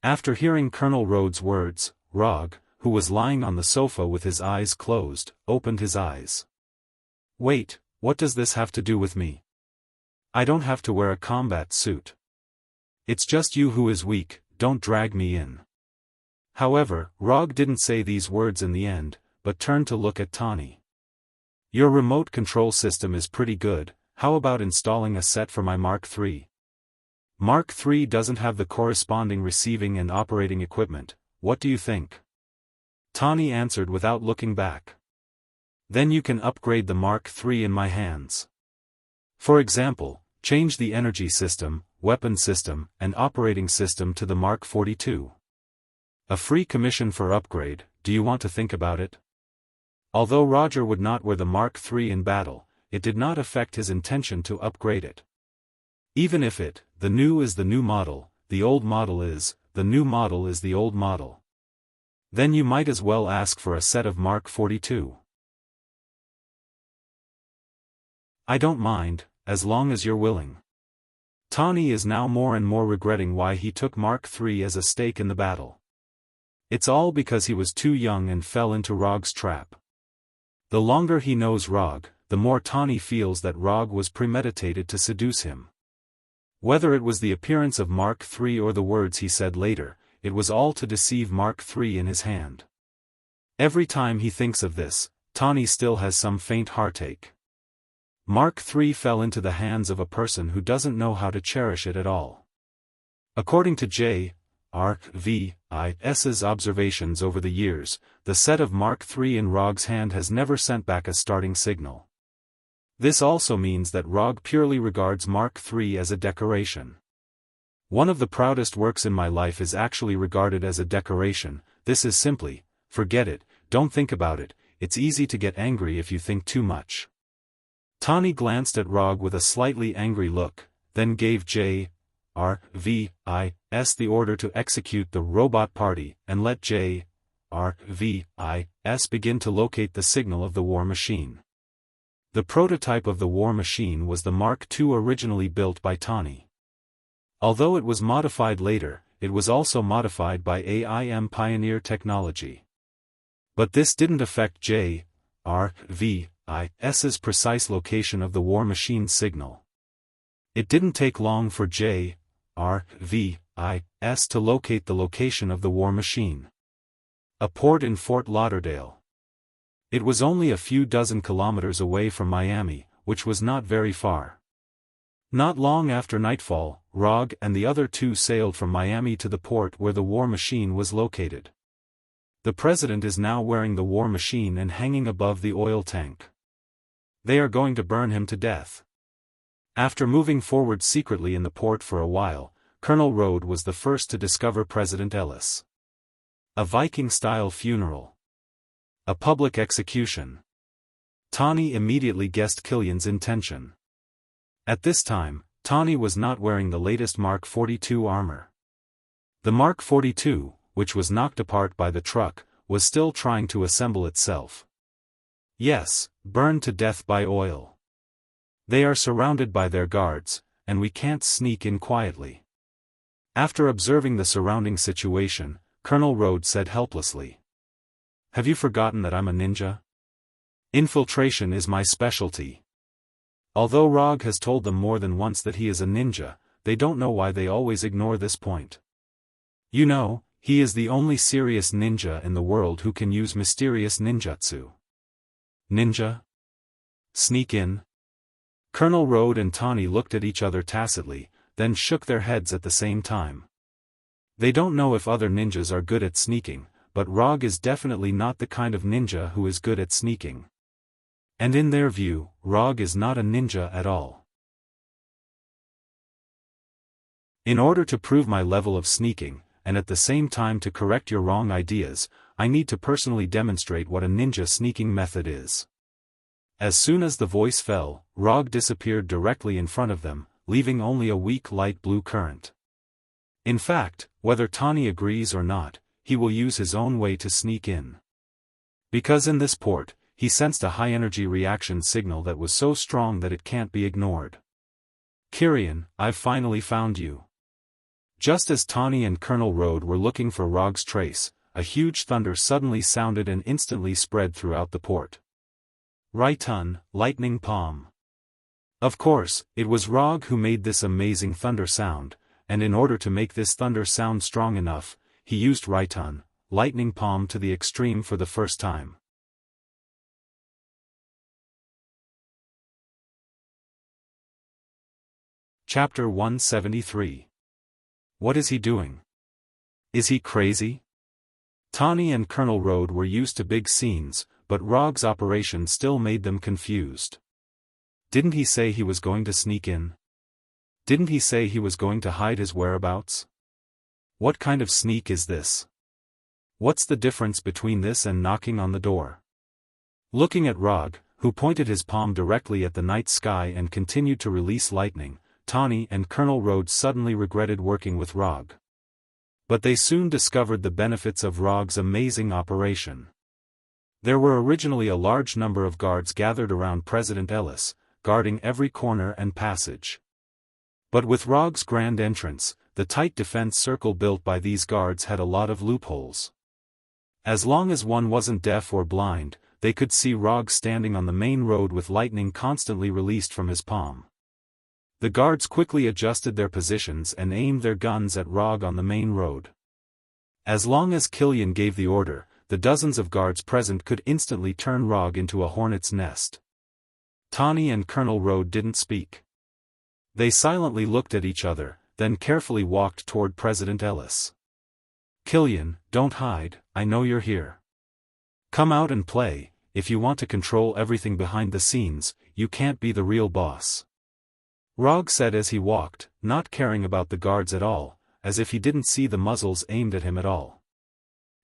After hearing Colonel Road's words, Rog, who was lying on the sofa with his eyes closed, opened his eyes. Wait, what does this have to do with me? I don't have to wear a combat suit. It's just you who is weak, don't drag me in. However, Rog didn't say these words in the end, but turned to look at Tani. Your remote control system is pretty good, how about installing a set for my Mark III? Mark III doesn't have the corresponding receiving and operating equipment, what do you think? Tani answered without looking back. Then you can upgrade the Mark III in my hands. For example, change the energy system, weapon system, and operating system to the Mark 42. A free commission for upgrade, do you want to think about it? Although Roger would not wear the Mark III in battle, it did not affect his intention to upgrade it. Even if the new is the new model, the old model is, the new model is the old model. Then you might as well ask for a set of Mark 42. I don't mind, as long as you're willing. Tani is now more and more regretting why he took Mark III as a stake in the battle. It's all because he was too young and fell into Rog's trap. The longer he knows Rog, the more Tani feels that Rog was premeditated to seduce him. Whether it was the appearance of Mark III or the words he said later, it was all to deceive Mark III in his hand. Every time he thinks of this, Tani still has some faint heartache. Mark III fell into the hands of a person who doesn't know how to cherish it at all. According to J.R.V.I.'s observations over the years, the set of Mark III in Rog's hand has never sent back a starting signal. This also means that Rog purely regards Mark III as a decoration. One of the proudest works in my life is actually regarded as a decoration. This is simply, forget it, don't think about it, it's easy to get angry if you think too much. Tani glanced at Rog with a slightly angry look, then gave J.R.V.I.'s the order to execute the robot party and let J.R.V.I.'s begin to locate the signal of the war machine. The prototype of the war machine was the Mark II originally built by Tani. Although it was modified later, it was also modified by AIM Pioneer technology. But this didn't affect J.R.V.I.'s precise location of the war machine's signal. It didn't take long for J.R.V.I.'s to locate the location of the war machine. A port in Fort Lauderdale. It was only a few dozen kilometers away from Miami, which was not very far. Not long after nightfall, Rog and the other two sailed from Miami to the port where the war machine was located. The president is now wearing the war machine and hanging above the oil tank. They are going to burn him to death. After moving forward secretly in the port for a while, Colonel Road was the first to discover President Ellis. A Viking-style funeral. A public execution. Tani immediately guessed Killian's intention. At this time, Tani was not wearing the latest Mark 42 armor. The Mark 42, which was knocked apart by the truck, was still trying to assemble itself. Yes, burned to death by oil. They are surrounded by their guards, and we can't sneak in quietly. After observing the surrounding situation, Colonel Road said helplessly. Have you forgotten that I'm a ninja? Infiltration is my specialty. Although Rog has told them more than once that he is a ninja, they don't know why they always ignore this point. You know, he is the only serious ninja in the world who can use mysterious ninjutsu. Ninja? Sneak in? Colonel Road and Tani looked at each other tacitly, then shook their heads at the same time. They don't know if other ninjas are good at sneaking, but Rog is definitely not the kind of ninja who is good at sneaking. And in their view, Rog is not a ninja at all. In order to prove my level of sneaking, and at the same time to correct your wrong ideas, I need to personally demonstrate what a ninja sneaking method is. As soon as the voice fell, Rog disappeared directly in front of them, leaving only a weak light blue current. In fact, whether Tani agrees or not, he will use his own way to sneak in. Because in this port, he sensed a high-energy reaction signal that was so strong that it can't be ignored. "Kyrian, I've finally found you." Just as Tawny and Colonel Road were looking for Rog's trace, a huge thunder suddenly sounded and instantly spread throughout the port. Raiton, lightning palm. Of course, it was Rog who made this amazing thunder sound, and in order to make this thunder sound strong enough, he used Raiton, lightning palm to the extreme for the first time. Chapter 173. What is he doing? Is he crazy? Tawny and Colonel Road were used to big scenes, but Rog's operation still made them confused. Didn't he say he was going to sneak in? Didn't he say he was going to hide his whereabouts? What kind of sneak is this? What's the difference between this and knocking on the door? Looking at Rog, who pointed his palm directly at the night sky and continued to release lightning, Tawny and Colonel Road suddenly regretted working with Rog. But they soon discovered the benefits of Rog's amazing operation. There were originally a large number of guards gathered around President Ellis, guarding every corner and passage. But with Rog's grand entrance, the tight defense circle built by these guards had a lot of loopholes. As long as one wasn't deaf or blind, they could see Rog standing on the main road with lightning constantly released from his palm. The guards quickly adjusted their positions and aimed their guns at Rog on the main road. As long as Killian gave the order, the dozens of guards present could instantly turn Rog into a hornet's nest. Tawny and Colonel Road didn't speak. They silently looked at each other, then carefully walked toward President Ellis. "Killian, don't hide, I know you're here. Come out and play. If you want to control everything behind the scenes, you can't be the real boss," Rog said as he walked, not caring about the guards at all, as if he didn't see the muzzles aimed at him at all.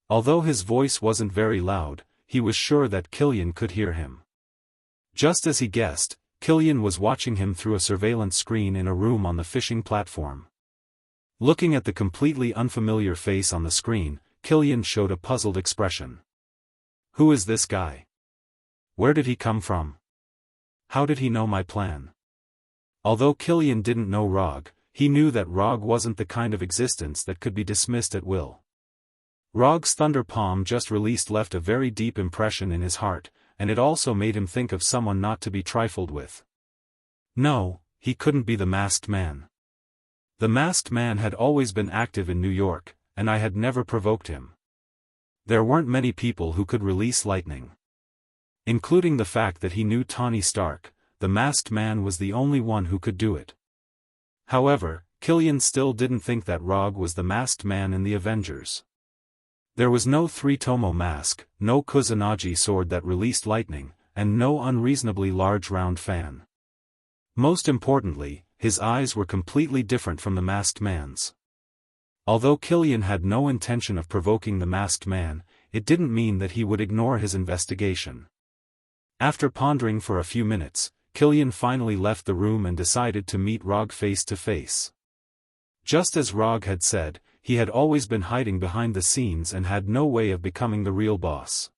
Although his voice wasn't very loud, he was sure that Killian could hear him. Just as he guessed, Killian was watching him through a surveillance screen in a room on the fishing platform. Looking at the completely unfamiliar face on the screen, Killian showed a puzzled expression. "Who is this guy? Where did he come from? How did he know my plan?" Although Killian didn't know Rog, he knew that Rog wasn't the kind of existence that could be dismissed at will. Rog's thunder palm just released left a very deep impression in his heart, and it also made him think of someone not to be trifled with. No, he couldn't be the Masked Man. The Masked Man had always been active in New York, and I had never provoked him. There weren't many people who could release lightning. Including the fact that he knew Tony Stark, the Masked Man was the only one who could do it. However, Killian still didn't think that Rog was the Masked Man in the Avengers. There was no three-tomo mask, no Kusanagi sword that released lightning, and no unreasonably large round fan. Most importantly, his eyes were completely different from the Masked Man's. Although Killian had no intention of provoking the Masked Man, it didn't mean that he would ignore his investigation. After pondering for a few minutes, Killian finally left the room and decided to meet Rog face to face. Just as Rog had said, he had always been hiding behind the scenes and had no way of becoming the real boss.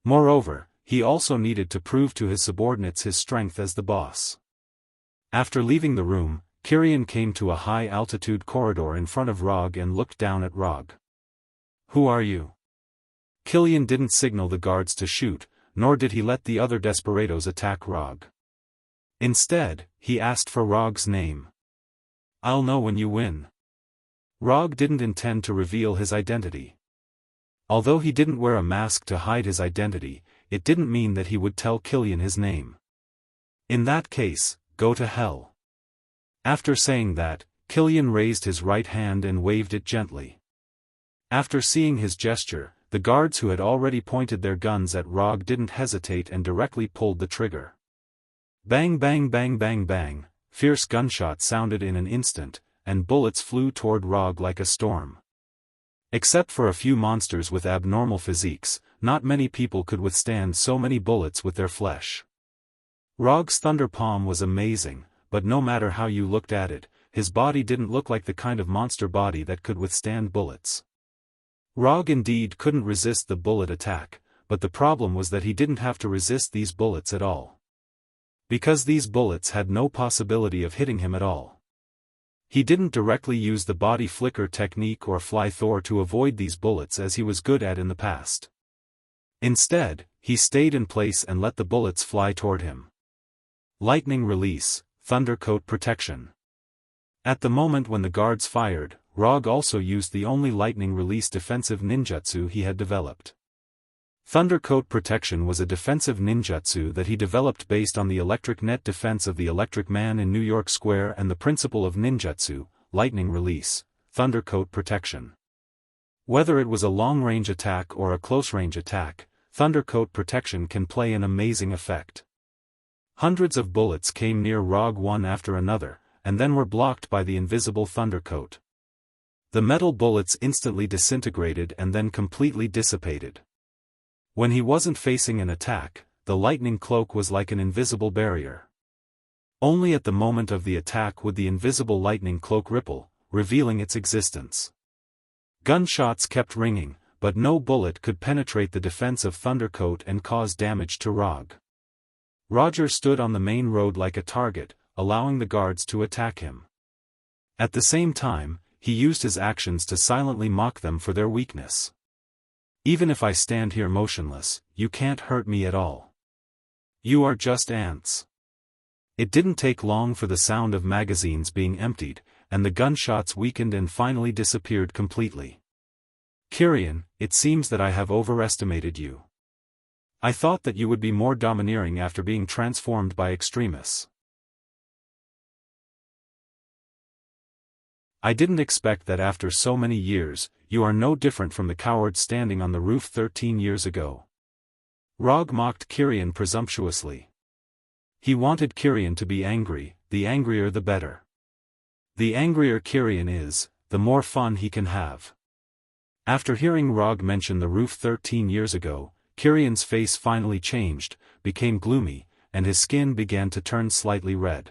Moreover, he also needed to prove to his subordinates his strength as the boss. After leaving the room, Kyrian came to a high-altitude corridor in front of Rog and looked down at Rog. "Who are you?" Killian didn't signal the guards to shoot, nor did he let the other desperados attack Rog. Instead, he asked for Rog's name. "I'll know when you win." Rog didn't intend to reveal his identity. Although he didn't wear a mask to hide his identity, it didn't mean that he would tell Killian his name. In that case, go to hell. After saying that, Killian raised his right hand and waved it gently. After seeing his gesture, the guards who had already pointed their guns at Rog didn't hesitate and directly pulled the trigger. Bang bang bang bang bang, fierce gunshots sounded in an instant, and bullets flew toward Rog like a storm. Except for a few monsters with abnormal physiques, not many people could withstand so many bullets with their flesh. Rog's thunder palm was amazing, but no matter how you looked at it, his body didn't look like the kind of monster body that could withstand bullets. Rog indeed couldn't resist the bullet attack, but the problem was that he didn't have to resist these bullets at all. Because these bullets had no possibility of hitting him at all. He didn't directly use the body flicker technique or fly Thor to avoid these bullets as he was good at in the past. Instead, he stayed in place and let the bullets fly toward him. Lightning release, Thundercoat protection. At the moment when the guards fired, Rog also used the only lightning release defensive ninjutsu he had developed. Thundercoat protection was a defensive ninjutsu that he developed based on the electric net defense of the Electric Man in New York Square and the principle of ninjutsu, lightning release, Thundercoat protection. Whether it was a long-range attack or a close-range attack, Thundercoat protection can play an amazing effect. Hundreds of bullets came near Rog one after another, and then were blocked by the invisible Thundercoat. The metal bullets instantly disintegrated and then completely dissipated. When he wasn't facing an attack, the lightning cloak was like an invisible barrier. Only at the moment of the attack would the invisible lightning cloak ripple, revealing its existence. Gunshots kept ringing, but no bullet could penetrate the defense of Thundercoat and cause damage to Rog. Roger stood on the main road like a target, allowing the guards to attack him. At the same time, he used his actions to silently mock them for their weakness. Even if I stand here motionless, you can't hurt me at all. You are just ants. It didn't take long for the sound of magazines being emptied, and the gunshots weakened and finally disappeared completely. Kyrian, it seems that I have overestimated you. I thought that you would be more domineering after being transformed by extremists. I didn't expect that after so many years, you are no different from the coward standing on the roof 13 years ago. Rog mocked Kyrian presumptuously. He wanted Kyrian to be angry, the angrier the better. The angrier Kyrian is, the more fun he can have. After hearing Rog mention the roof 13 years ago, Kyrian's face finally changed, became gloomy, and his skin began to turn slightly red.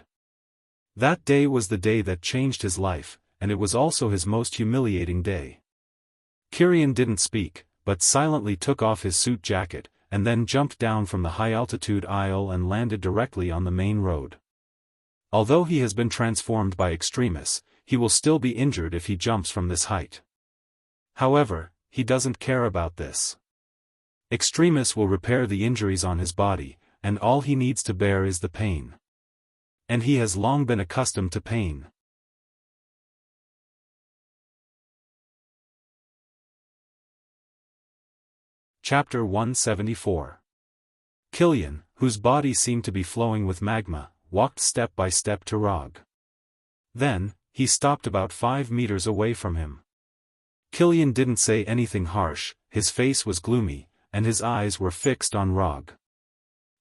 That day was the day that changed his life, and it was also his most humiliating day. Kyrian didn't speak, but silently took off his suit jacket, and then jumped down from the high-altitude aisle and landed directly on the main road. Although he has been transformed by extremists, he will still be injured if he jumps from this height. However, he doesn't care about this. Extremists will repair the injuries on his body, and all he needs to bear is the pain. And he has long been accustomed to pain. Chapter 174. Killian, whose body seemed to be flowing with magma, walked step by step to Rog. Then, he stopped about 5 meters away from him. Killian didn't say anything harsh, his face was gloomy, and his eyes were fixed on Rog.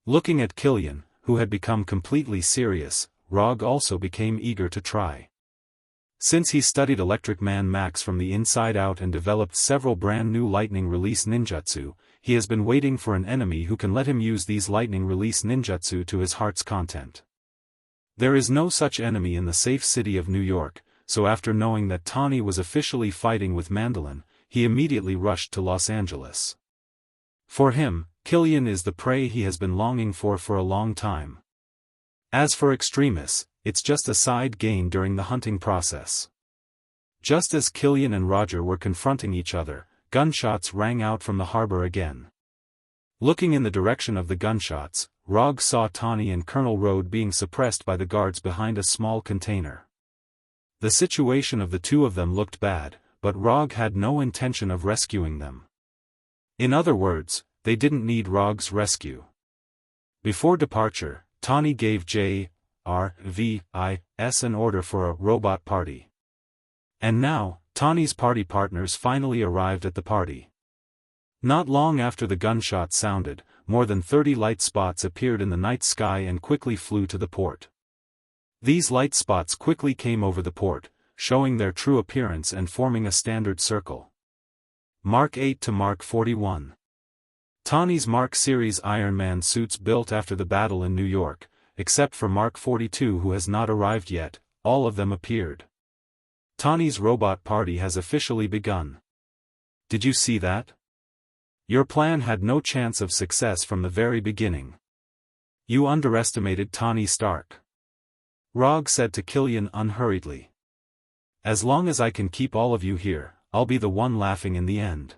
Looking at Killian, who had become completely serious, Rog also became eager to try. Since he studied Electric Man Max from the inside out and developed several brand new lightning release ninjutsu, he has been waiting for an enemy who can let him use these lightning release ninjutsu to his heart's content. There is no such enemy in the safe city of New York, so after knowing that Tawny was officially fighting with Mandolin, he immediately rushed to Los Angeles. For him, Killian is the prey he has been longing for a long time. As for extremists, it's just a side gain during the hunting process. Just as Killian and Roger were confronting each other, gunshots rang out from the harbor again. Looking in the direction of the gunshots, Rog saw Tawny and Colonel Road being suppressed by the guards behind a small container. The situation of the two of them looked bad, but Rog had no intention of rescuing them. In other words, they didn't need Rog's rescue. Before departure, Tawny gave JRVIS an order for a robot party. And now, Tawny's party partners finally arrived at the party. Not long after the gunshot sounded, more than 30 light spots appeared in the night sky and quickly flew to the port. These light spots quickly came over the port, showing their true appearance and forming a standard circle. Mark 8 to Mark 41. Tawny's Mark Series Iron Man suits built after the battle in New York, except for Mark 42 who has not arrived yet, all of them appeared. Tawny's robot party has officially begun. Did you see that? Your plan had no chance of success from the very beginning. You underestimated Tony Stark. Rog said to Killian unhurriedly. As long as I can keep all of you here, I'll be the one laughing in the end.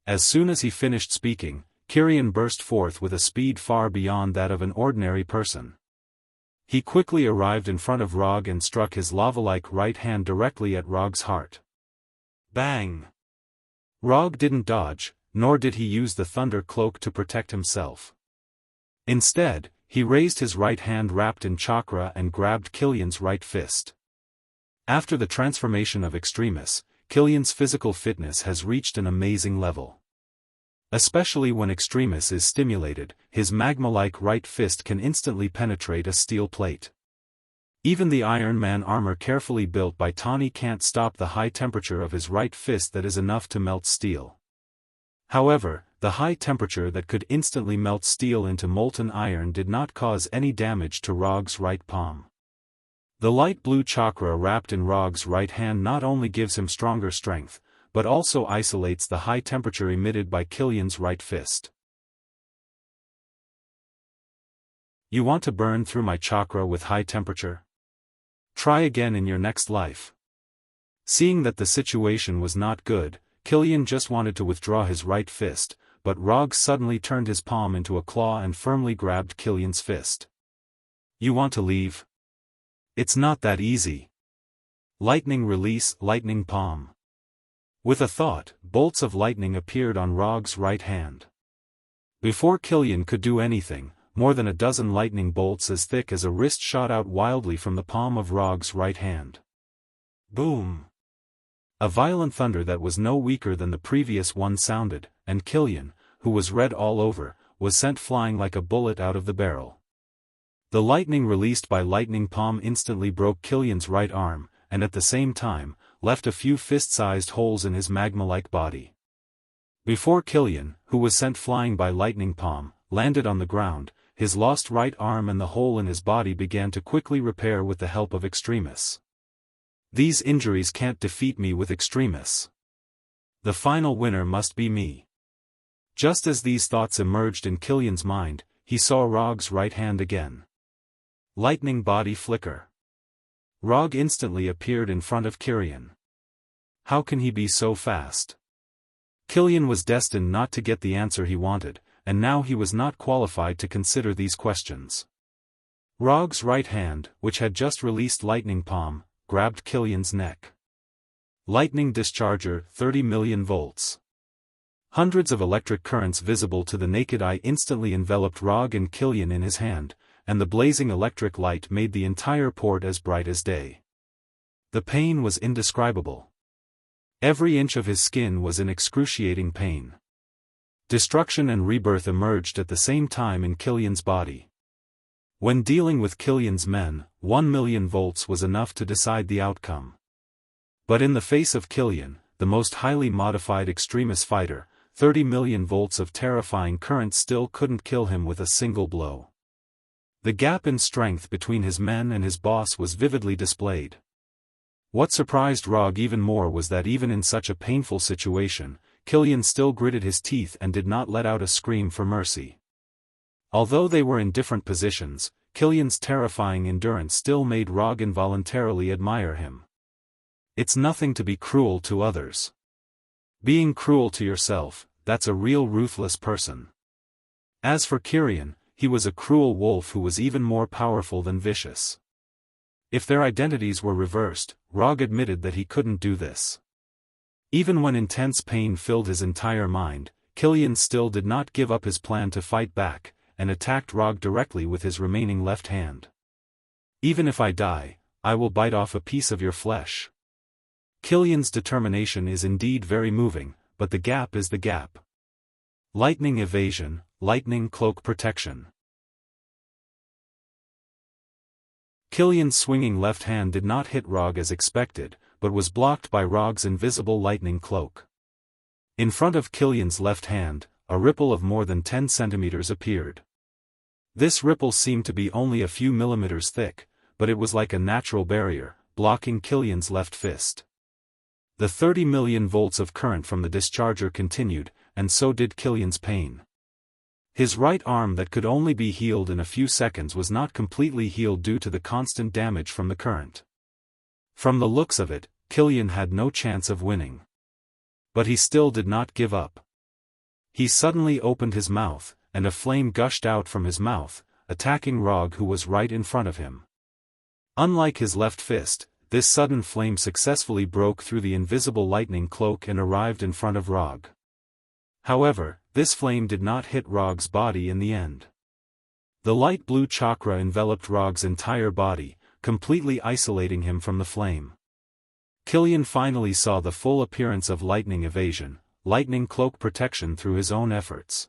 As soon as he finished speaking, Killian burst forth with a speed far beyond that of an ordinary person. He quickly arrived in front of Rog and struck his lava-like right hand directly at Rog's heart. Bang! Rog didn't dodge, nor did he use the thunder cloak to protect himself. Instead, he raised his right hand wrapped in chakra and grabbed Killian's right fist. After the transformation of Extremis, Killian's physical fitness has reached an amazing level. Especially when Extremis is stimulated, his magma-like right fist can instantly penetrate a steel plate. Even the Iron Man armor carefully built by Tony can't stop the high temperature of his right fist that is enough to melt steel. However, the high temperature that could instantly melt steel into molten iron did not cause any damage to Rog's right palm. The light blue chakra wrapped in Rog's right hand not only gives him stronger strength, but also isolates the high temperature emitted by Killian's right fist. You want to burn through my chakra with high temperature? Try again in your next life. Seeing that the situation was not good, Killian just wanted to withdraw his right fist, but Rog suddenly turned his palm into a claw and firmly grabbed Killian's fist. You want to leave? It's not that easy. Lightning release, lightning palm. With a thought, bolts of lightning appeared on Rog's right hand. Before Killian could do anything, more than a dozen lightning bolts as thick as a wrist shot out wildly from the palm of Rog's right hand. Boom! A violent thunder that was no weaker than the previous one sounded, and Killian, who was red all over, was sent flying like a bullet out of the barrel. The lightning released by lightning palm instantly broke Killian's right arm, and at the same time, left a few fist-sized holes in his magma-like body. Before Killian, who was sent flying by lightning palm, landed on the ground, his lost right arm and the hole in his body began to quickly repair with the help of Extremis. These injuries can't defeat me with Extremis. The final winner must be me. Just as these thoughts emerged in Killian's mind, he saw Rog's right hand again. Lightning body flicker. Rog instantly appeared in front of Killian. How can he be so fast? Killian was destined not to get the answer he wanted, and now he was not qualified to consider these questions. Rog's right hand, which had just released lightning palm, grabbed Killian's neck. Lightning discharger, 30 million volts. Hundreds of electric currents visible to the naked eye instantly enveloped Rog and Killian in his hand, and the blazing electric light made the entire port as bright as day. The pain was indescribable. Every inch of his skin was in excruciating pain. Destruction and rebirth emerged at the same time in Killian's body. When dealing with Killian's men, 1 million volts was enough to decide the outcome. But in the face of Killian, the most highly modified Extremis fighter, 30 million volts of terrifying current still couldn't kill him with a single blow. The gap in strength between his men and his boss was vividly displayed. What surprised Rog even more was that even in such a painful situation, Killian still gritted his teeth and did not let out a scream for mercy. Although they were in different positions, Killian's terrifying endurance still made Rog involuntarily admire him. It's nothing to be cruel to others. Being cruel to yourself, that's a real ruthless person. As for Killian, he was a cruel wolf who was even more powerful than vicious. If their identities were reversed, Rog admitted that he couldn't do this. Even when intense pain filled his entire mind, Killian still did not give up his plan to fight back, and attacked Rog directly with his remaining left hand. Even if I die, I will bite off a piece of your flesh. Killian's determination is indeed very moving, but the gap is the gap. Lightning evasion, lightning cloak protection. Killian's swinging left hand did not hit Rog as expected, but was blocked by Rog's invisible lightning cloak. In front of Killian's left hand, a ripple of more than 10 centimeters appeared. This ripple seemed to be only a few millimeters thick, but it was like a natural barrier, blocking Killian's left fist. The 30 million volts of current from the discharger continued, and so did Killian's pain. His right arm that could only be healed in a few seconds was not completely healed due to the constant damage from the current. From the looks of it, Killian had no chance of winning. But he still did not give up. He suddenly opened his mouth, and a flame gushed out from his mouth, attacking Rog, who was right in front of him. Unlike his left fist, this sudden flame successfully broke through the invisible lightning cloak and arrived in front of Rog. However, this flame did not hit Rog's body in the end. The light blue chakra enveloped Rog's entire body, completely isolating him from the flame. Killian finally saw the full appearance of lightning evasion, lightning cloak protection through his own efforts.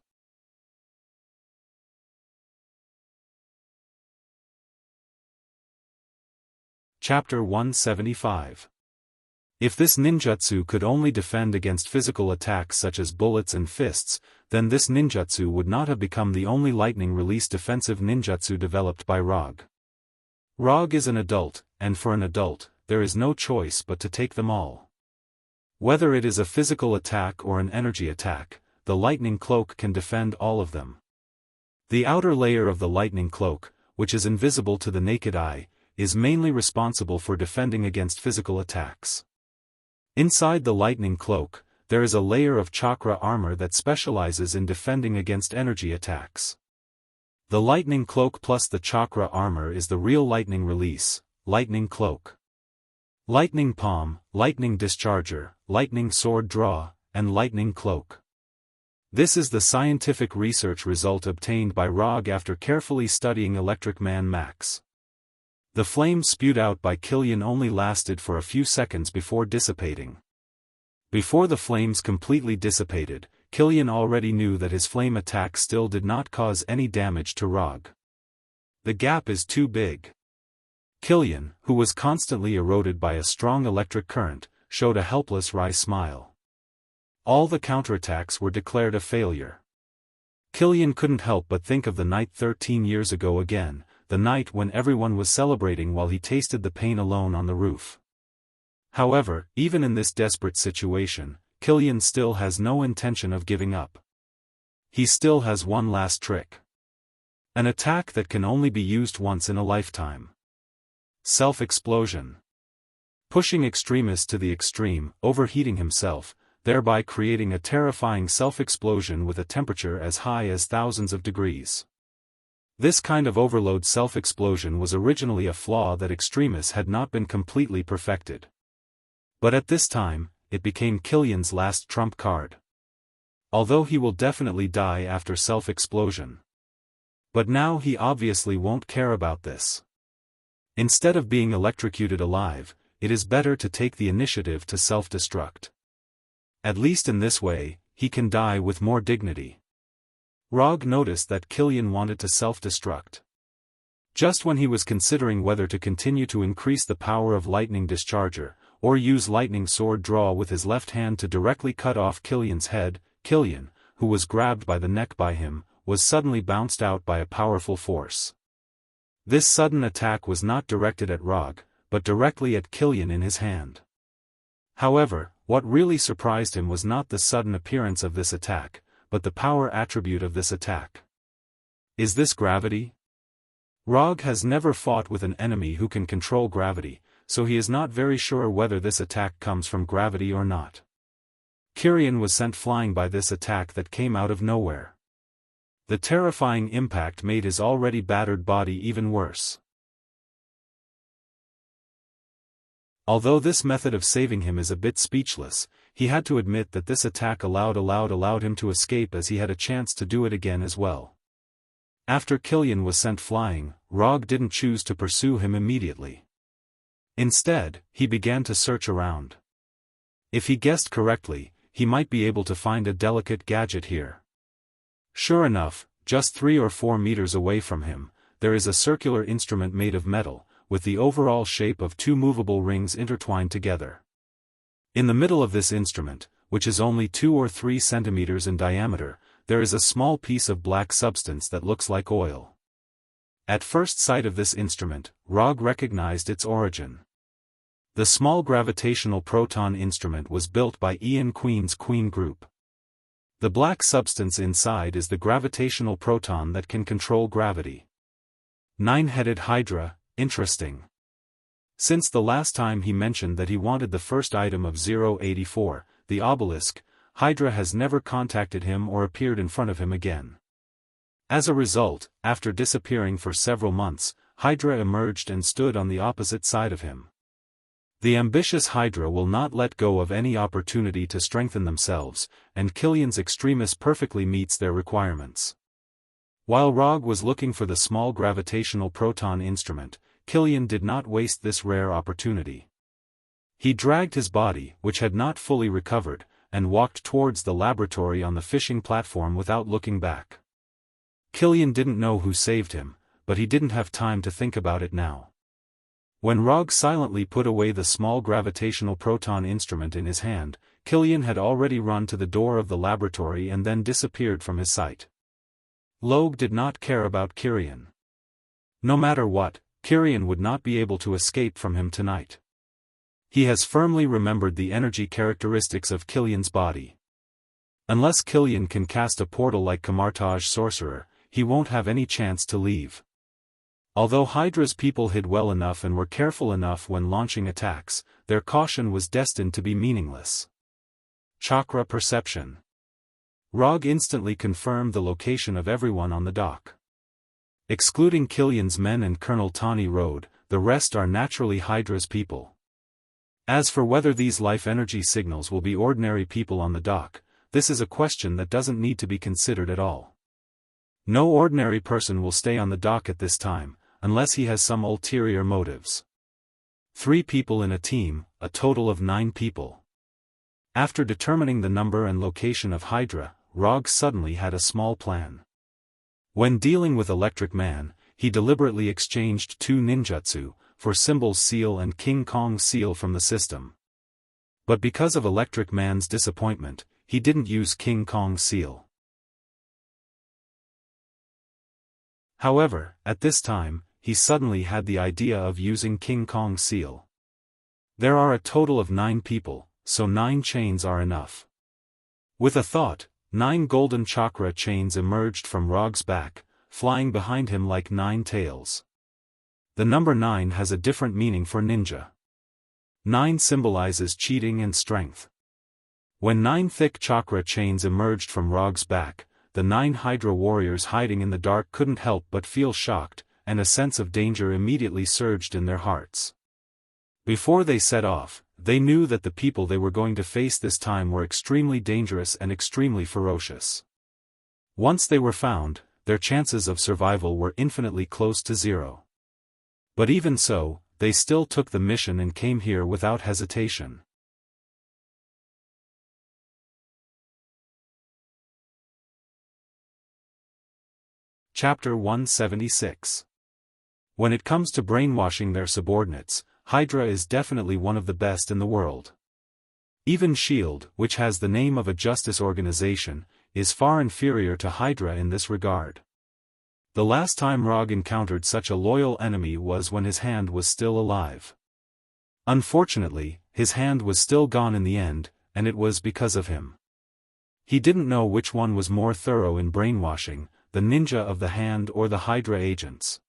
Chapter 175. If this ninjutsu could only defend against physical attacks such as bullets and fists, then this ninjutsu would not have become the only lightning-release defensive ninjutsu developed by Rog. Rog is an adult, and for an adult, there is no choice but to take them all. Whether it is a physical attack or an energy attack, the lightning cloak can defend all of them. The outer layer of the lightning cloak, which is invisible to the naked eye, is mainly responsible for defending against physical attacks. Inside the lightning cloak, there is a layer of chakra armor that specializes in defending against energy attacks. The lightning cloak plus the chakra armor is the real lightning release, lightning cloak. Lightning palm, lightning discharger, lightning sword draw, and lightning cloak. This is the scientific research result obtained by Rog after carefully studying Electric Man Max. The flame spewed out by Killian only lasted for a few seconds before dissipating. Before the flames completely dissipated, Killian already knew that his flame attack still did not cause any damage to Rog. The gap is too big. Killian, who was constantly eroded by a strong electric current, showed a helpless wry smile. All the counterattacks were declared a failure. Killian couldn't help but think of the night 13 years ago again, the night when everyone was celebrating while he tasted the pain alone on the roof. However, even in this desperate situation, Killian still has no intention of giving up. He still has one last trick. An attack that can only be used once in a lifetime. Self-explosion. Pushing extremists to the extreme, overheating himself, thereby creating a terrifying self-explosion with a temperature as high as thousands of degrees. This kind of overload self-explosion was originally a flaw that extremists had not been completely perfected. But at this time, it became Killian's last trump card. Although he will definitely die after self-explosion. But now he obviously won't care about this. Instead of being electrocuted alive, it is better to take the initiative to self-destruct. At least in this way, he can die with more dignity. Rog noticed that Killian wanted to self-destruct. Just when he was considering whether to continue to increase the power of lightning discharger, or use lightning sword draw with his left hand to directly cut off Killian's head, Killian, who was grabbed by the neck by him, was suddenly bounced out by a powerful force. This sudden attack was not directed at Rog, but directly at Killian in his hand. However, what really surprised him was not the sudden appearance of this attack, but the power attribute of this attack. Is this gravity? Rog has never fought with an enemy who can control gravity, so he is not very sure whether this attack comes from gravity or not. Killian was sent flying by this attack that came out of nowhere. The terrifying impact made his already battered body even worse. Although this method of saving him is a bit speechless, he had to admit that this attack allowed him to escape, as he had a chance to do it again as well. After Killian was sent flying, Rog didn't choose to pursue him immediately. Instead, he began to search around. If he guessed correctly, he might be able to find a delicate gadget here. Sure enough, just 3 or 4 meters away from him, there is a circular instrument made of metal, with the overall shape of 2 movable rings intertwined together. In the middle of this instrument, which is only 2 or 3 centimeters in diameter, there is a small piece of black substance that looks like oil. At first sight of this instrument, Rog recognized its origin. The small gravitational proton instrument was built by Ian Queen's Queen Group. The black substance inside is the gravitational proton that can control gravity. Nine-headed Hydra, interesting. Since the last time he mentioned that he wanted the first item of 084, the obelisk, Hydra has never contacted him or appeared in front of him again. As a result, after disappearing for several months, Hydra emerged and stood on the opposite side of him. The ambitious Hydra will not let go of any opportunity to strengthen themselves, and Killian's Extremis perfectly meets their requirements. While Rog was looking for the small gravitational proton instrument, Killian did not waste this rare opportunity. He dragged his body, which had not fully recovered, and walked towards the laboratory on the fishing platform without looking back. Killian didn't know who saved him, but he didn't have time to think about it now. When Rog silently put away the small gravitational proton instrument in his hand, Killian had already run to the door of the laboratory and then disappeared from his sight. Logue did not care about Kyrian. No matter what, Kyrian would not be able to escape from him tonight. He has firmly remembered the energy characteristics of Killian's body. Unless Killian can cast a portal like Camartage Sorcerer, he won't have any chance to leave. Although Hydra's people hid well enough and were careful enough when launching attacks, their caution was destined to be meaningless. Chakra perception. Rog instantly confirmed the location of everyone on the dock. Excluding Killian's men and Colonel Tawny Road, the rest are naturally Hydra's people. As for whether these life energy signals will be ordinary people on the dock, this is a question that doesn't need to be considered at all. No ordinary person will stay on the dock at this time, unless he has some ulterior motives. 3 people in a team, a total of 9 people. After determining the number and location of Hydra, Rog suddenly had a small plan. When dealing with Electric Man, he deliberately exchanged 2 ninjutsu, for Symbol's Seal and King Kong's Seal from the system. But because of Electric Man's disappointment, he didn't use King Kong's Seal. However, at this time, he suddenly had the idea of using King Kong's Seal. There are a total of 9 people, so 9 chains are enough. With a thought, 9 golden chakra chains emerged from Rog's back, flying behind him like 9 tails. The number 9 has a different meaning for ninja. 9 symbolizes cheating and strength. When 9 thick chakra chains emerged from Rog's back, the 9 Hydra warriors hiding in the dark couldn't help but feel shocked, and a sense of danger immediately surged in their hearts. Before they set off, they knew that the people they were going to face this time were extremely dangerous and extremely ferocious. Once they were found, their chances of survival were infinitely close to 0. But even so, they still took the mission and came here without hesitation. Chapter 176. When it comes to brainwashing their subordinates, Hydra is definitely one of the best in the world. Even S.H.I.E.L.D., which has the name of a justice organization, is far inferior to Hydra in this regard. The last time Rog encountered such a loyal enemy was when his hand was still alive. Unfortunately, his hand was still gone in the end, and it was because of him. He didn't know which one was more thorough in brainwashing, the ninja of the hand or the Hydra agents.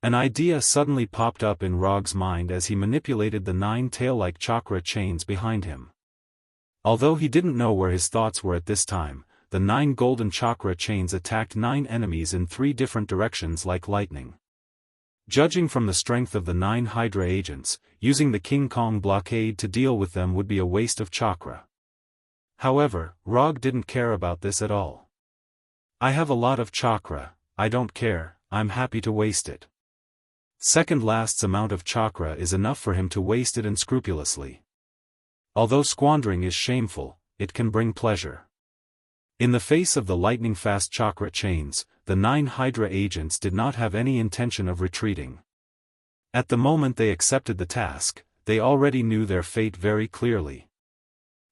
An idea suddenly popped up in Rog's mind as he manipulated the 9 tail-like chakra chains behind him. Although he didn't know where his thoughts were at this time, the 9 golden chakra chains attacked 9 enemies in 3 different directions like lightning. Judging from the strength of the 9 Hydra agents, using the King Kong blockade to deal with them would be a waste of chakra. However, Rog didn't care about this at all. I have a lot of chakra, I don't care, I'm happy to waste it. Second last's amount of chakra is enough for him to waste it unscrupulously. Although squandering is shameful, it can bring pleasure. In the face of the lightning-fast chakra chains, the 9 Hydra agents did not have any intention of retreating. At the moment they accepted the task, they already knew their fate very clearly.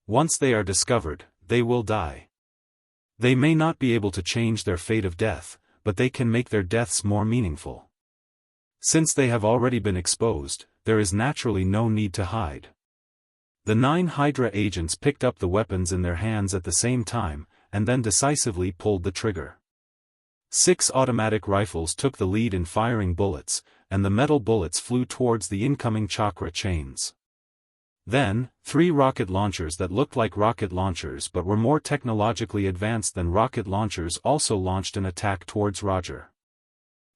Once they are discovered, they will die. They may not be able to change their fate of death, but they can make their deaths more meaningful. Since they have already been exposed, there is naturally no need to hide. The 9 Hydra agents picked up the weapons in their hands at the same time, and then decisively pulled the trigger. 6 automatic rifles took the lead in firing bullets, and the metal bullets flew towards the incoming chakra chains. Then, 3 rocket launchers that looked like rocket launchers but were more technologically advanced than rocket launchers also launched an attack towards Roger.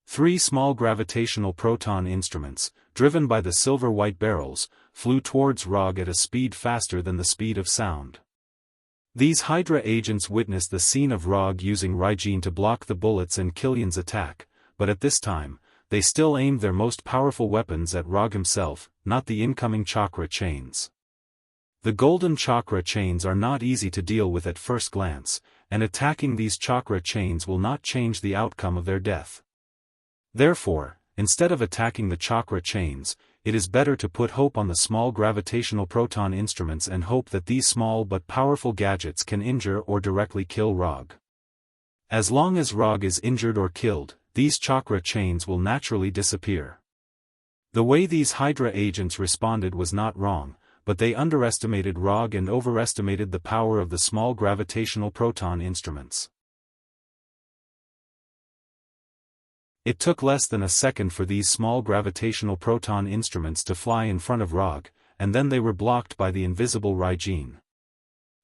3 small gravitational proton instruments, driven by the silver-white barrels, flew towards Rog at a speed faster than the speed of sound. These Hydra agents witnessed the scene of Rog using Raijin to block the bullets and Killian's attack, but at this time, they still aimed their most powerful weapons at Rog himself, not the incoming chakra chains. The golden chakra chains are not easy to deal with at first glance, and attacking these chakra chains will not change the outcome of their death. Therefore, instead of attacking the chakra chains, it is better to put hope on the small gravitational proton instruments and hope that these small but powerful gadgets can injure or directly kill Rog. As long as Rog is injured or killed, these chakra chains will naturally disappear. The way these Hydra agents responded was not wrong, but they underestimated Rog and overestimated the power of the small gravitational proton instruments. It took less than a second for these small gravitational proton instruments to fly in front of Rog, and then they were blocked by the invisible Raijin.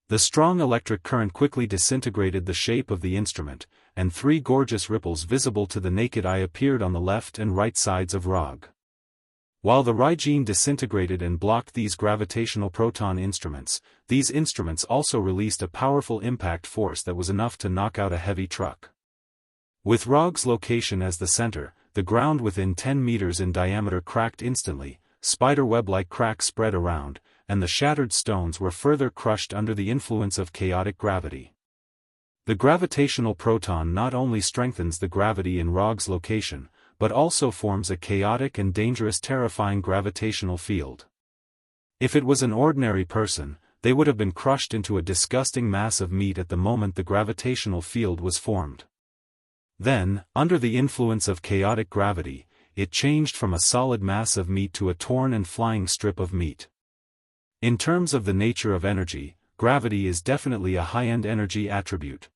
The strong electric current quickly disintegrated the shape of the instrument, and 3 gorgeous ripples visible to the naked eye appeared on the left and right sides of Rog. While the Raijin disintegrated and blocked these gravitational proton instruments, these instruments also released a powerful impact force that was enough to knock out a heavy truck. With Rog's location as the center, the ground within 10 meters in diameter cracked instantly, spiderweb-like cracks spread around, and the shattered stones were further crushed under the influence of chaotic gravity. The gravitational proton not only strengthens the gravity in Rog's location, but also forms a chaotic and dangerous terrifying gravitational field. If it was an ordinary person, they would have been crushed into a disgusting mass of meat at the moment the gravitational field was formed. Then, under the influence of chaotic gravity, it changed from a solid mass of meat to a torn and flying strip of meat. In terms of the nature of energy, gravity is definitely a high-end energy attribute.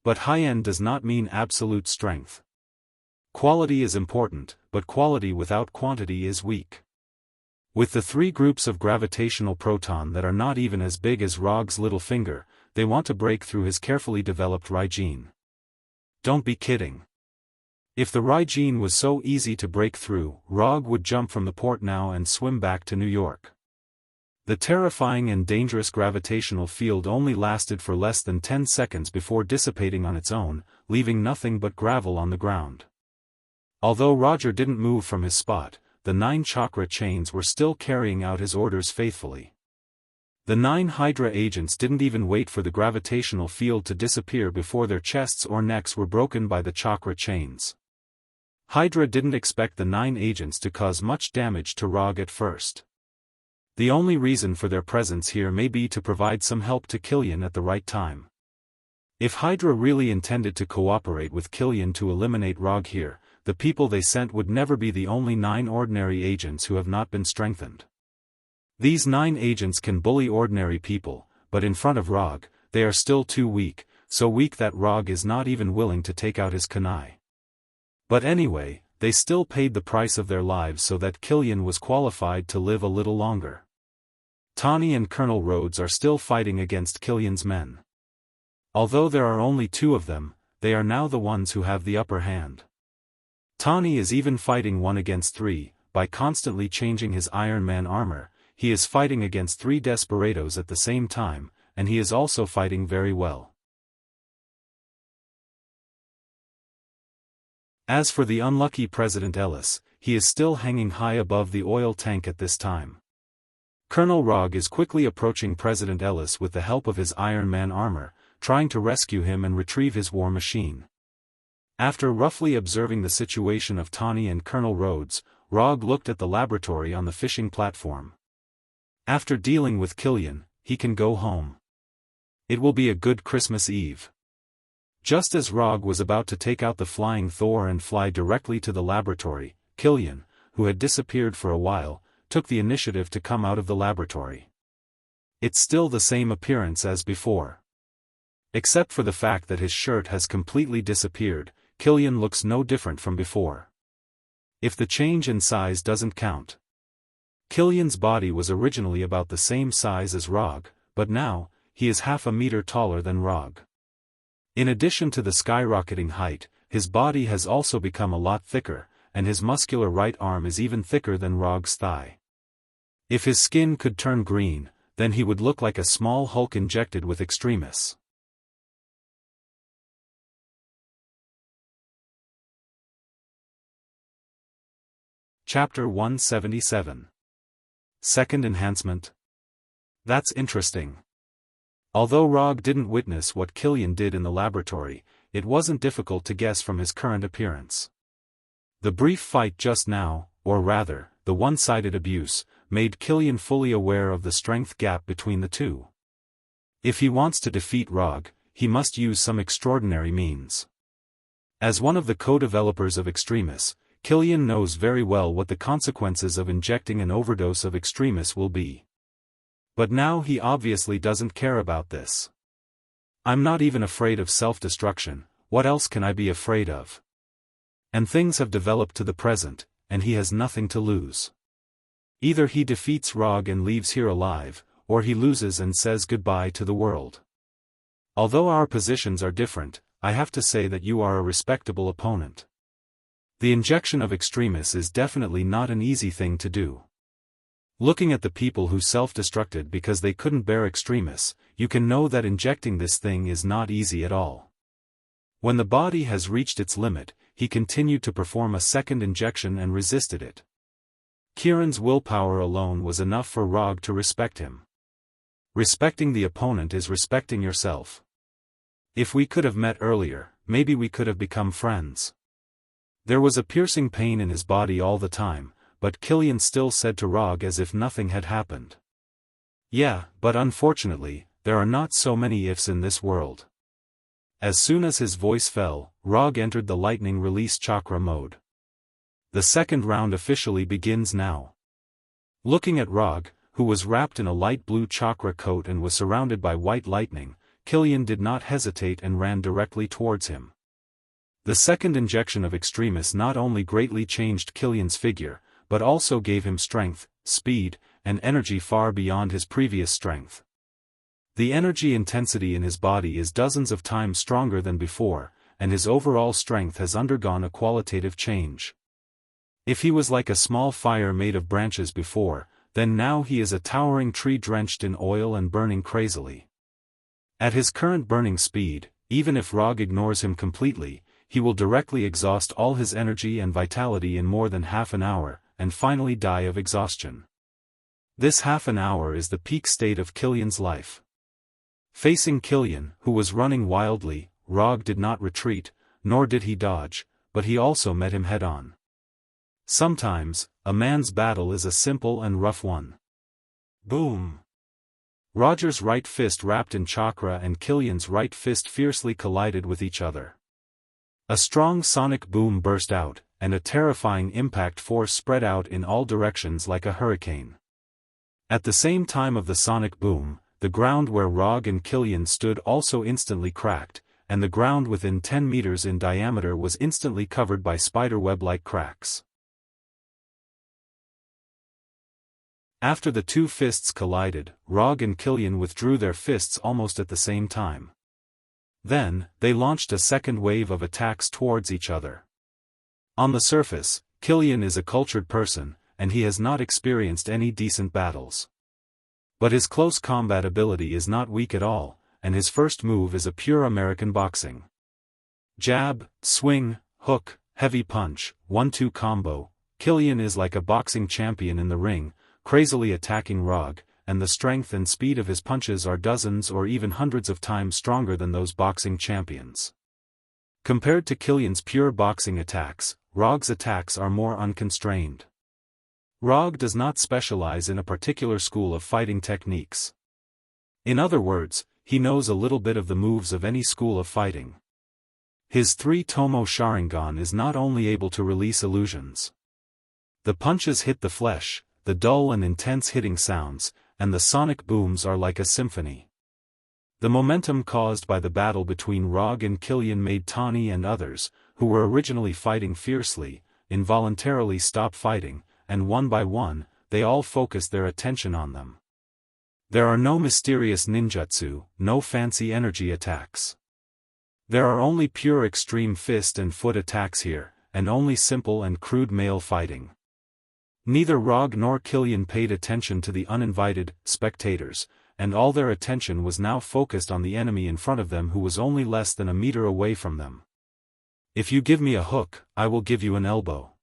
But high-end does not mean absolute strength. Quality is important, but quality without quantity is weak. With the 3 groups of gravitational proton that are not even as big as Rog's little finger, they want to break through his carefully developed Raijin. Don't be kidding. If the Raijin was so easy to break through, Rog would jump from the port now and swim back to New York. The terrifying and dangerous gravitational field only lasted for less than 10 seconds before dissipating on its own, leaving nothing but gravel on the ground. Although Roger didn't move from his spot, the 9 chakra chains were still carrying out his orders faithfully. The 9 Hydra agents didn't even wait for the gravitational field to disappear before their chests or necks were broken by the chakra chains. Hydra didn't expect the 9 agents to cause much damage to Rog at first. The only reason for their presence here may be to provide some help to Killian at the right time. If Hydra really intended to cooperate with Killian to eliminate Rog here, the people they sent would never be the only 9 ordinary agents who have not been strengthened. These 9 agents can bully ordinary people, but in front of Rog, they are still too weak, so weak that Rog is not even willing to take out his kunai. But anyway, they still paid the price of their lives so that Killian was qualified to live a little longer. Tawny and Colonel Rhodes are still fighting against Killian's men. Although there are only 2 of them, they are now the ones who have the upper hand. Tawny is even fighting 1 against 3, by constantly changing his Iron Man armor. He is fighting against 3 desperados at the same time, and he is also fighting very well. As for the unlucky President Ellis, he is still hanging high above the oil tank at this time. Colonel Rog is quickly approaching President Ellis with the help of his Iron Man armor, trying to rescue him and retrieve his war machine. After roughly observing the situation of Tawny and Colonel Rhodes, Rog looked at the laboratory on the fishing platform. After dealing with Killian, he can go home. It will be a good Christmas Eve. Just as Rog was about to take out the flying Thor and fly directly to the laboratory, Killian, who had disappeared for a while, took the initiative to come out of the laboratory. It's still the same appearance as before. Except for the fact that his shirt has completely disappeared, Killian looks no different from before. If the change in size doesn't count. Killian's body was originally about the same size as Rog, but now, he is half a meter taller than Rog. In addition to the skyrocketing height, his body has also become a lot thicker, and his muscular right arm is even thicker than Rog's thigh. If his skin could turn green, then he would look like a small Hulk injected with extremis. Chapter 177. Second Enhancement. That's interesting. Although Rog didn't witness what Killian did in the laboratory, it wasn't difficult to guess from his current appearance. The brief fight just now, or rather, the one-sided abuse, made Killian fully aware of the strength gap between the two. If he wants to defeat Rog, he must use some extraordinary means. As one of the co-developers of extremis, Killian knows very well what the consequences of injecting an overdose of extremis will be. But now he obviously doesn't care about this. I'm not even afraid of self-destruction, what else can I be afraid of? And things have developed to the present, and he has nothing to lose. Either he defeats Rog and leaves here alive, or he loses and says goodbye to the world. Although our positions are different, I have to say that you are a respectable opponent. The injection of extremis is definitely not an easy thing to do. Looking at the people who self-destructed because they couldn't bear extremis, you can know that injecting this thing is not easy at all. When the body has reached its limit, he continued to perform a second injection and resisted it. Kieran's willpower alone was enough for Rog to respect him. Respecting the opponent is respecting yourself. If we could have met earlier, maybe we could have become friends. There was a piercing pain in his body all the time, but Killian still said to Rog as if nothing had happened. Yeah, but unfortunately, there are not so many ifs in this world. As soon as his voice fell, Rog entered the lightning release chakra mode. The second round officially begins now. Looking at Rog, who was wrapped in a light blue chakra coat and was surrounded by white lightning, Killian did not hesitate and ran directly towards him. The second injection of extremis not only greatly changed Killian's figure, but also gave him strength, speed, and energy far beyond his previous strength. The energy intensity in his body is dozens of times stronger than before, and his overall strength has undergone a qualitative change. If he was like a small fire made of branches before, then now he is a towering tree drenched in oil and burning crazily. At his current burning speed, even if Rog ignores him completely, he will directly exhaust all his energy and vitality in more than half an hour, and finally die of exhaustion. This half an hour is the peak state of Killian's life. Facing Killian, who was running wildly, Rog did not retreat, nor did he dodge, but he also met him head-on. Sometimes, a man's battle is a simple and rough one. Boom! Roger's right fist wrapped in chakra and Killian's right fist fiercely collided with each other. A strong sonic boom burst out, and a terrifying impact force spread out in all directions like a hurricane. At the same time of the sonic boom, the ground where Rog and Killian stood also instantly cracked, and the ground within 10 meters in diameter was instantly covered by spiderweb-like cracks. After the two fists collided, Rog and Killian withdrew their fists almost at the same time. Then, they launched a second wave of attacks towards each other. On the surface, Killian is a cultured person, and he has not experienced any decent battles. But his close combat ability is not weak at all, and his first move is a pure American boxing. Jab, swing, hook, heavy punch, 1-2 combo. Killian is like a boxing champion in the ring, crazily attacking Rog, and the strength and speed of his punches are dozens or even hundreds of times stronger than those boxing champions. Compared to Killian's pure boxing attacks, Rog's attacks are more unconstrained. Rog does not specialize in a particular school of fighting techniques. In other words, he knows a little bit of the moves of any school of fighting. His 3-tomo Sharingan is not only able to release illusions. The punches hit the flesh, the dull and intense hitting sounds, and the sonic booms are like a symphony. The momentum caused by the battle between Rog and Killian made Tawny and others, who were originally fighting fiercely, involuntarily stop fighting, and one by one, they all focused their attention on them. There are no mysterious ninjutsu, no fancy energy attacks. There are only pure extreme fist and foot attacks here, and only simple and crude male fighting. Neither Rog nor Killian paid attention to the uninvited spectators, and all their attention was now focused on the enemy in front of them, who was only less than a meter away from them. If you give me a hook, I will give you an elbow.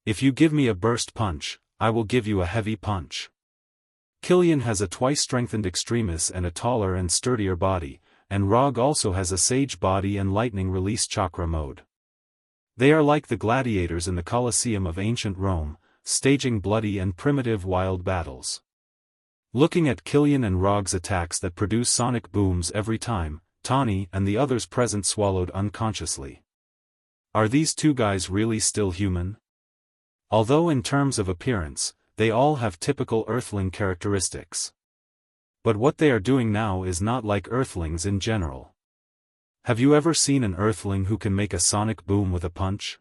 If you give me a burst punch, I will give you a heavy punch. Killian has a twice-strengthened extremis and a taller and sturdier body, and Rog also has a sage body and lightning release chakra mode. They are like the gladiators in the Colosseum of ancient Rome, staging bloody and primitive wild battles. Looking at Killian and Rog's attacks that produce sonic booms every time, Tawny and the others present swallowed unconsciously. Are these two guys really still human? Although in terms of appearance, they all have typical Earthling characteristics. But what they are doing now is not like Earthlings in general. Have you ever seen an Earthling who can make a sonic boom with a punch?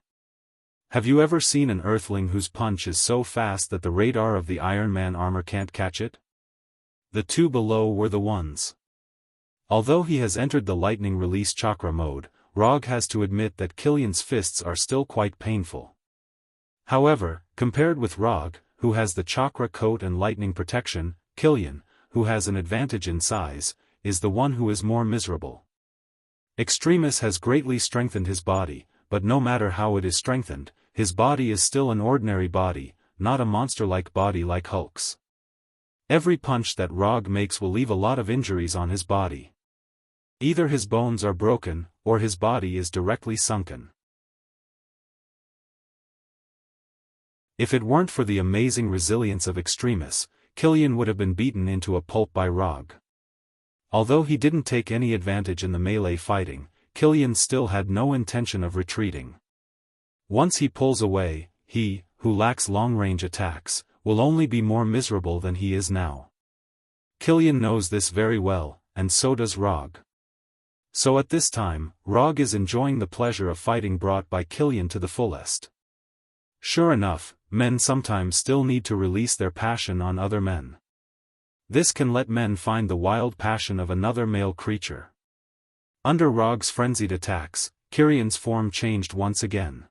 Have you ever seen an Earthling whose punch is so fast that the radar of the Iron Man armor can't catch it? The two below were the ones. Although he has entered the lightning release chakra mode, Rog has to admit that Killian's fists are still quite painful. However, compared with Rog, who has the chakra coat and lightning protection, Killian, who has an advantage in size, is the one who is more miserable. Extremis has greatly strengthened his body, but no matter how it is strengthened, his body is still an ordinary body, not a monster-like body like Hulk's. Every punch that Rog makes will leave a lot of injuries on his body. Either his bones are broken, or his body is directly sunken. If it weren't for the amazing resilience of Extremis, Killian would have been beaten into a pulp by Rog. Although he didn't take any advantage in the melee fighting, Killian still had no intention of retreating. Once he pulls away, he, who lacks long-range attacks, will only be more miserable than he is now. Killian knows this very well, and so does Rog. So at this time, Rog is enjoying the pleasure of fighting brought by Killian to the fullest. Sure enough, men sometimes still need to release their passion on other men. This can let men find the wild passion of another male creature. Under Rog's frenzied attacks, Killian's form changed once again.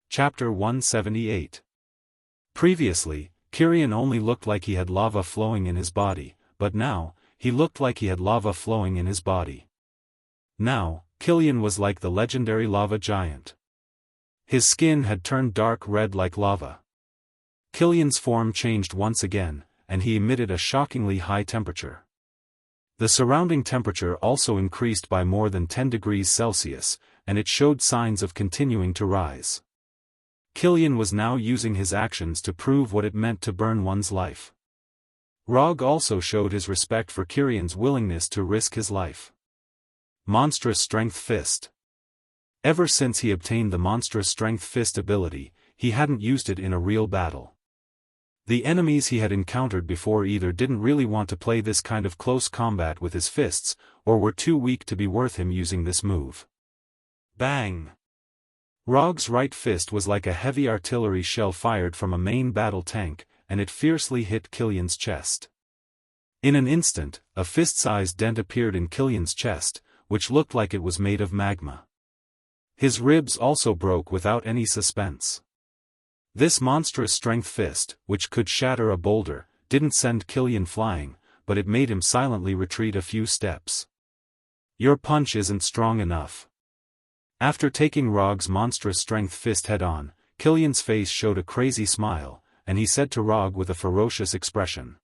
Chapter 178. Previously, Killian only looked like he had lava flowing in his body, but now, he looked like he had lava flowing in his body. Now, Killian was like the legendary lava giant. His skin had turned dark red like lava. Killian's form changed once again, and he emitted a shockingly high temperature. The surrounding temperature also increased by more than 10 degrees Celsius, and it showed signs of continuing to rise. Killian was now using his actions to prove what it meant to burn one's life. Rog also showed his respect for Killian's willingness to risk his life. Monstrous Strength Fist. Ever since he obtained the Monstrous Strength Fist ability, he hadn't used it in a real battle. The enemies he had encountered before either didn't really want to play this kind of close combat with his fists, or were too weak to be worth him using this move. Bang! Rog's right fist was like a heavy artillery shell fired from a main battle tank, and it fiercely hit Killian's chest. In an instant, a fist-sized dent appeared in Killian's chest, which looked like it was made of magma. His ribs also broke without any suspense. This monstrous strength fist, which could shatter a boulder, didn't send Killian flying, but it made him silently retreat a few steps. Your punch isn't strong enough. After taking Rog's monstrous strength fist head-on, Killian's face showed a crazy smile, and he said to Rog with a ferocious expression.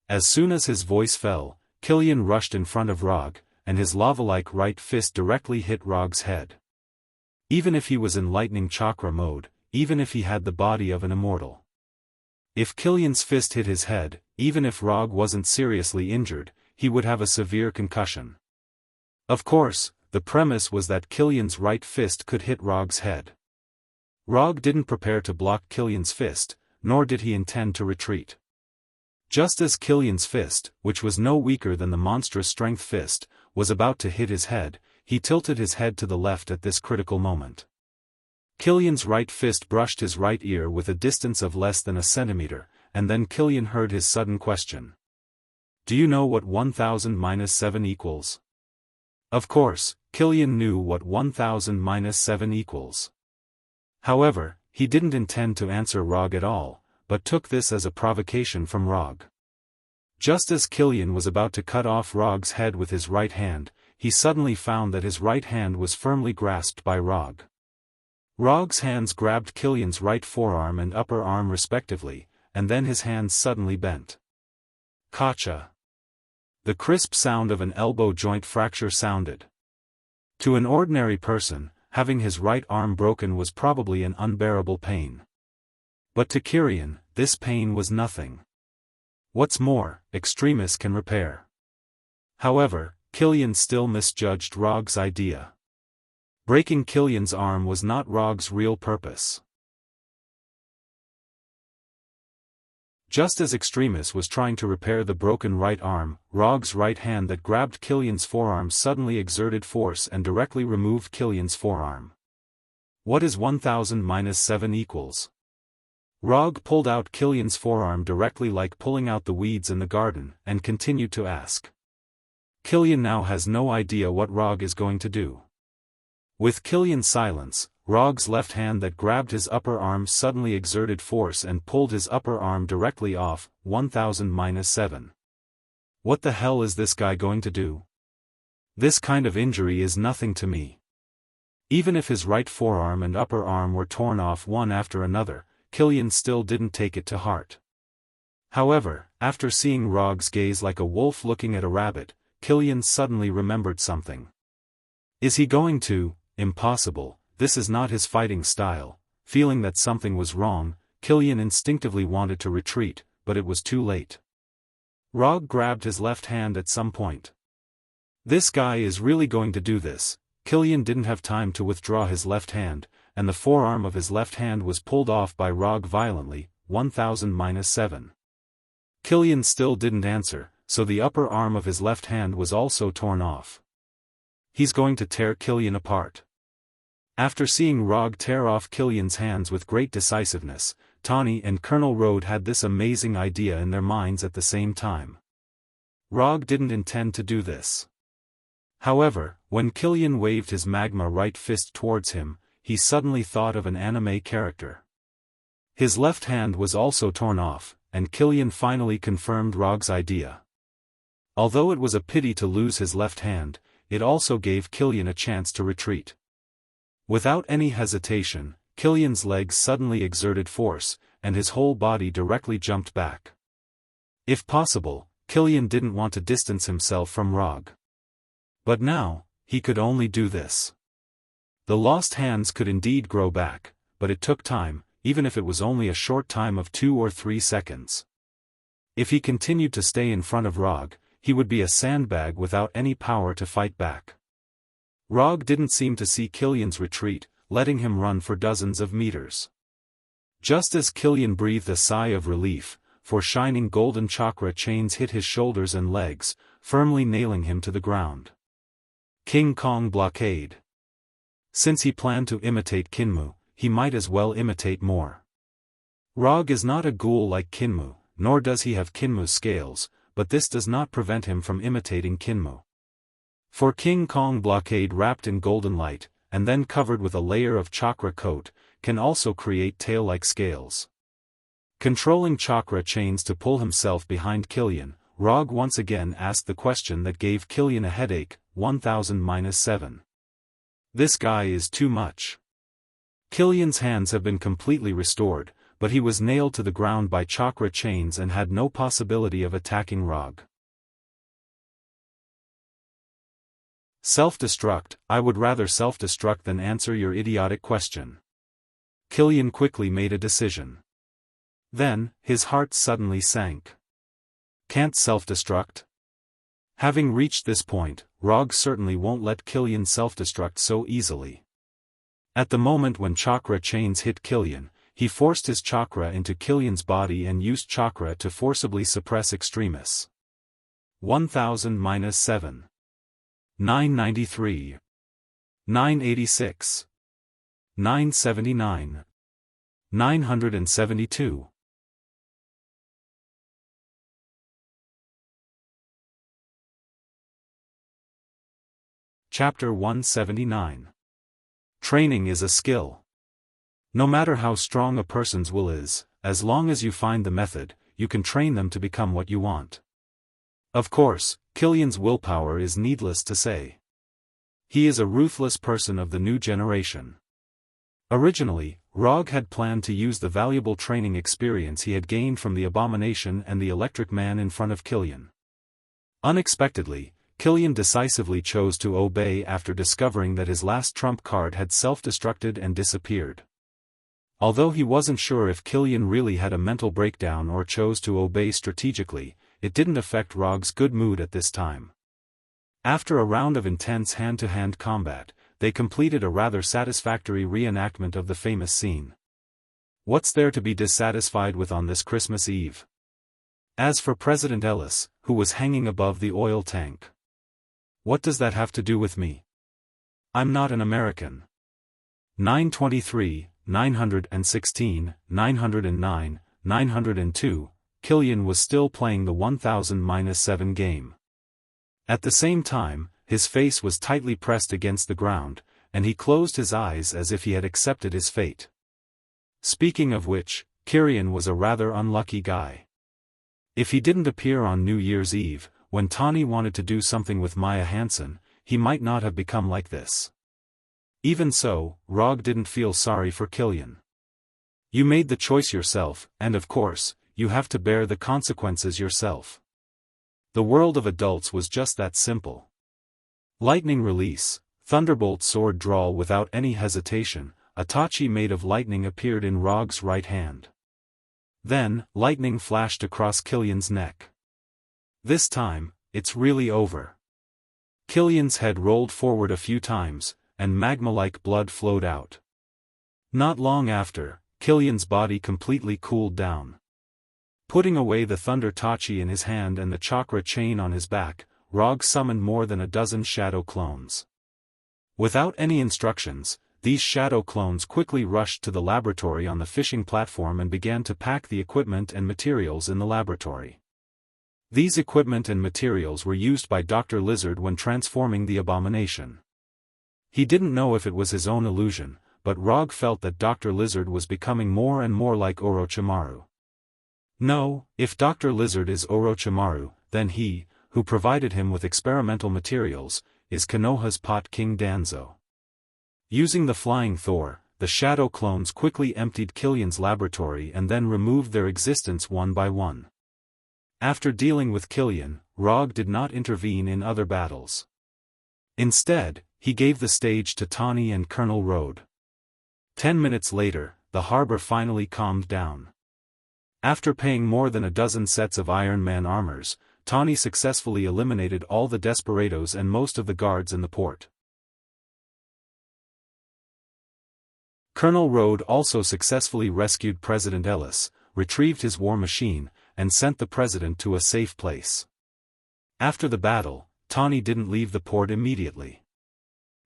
As soon as his voice fell, Killian rushed in front of Rog, and his lava-like right fist directly hit Rog's head. Even if he was in lightning chakra mode, even if he had the body of an immortal. If Killian's fist hit his head, even if Rog wasn't seriously injured, he would have a severe concussion. Of course, the premise was that Killian's right fist could hit Rog's head. Rog didn't prepare to block Killian's fist, nor did he intend to retreat. Just as Killian's fist, which was no weaker than the monstrous strength fist, was about to hit his head, he tilted his head to the left at this critical moment. Killian's right fist brushed his right ear with a distance of less than a centimeter, and then Killian heard his sudden question. Do you know what 1000 minus 7 equals? Of course, Killian knew what 1000 minus 7 equals. However, he didn't intend to answer Rog at all, but took this as a provocation from Rog. Just as Killian was about to cut off Rog's head with his right hand, he suddenly found that his right hand was firmly grasped by Rog. Rog's hands grabbed Killian's right forearm and upper arm respectively, and then his hands suddenly bent. Gotcha! The crisp sound of an elbow joint fracture sounded. To an ordinary person, having his right arm broken was probably an unbearable pain. But to Killian, this pain was nothing. What's more, extremists can repair. However, Killian still misjudged Rog's idea. Breaking Killian's arm was not Rog's real purpose. Just as Extremis was trying to repair the broken right arm, Rog's right hand that grabbed Killian's forearm suddenly exerted force and directly removed Killian's forearm. What is 1000 minus 7 equals? Rog pulled out Killian's forearm directly like pulling out the weeds in the garden, and continued to ask. Killian now has no idea what Rog is going to do. With Killian's silence, Rog's left hand that grabbed his upper arm suddenly exerted force and pulled his upper arm directly off, 1000 minus 7. What the hell is this guy going to do? This kind of injury is nothing to me. Even if his right forearm and upper arm were torn off one after another, Killian still didn't take it to heart. However, after seeing Rog's gaze like a wolf looking at a rabbit, Killian suddenly remembered something. Is he going to? Impossible. This is not his fighting style. Feeling that something was wrong, Killian instinctively wanted to retreat, but it was too late. Rog grabbed his left hand at some point. This guy is really going to do this. Killian didn't have time to withdraw his left hand, and the forearm of his left hand was pulled off by Rog violently, 1000 minus 7. Killian still didn't answer, so the upper arm of his left hand was also torn off. He's going to tear Killian apart. After seeing Rog tear off Killian's hands with great decisiveness, Tawny and Colonel Road had this amazing idea in their minds at the same time. Rog didn't intend to do this. However, when Killian waved his magma right fist towards him, he suddenly thought of an anime character. His left hand was also torn off, and Killian finally confirmed Rog's idea. Although it was a pity to lose his left hand, it also gave Killian a chance to retreat. Without any hesitation, Killian's legs suddenly exerted force, and his whole body directly jumped back. If possible, Killian didn't want to distance himself from Rog. But now, he could only do this. The lost hands could indeed grow back, but it took time, even if it was only a short time of 2 or 3 seconds. If he continued to stay in front of Rog, he would be a sandbag without any power to fight back. Rog didn't seem to see Killian's retreat, letting him run for dozens of meters. Just as Killian breathed a sigh of relief, for shining golden chakra chains hit his shoulders and legs, firmly nailing him to the ground. King Kong blockade. Since he planned to imitate Kinmu, he might as well imitate more. Rog is not a ghoul like Kinmu, nor does he have Kinmu's scales, but this does not prevent him from imitating Kinmu. For King Kong blockade wrapped in golden light, and then covered with a layer of chakra coat, can also create tail-like scales. Controlling chakra chains to pull himself behind Killian, Rog once again asked the question that gave Killian a headache, 1000 minus 7. This guy is too much. Killian's hands have been completely restored, but he was nailed to the ground by chakra chains and had no possibility of attacking Rog. Self-destruct. I would rather self-destruct than answer your idiotic question. Killian quickly made a decision. Then, his heart suddenly sank. Can't self-destruct? Having reached this point, Rog certainly won't let Killian self-destruct so easily. At the moment when chakra chains hit Killian, he forced his chakra into Killian's body and used chakra to forcibly suppress Extremis. 1000-7. 993. 986. 979. 972. Chapter 179. Training is a skill. No matter how strong a person's will is, as long as you find the method, you can train them to become what you want. Of course, Killian's willpower is needless to say. He is a ruthless person of the new generation. Originally, Rog had planned to use the valuable training experience he had gained from the Abomination and the Electric Man in front of Killian. Unexpectedly, Killian decisively chose to obey after discovering that his last trump card had self-destructed and disappeared. Although he wasn't sure if Killian really had a mental breakdown or chose to obey strategically, it didn't affect Rog's good mood at this time. After a round of intense hand-to-hand combat, they completed a rather satisfactory reenactment of the famous scene. What's there to be dissatisfied with on this Christmas Eve? As for President Ellis, who was hanging above the oil tank. What does that have to do with me? I'm not an American. 923, 916, 909, 902, Killian was still playing the 1000-7 game. At the same time, his face was tightly pressed against the ground, and he closed his eyes as if he had accepted his fate. Speaking of which, Killian was a rather unlucky guy. If he didn't appear on New Year's Eve, when Tawny wanted to do something with Maya Hansen, he might not have become like this. Even so, Rog didn't feel sorry for Killian. You made the choice yourself, and of course, you have to bear the consequences yourself. The world of adults was just that simple. Lightning release, thunderbolt sword draw. Without any hesitation, a tachi made of lightning appeared in Rog's right hand. Then, lightning flashed across Killian's neck. This time, it's really over. Killian's head rolled forward a few times, and magma-like blood flowed out. Not long after, Killian's body completely cooled down. Putting away the thunder tachi in his hand and the chakra chain on his back, Rog summoned more than a dozen shadow clones. Without any instructions, these shadow clones quickly rushed to the laboratory on the fishing platform and began to pack the equipment and materials in the laboratory. These equipment and materials were used by Dr. Lizard when transforming the Abomination. He didn't know if it was his own illusion, but Rog felt that Dr. Lizard was becoming more and more like Orochimaru. No, if Dr. Lizard is Orochimaru, then he, who provided him with experimental materials, is Konoha's pot King Danzo. Using the Flying Thor, the shadow clones quickly emptied Killian's laboratory and then removed their existence one by one. After dealing with Killian, Rog did not intervene in other battles. Instead, he gave the stage to Tawny and Colonel Road. 10 minutes later, the harbor finally calmed down. After paying more than a dozen sets of Iron Man armors, Tawny successfully eliminated all the desperados and most of the guards in the port. Colonel Road also successfully rescued President Ellis, retrieved his war machine, and sent the president to a safe place. After the battle, Tawny didn't leave the port immediately.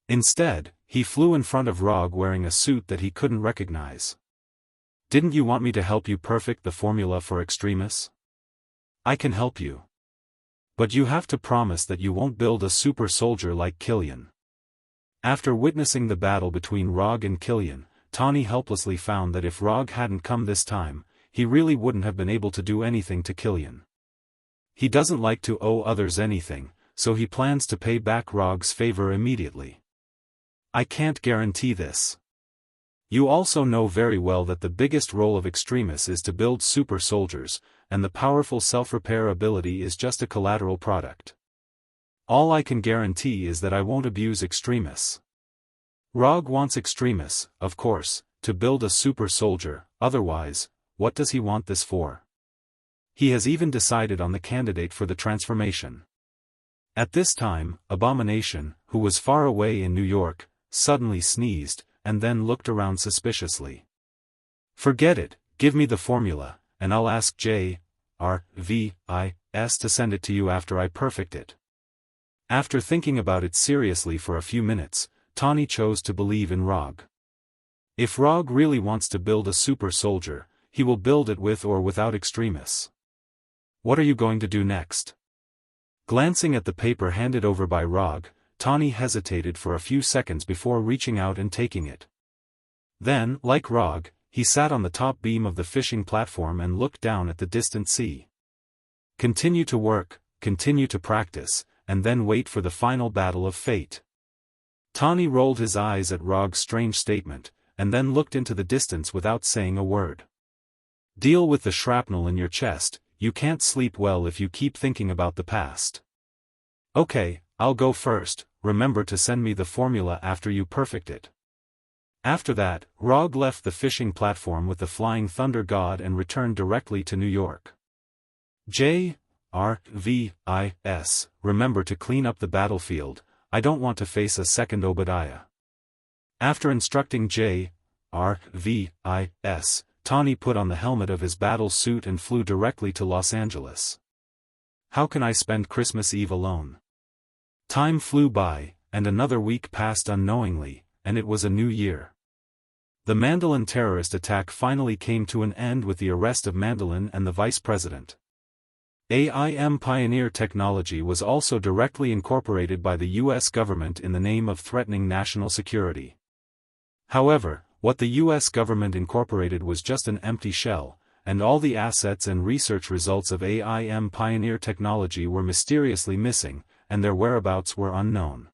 Instead, he flew in front of Rog wearing a suit that he couldn't recognize. Didn't you want me to help you perfect the formula for Extremis? I can help you. But you have to promise that you won't build a super soldier like Killian. After witnessing the battle between Rog and Killian, Tawny helplessly found that if Rog hadn't come this time, he really wouldn't have been able to do anything to Killian. He doesn't like to owe others anything, so he plans to pay back Rog's favor immediately. I can't guarantee this. You also know very well that the biggest role of Extremis is to build super soldiers, and the powerful self-repair ability is just a collateral product. All I can guarantee is that I won't abuse Extremis. Rog wants Extremis, of course, to build a super soldier, otherwise, what does he want this for? He has even decided on the candidate for the transformation. At this time, Abomination, who was far away in New York, suddenly sneezed, and then looked around suspiciously. "Forget it, give me the formula, and I'll ask J.R.V.I.S. to send it to you after I perfect it." After thinking about it seriously for a few minutes, Tawny chose to believe in Rog. If Rog really wants to build a super soldier, he will build it with or without extremists. What are you going to do next? Glancing at the paper handed over by Rog, Tawny hesitated for a few seconds before reaching out and taking it. Then, like Rog, he sat on the top beam of the fishing platform and looked down at the distant sea. Continue to work, continue to practice, and then wait for the final battle of fate. Tawny rolled his eyes at Rog's strange statement, and then looked into the distance without saying a word. Deal with the shrapnel in your chest. You can't sleep well if you keep thinking about the past. Okay, I'll go first, remember to send me the formula after you perfect it. After that, Rog left the fishing platform with the Flying Thunder God and returned directly to New York. J.R.V.I.S. Remember to clean up the battlefield, I don't want to face a second Obadiah. After instructing J.R.V.I.S., Tawny put on the helmet of his battle suit and flew directly to Los Angeles. How can I spend Christmas Eve alone? Time flew by, and another week passed unknowingly, and it was a new year. The Mandolin terrorist attack finally came to an end with the arrest of Mandolin and the vice president. AIM Pioneer technology was also directly incorporated by the U.S. government in the name of threatening national security. However, what the U.S. government incorporated was just an empty shell, and all the assets and research results of AIM Pioneer technology were mysteriously missing, and their whereabouts were unknown.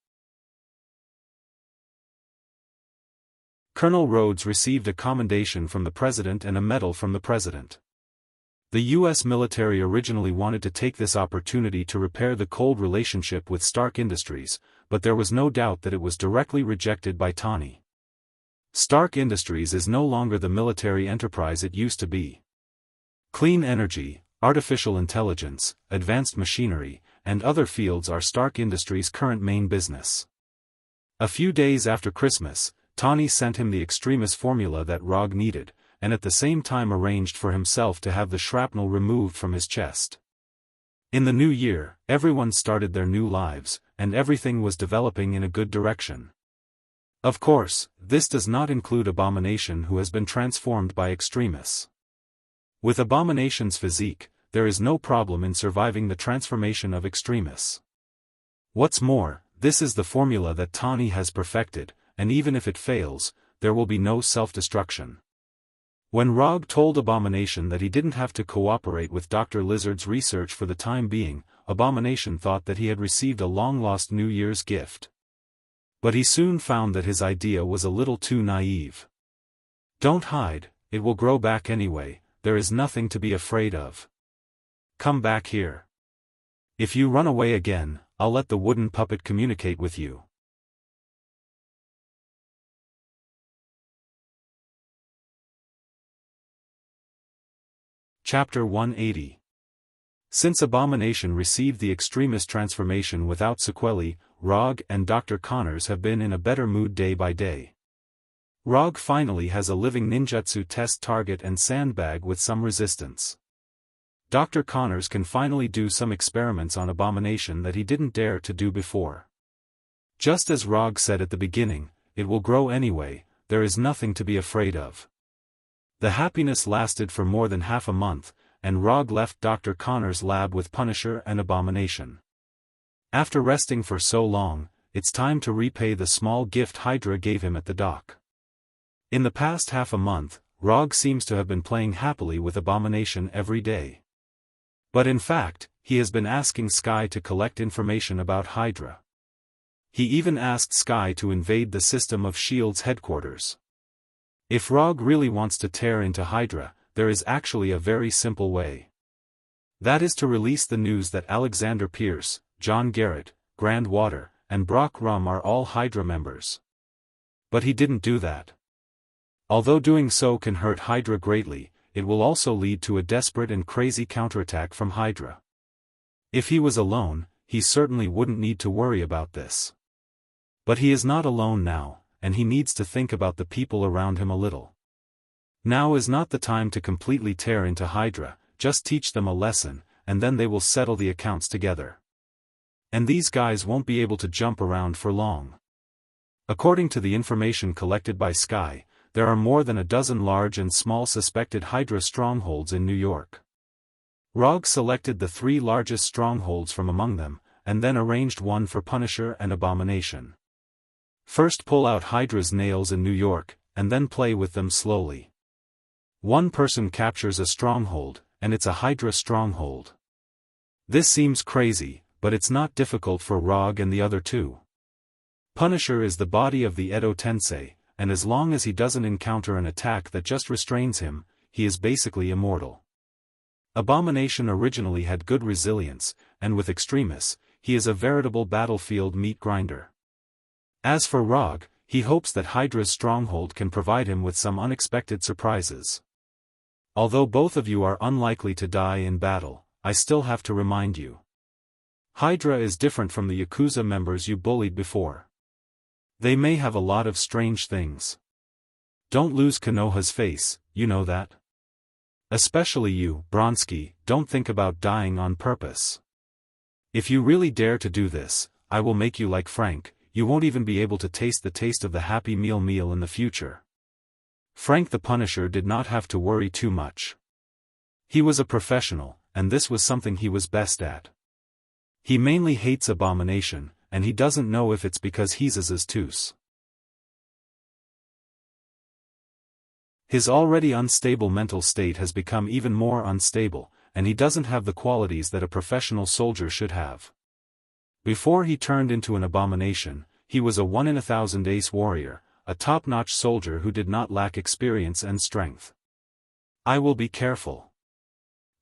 Colonel Rhodes received a commendation from the president and a medal from the president. The U.S. military originally wanted to take this opportunity to repair the cold relationship with Stark Industries, but there was no doubt that it was directly rejected by Tawny. Stark Industries is no longer the military enterprise it used to be. Clean energy, artificial intelligence, advanced machinery, and other fields are Stark Industries' current main business. A few days after Christmas, Tawny sent him the extremis formula that Rog needed, and at the same time arranged for himself to have the shrapnel removed from his chest. In the new year, everyone started their new lives, and everything was developing in a good direction. Of course, this does not include Abomination, who has been transformed by extremists. With Abomination's physique, there is no problem in surviving the transformation of extremists. What's more, this is the formula that Tawny has perfected, and even if it fails, there will be no self-destruction. When Rog told Abomination that he didn't have to cooperate with Dr. Lizard's research for the time being, Abomination thought that he had received a long-lost New Year's gift. But he soon found that his idea was a little too naive. Don't hide, it will grow back anyway, there is nothing to be afraid of. Come back here. If you run away again, I'll let the wooden puppet communicate with you. Chapter 180. Since Abomination received the extremist transformation without sequelae, Rog and Dr. Connors have been in a better mood day by day. Rog finally has a living ninjutsu test target and sandbag with some resistance. Dr. Connors can finally do some experiments on Abomination that he didn't dare to do before. Just as Rog said at the beginning, it will grow anyway, there is nothing to be afraid of. The happiness lasted for more than half a month, and Rog left Dr. Connors' lab with Punisher and Abomination. After resting for so long, it's time to repay the small gift Hydra gave him at the dock. In the past half a month, Rog seems to have been playing happily with Abomination every day. But in fact, he has been asking Sky to collect information about Hydra. He even asked Sky to invade the system of S.H.I.E.L.D.'s headquarters. If Rog really wants to tear into Hydra, there is actually a very simple way. That is to release the news that Alexander Pierce, John Garrett, Grand Water, and Brock Rum are all Hydra members. But he didn't do that. Although doing so can hurt Hydra greatly, it will also lead to a desperate and crazy counterattack from Hydra. If he was alone, he certainly wouldn't need to worry about this. But he is not alone now, and he needs to think about the people around him a little. Now is not the time to completely tear into Hydra, just teach them a lesson, and then they will settle the accounts together. And these guys won't be able to jump around for long. According to the information collected by Sky, there are more than a dozen large and small suspected Hydra strongholds in New York. Rog selected the 3 largest strongholds from among them, and then arranged one for Punisher and Abomination. First pull out Hydra's nails in New York, and then play with them slowly. One person captures a stronghold, and it's a Hydra stronghold. This seems crazy, but it's not difficult for Rog and the other 2. Punisher is the body of the Edo Tensei, and as long as he doesn't encounter an attack that just restrains him, he is basically immortal. Abomination originally had good resilience, and with Extremis, he is a veritable battlefield meat grinder. As for Rog, he hopes that Hydra's stronghold can provide him with some unexpected surprises. Although both of you are unlikely to die in battle, I still have to remind you. Hydra is different from the Yakuza members you bullied before. They may have a lot of strange things. Don't lose Konoha's face, you know that? Especially you, Bronski, don't think about dying on purpose. If you really dare to do this, I will make you like Frank, you won't even be able to taste the taste of the Happy Meal in the future. Frank the Punisher did not have to worry too much. He was a professional, and this was something he was best at. He mainly hates Abomination, and he doesn't know if it's because he's as obtuse. His already unstable mental state has become even more unstable, and he doesn't have the qualities that a professional soldier should have. Before he turned into an Abomination, he was a 1-in-1,000 ace warrior, a top-notch soldier who did not lack experience and strength. I will be careful.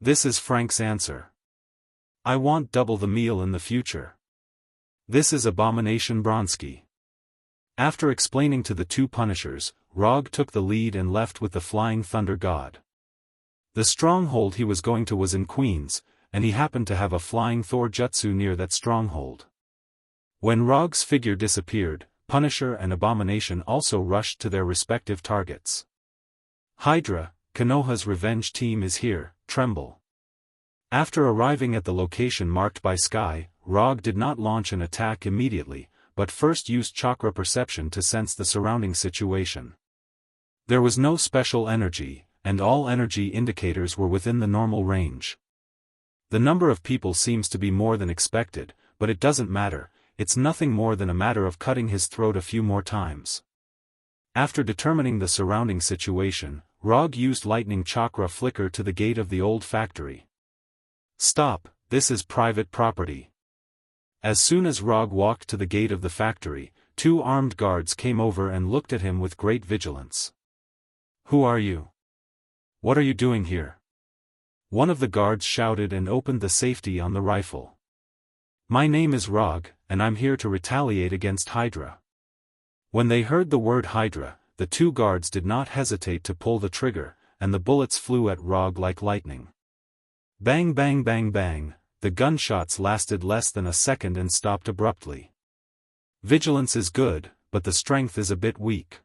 This is Frank's answer. I want double the meal in the future. This is Abomination Bronski. After explaining to the 2 Punishers, Rog took the lead and left with the Flying Thunder God. The stronghold he was going to was in Queens, and he happened to have a Flying Thor jutsu near that stronghold. When Rog's figure disappeared, Punisher and Abomination also rushed to their respective targets. Hydra, Konoha's revenge team is here, tremble. After arriving at the location marked by Sky, Rog did not launch an attack immediately, but first used chakra perception to sense the surrounding situation. There was no special energy, and all energy indicators were within the normal range. The number of people seems to be more than expected, but it doesn't matter, it's nothing more than a matter of cutting his throat a few more times. After determining the surrounding situation, Rog used lightning chakra flicker to the gate of the old factory. Stop, this is private property. As soon as Rog walked to the gate of the factory, 2 armed guards came over and looked at him with great vigilance. Who are you? What are you doing here? One of the guards shouted and opened the safety on the rifle. My name is Rog, and I'm here to retaliate against Hydra. When they heard the word Hydra, the 2 guards did not hesitate to pull the trigger, and the bullets flew at Rog like lightning. Bang bang bang bang, the gunshots lasted less than a second and stopped abruptly. Vigilance is good, but the strength is a bit weak.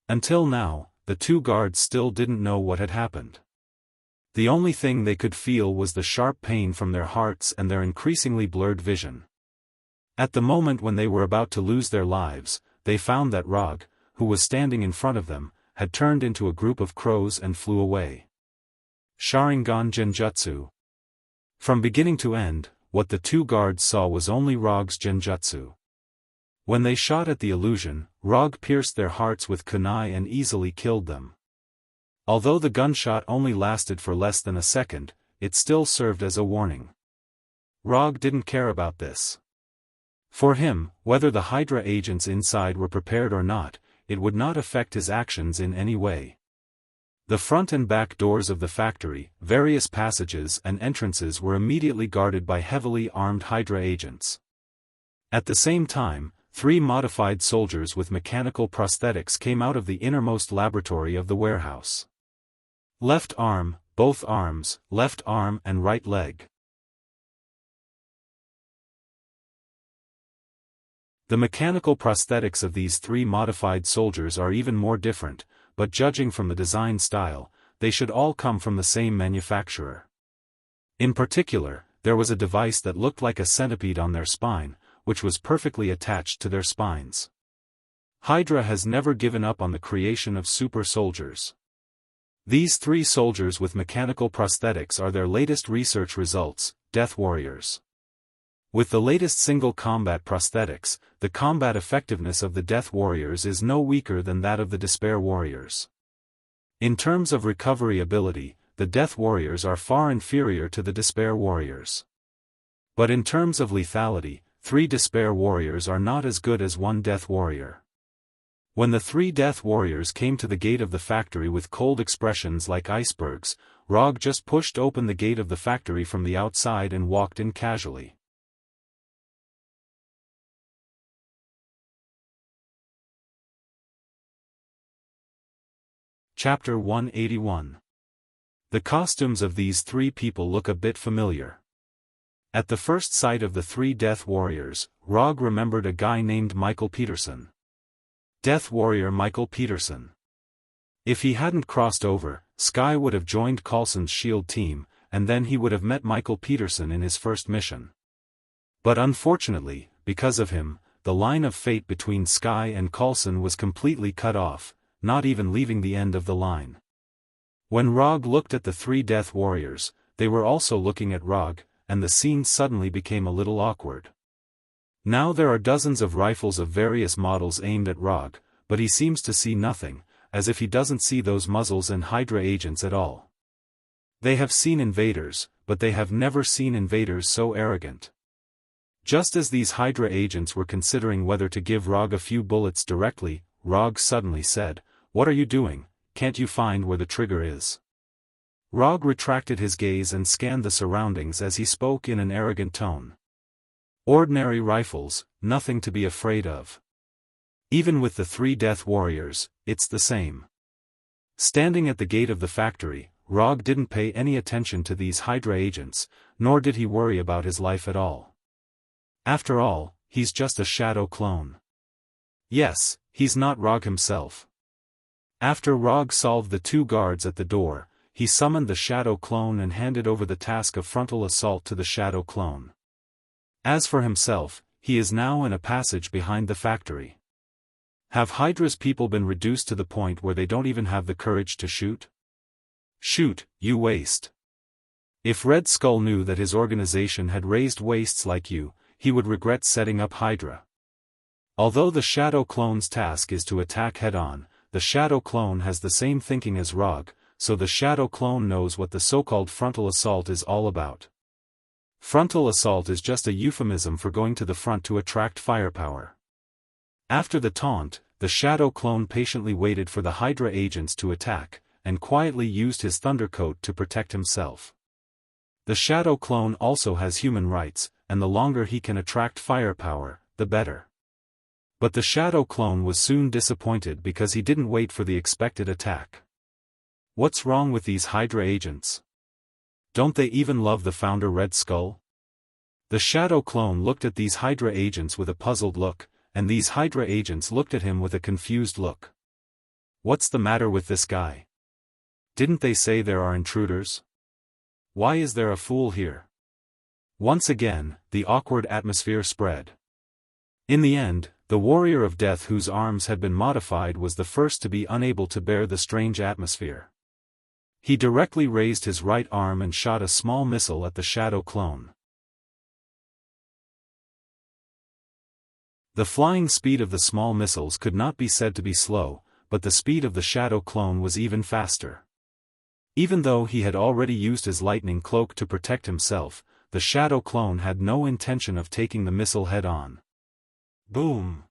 Until now, the 2 guards still didn't know what had happened. The only thing they could feel was the sharp pain from their hearts and their increasingly blurred vision. At the moment when they were about to lose their lives, they found that Rog, who was standing in front of them, had turned into a group of crows and flew away. Sharingan Genjutsu. From beginning to end, what the 2 guards saw was only Rog's Genjutsu. When they shot at the illusion, Rog pierced their hearts with kunai and easily killed them. Although the gunshot only lasted for less than a second, it still served as a warning. Rog didn't care about this. For him, whether the Hydra agents inside were prepared or not, it would not affect his actions in any way. The front and back doors of the factory, various passages and entrances were immediately guarded by heavily armed Hydra agents. At the same time, 3 modified soldiers with mechanical prosthetics came out of the innermost laboratory of the warehouse. Left arm, both arms, left arm and right leg. The mechanical prosthetics of these three modified soldiers are even more different, but judging from the design style, they should all come from the same manufacturer. In particular, there was a device that looked like a centipede on their spine, which was perfectly attached to their spines. Hydra has never given up on the creation of super soldiers. These three soldiers with mechanical prosthetics are their latest research results, Death Warriors. With the latest single combat prosthetics, the combat effectiveness of the Death Warriors is no weaker than that of the Despair Warriors. In terms of recovery ability, the Death Warriors are far inferior to the Despair Warriors. But in terms of lethality, 3 Despair Warriors are not as good as 1 Death Warrior. When the 3 Death Warriors came to the gate of the factory with cold expressions like icebergs, Rog just pushed open the gate of the factory from the outside and walked in casually. Chapter 181. The costumes of these 3 people look a bit familiar. At the first sight of the 3 Death Warriors, Rog remembered a guy named Michael Peterson. Death Warrior Michael Peterson. If he hadn't crossed over, Sky would have joined Coulson's SHIELD team, and then he would have met Michael Peterson in his first mission. But unfortunately, because of him, the line of fate between Sky and Coulson was completely cut off, not even leaving the end of the line. When Rog looked at the 3 Death Warriors, they were also looking at Rog, and the scene suddenly became a little awkward. Now there are dozens of rifles of various models aimed at Rog, but he seems to see nothing, as if he doesn't see those muzzles and Hydra agents at all. They have seen invaders, but they have never seen invaders so arrogant. Just as these Hydra agents were considering whether to give Rog a few bullets directly, Rog suddenly said, "What are you doing? Can't you find where the trigger is?" Rog retracted his gaze and scanned the surroundings as he spoke in an arrogant tone. Ordinary rifles, nothing to be afraid of. Even with the 3 Death Warriors, it's the same. Standing at the gate of the factory, Rog didn't pay any attention to these Hydra agents, nor did he worry about his life at all. After all, he's just a shadow clone. Yes, he's not Rog himself. After Rog solved the 2 guards at the door, he summoned the shadow clone and handed over the task of frontal assault to the shadow clone. As for himself, he is now in a passage behind the factory. Have Hydra's people been reduced to the point where they don't even have the courage to shoot? Shoot, you waste. If Red Skull knew that his organization had raised wastes like you, he would regret setting up Hydra. Although the Shadow Clone's task is to attack head-on, the Shadow Clone has the same thinking as Rog, so the Shadow Clone knows what the so-called frontal assault is all about. Frontal assault is just a euphemism for going to the front to attract firepower. After the taunt, the Shadow Clone patiently waited for the Hydra agents to attack, and quietly used his Thundercoat to protect himself. The Shadow Clone also has human rights, and the longer he can attract firepower, the better. But the Shadow Clone was soon disappointed because he didn't wait for the expected attack. What's wrong with these Hydra agents? Don't they even love the founder Red Skull? The Shadow Clone looked at these Hydra agents with a puzzled look, and these Hydra agents looked at him with a confused look. What's the matter with this guy? Didn't they say there are intruders? Why is there a fool here? Once again, the awkward atmosphere spread. In the end, the Warrior of Death whose arms had been modified was the first to be unable to bear the strange atmosphere. He directly raised his right arm and shot a small missile at the Shadow Clone. The flying speed of the small missiles could not be said to be slow, but the speed of the Shadow Clone was even faster. Even though he had already used his lightning cloak to protect himself, the Shadow Clone had no intention of taking the missile head-on. Boom!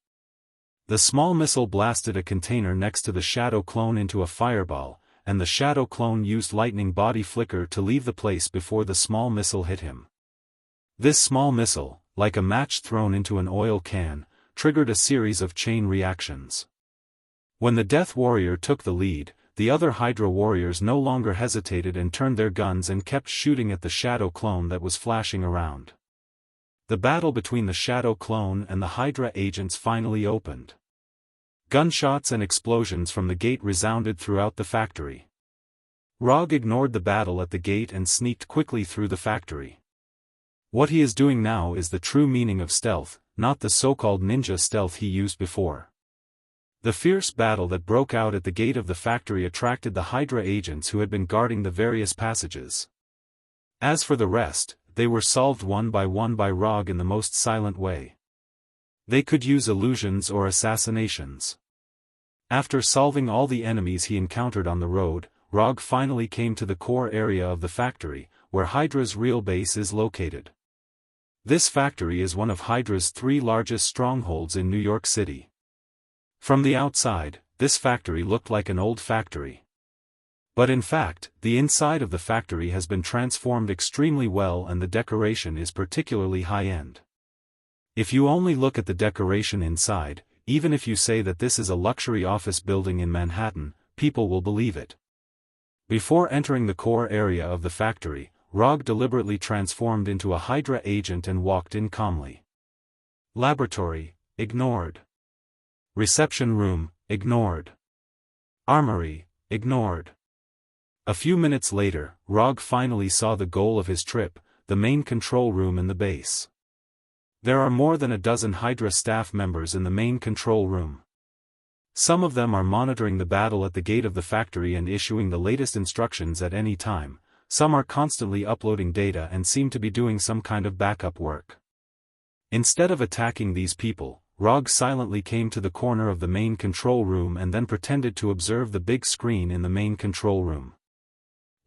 The small missile blasted a container next to the Shadow Clone into a fireball, and the Shadow Clone used lightning body flicker to leave the place before the small missile hit him. This small missile, like a match thrown into an oil can, triggered a series of chain reactions. When the Death Warrior took the lead, the other Hydra warriors no longer hesitated and turned their guns and kept shooting at the Shadow Clone that was flashing around. The battle between the Shadow Clone and the Hydra agents finally opened. Gunshots and explosions from the gate resounded throughout the factory. Rog ignored the battle at the gate and sneaked quickly through the factory. What he is doing now is the true meaning of stealth, not the so-called ninja stealth he used before. The fierce battle that broke out at the gate of the factory attracted the Hydra agents who had been guarding the various passages. As for the rest, they were solved one by Rog in the most silent way. They could use illusions or assassinations. After solving all the enemies he encountered on the road, Rog finally came to the core area of the factory, where Hydra's real base is located. This factory is one of Hydra's 3 largest strongholds in New York City. From the outside, this factory looked like an old factory. But in fact, the inside of the factory has been transformed extremely well and the decoration is particularly high-end. If you only look at the decoration inside, even if you say that this is a luxury office building in Manhattan, people will believe it. Before entering the core area of the factory, Rog deliberately transformed into a Hydra agent and walked in calmly. Laboratory, ignored. Reception room, ignored. Armory, ignored. A few minutes later, Rog finally saw the goal of his trip, the main control room in the base. There are more than a dozen Hydra staff members in the main control room. Some of them are monitoring the battle at the gate of the factory and issuing the latest instructions at any time, some are constantly uploading data and seem to be doing some kind of backup work. Instead of attacking these people, Rog silently came to the corner of the main control room and then pretended to observe the big screen in the main control room.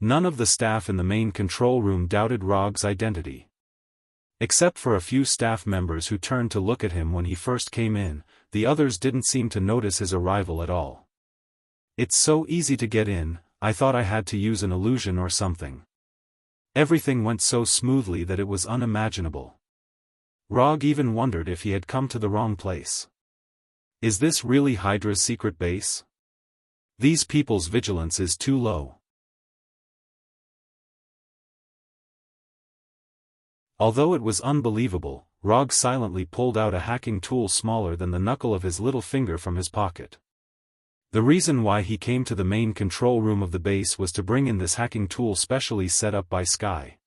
None of the staff in the main control room doubted Rog's identity. Except for a few staff members who turned to look at him when he first came in, the others didn't seem to notice his arrival at all. "It's so easy to get in, I thought I had to use an illusion or something." Everything went so smoothly that it was unimaginable. Rog even wondered if he had come to the wrong place. Is this really Hydra's secret base? These people's vigilance is too low. Although it was unbelievable, Rog silently pulled out a hacking tool smaller than the knuckle of his little finger from his pocket. The reason why he came to the main control room of the base was to bring in this hacking tool specially set up by Sky.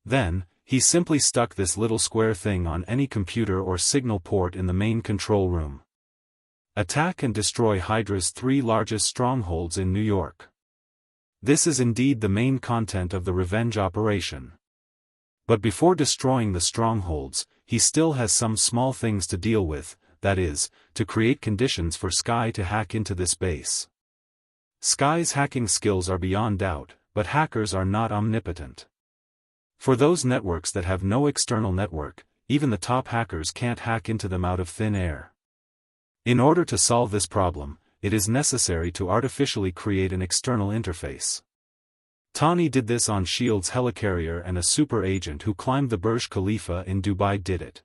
Then, he simply stuck this little square thing on any computer or signal port in the main control room. Attack and destroy Hydra's 3 largest strongholds in New York. This is indeed the main content of the revenge operation. But before destroying the strongholds, he still has some small things to deal with, that is, to create conditions for Sky to hack into this base. Sky's hacking skills are beyond doubt, but hackers are not omnipotent. For those networks that have no external network, even the top hackers can't hack into them out of thin air. In order to solve this problem, it is necessary to artificially create an external interface. Tani did this on S.H.I.E.L.D.'s helicarrier and a super agent who climbed the Burj Khalifa in Dubai did it.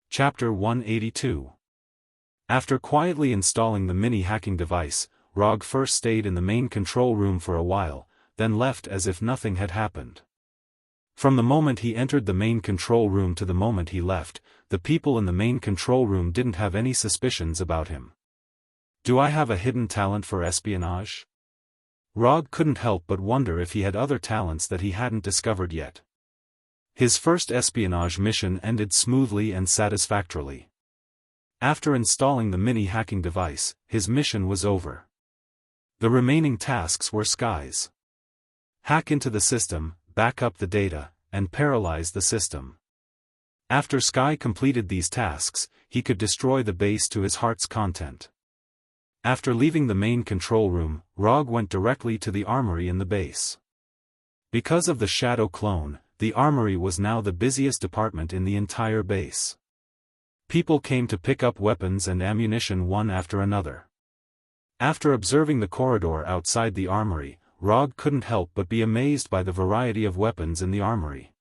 Chapter 182. After quietly installing the mini-hacking device, Rog first stayed in the main control room for a while, then left as if nothing had happened. From the moment he entered the main control room to the moment he left, the people in the main control room didn't have any suspicions about him. Do I have a hidden talent for espionage? Rog couldn't help but wonder if he had other talents that he hadn't discovered yet. His first espionage mission ended smoothly and satisfactorily. After installing the mini-hacking device, his mission was over. The remaining tasks were Sky's. Hack into the system, back up the data, and paralyze the system. After Sky completed these tasks, he could destroy the base to his heart's content. After leaving the main control room, Rog went directly to the armory in the base. Because of the Shadow Clone, the armory was now the busiest department in the entire base. People came to pick up weapons and ammunition one after another. After observing the corridor outside the armory, Rog couldn't help but be amazed by the variety of weapons in the armory.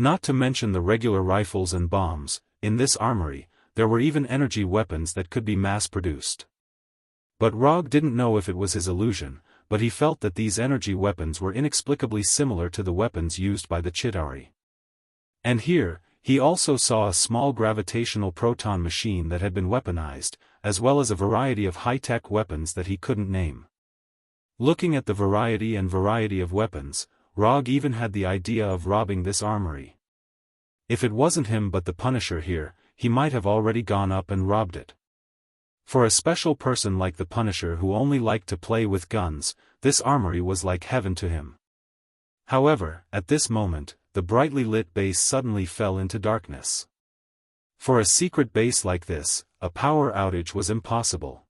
Not to mention the regular rifles and bombs, in this armory, there were even energy weapons that could be mass-produced. But Rog didn't know if it was his illusion, but he felt that these energy weapons were inexplicably similar to the weapons used by the Chitauri. And here, he also saw a small gravitational proton machine that had been weaponized, as well as a variety of high-tech weapons that he couldn't name. Looking at the variety of weapons, Rog even had the idea of robbing this armory. If it wasn't him but the Punisher here, he might have already gone up and robbed it. For a special person like the Punisher who only liked to play with guns, this armory was like heaven to him. However, at this moment, the brightly lit base suddenly fell into darkness. For a secret base like this, a power outage was impossible.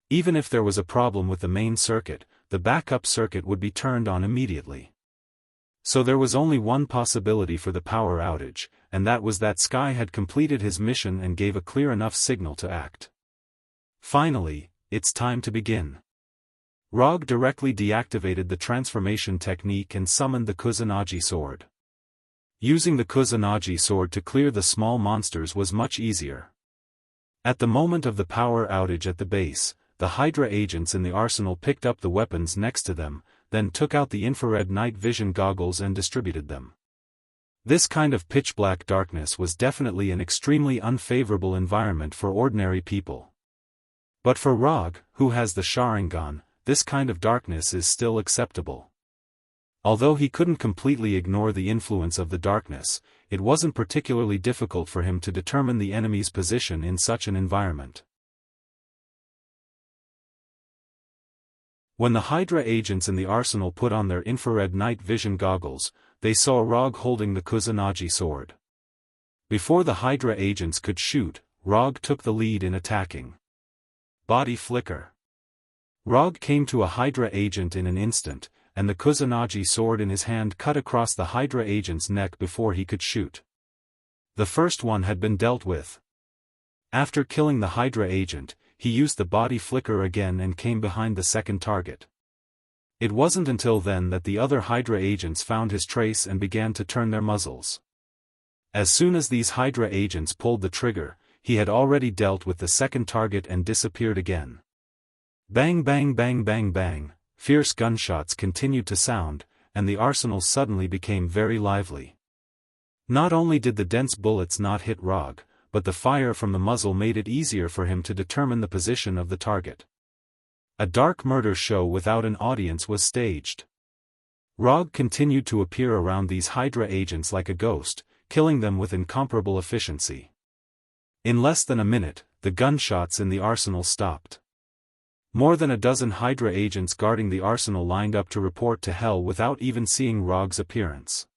Even if there was a problem with the main circuit, the backup circuit would be turned on immediately. So there was only one possibility for the power outage, and that was that Sky had completed his mission and gave a clear enough signal to act. Finally, it's time to begin. Rog directly deactivated the transformation technique and summoned the Kusanagi sword. Using the Kusanagi sword to clear the small monsters was much easier. At the moment of the power outage at the base, the Hydra agents in the arsenal picked up the weapons next to them, then took out the infrared night vision goggles and distributed them. This kind of pitch-black darkness was definitely an extremely unfavorable environment for ordinary people. But for Rog, who has the Sharingan, this kind of darkness is still acceptable. Although he couldn't completely ignore the influence of the darkness, it wasn't particularly difficult for him to determine the enemy's position in such an environment. When the Hydra agents in the arsenal put on their infrared night vision goggles, they saw Rog holding the Kusanagi sword. Before the Hydra agents could shoot, Rog took the lead in attacking. Body flicker. Rog came to a Hydra agent in an instant, and the Kusanagi sword in his hand cut across the Hydra agent's neck before he could shoot. The first one had been dealt with. After killing the Hydra agent, he used the body flicker again and came behind the second target. It wasn't until then that the other Hydra agents found his trace and began to turn their muzzles. As soon as these Hydra agents pulled the trigger, he had already dealt with the second target and disappeared again. Bang bang bang bang bang, fierce gunshots continued to sound, and the arsenal suddenly became very lively. Not only did the dense bullets not hit Rog, but the fire from the muzzle made it easier for him to determine the position of the target. A dark murder show without an audience was staged. Rog continued to appear around these Hydra agents like a ghost, killing them with incomparable efficiency. In less than a minute, the gunshots in the arsenal stopped. More than a dozen Hydra agents guarding the arsenal lined up to report to Hell without even seeing Rog's appearance.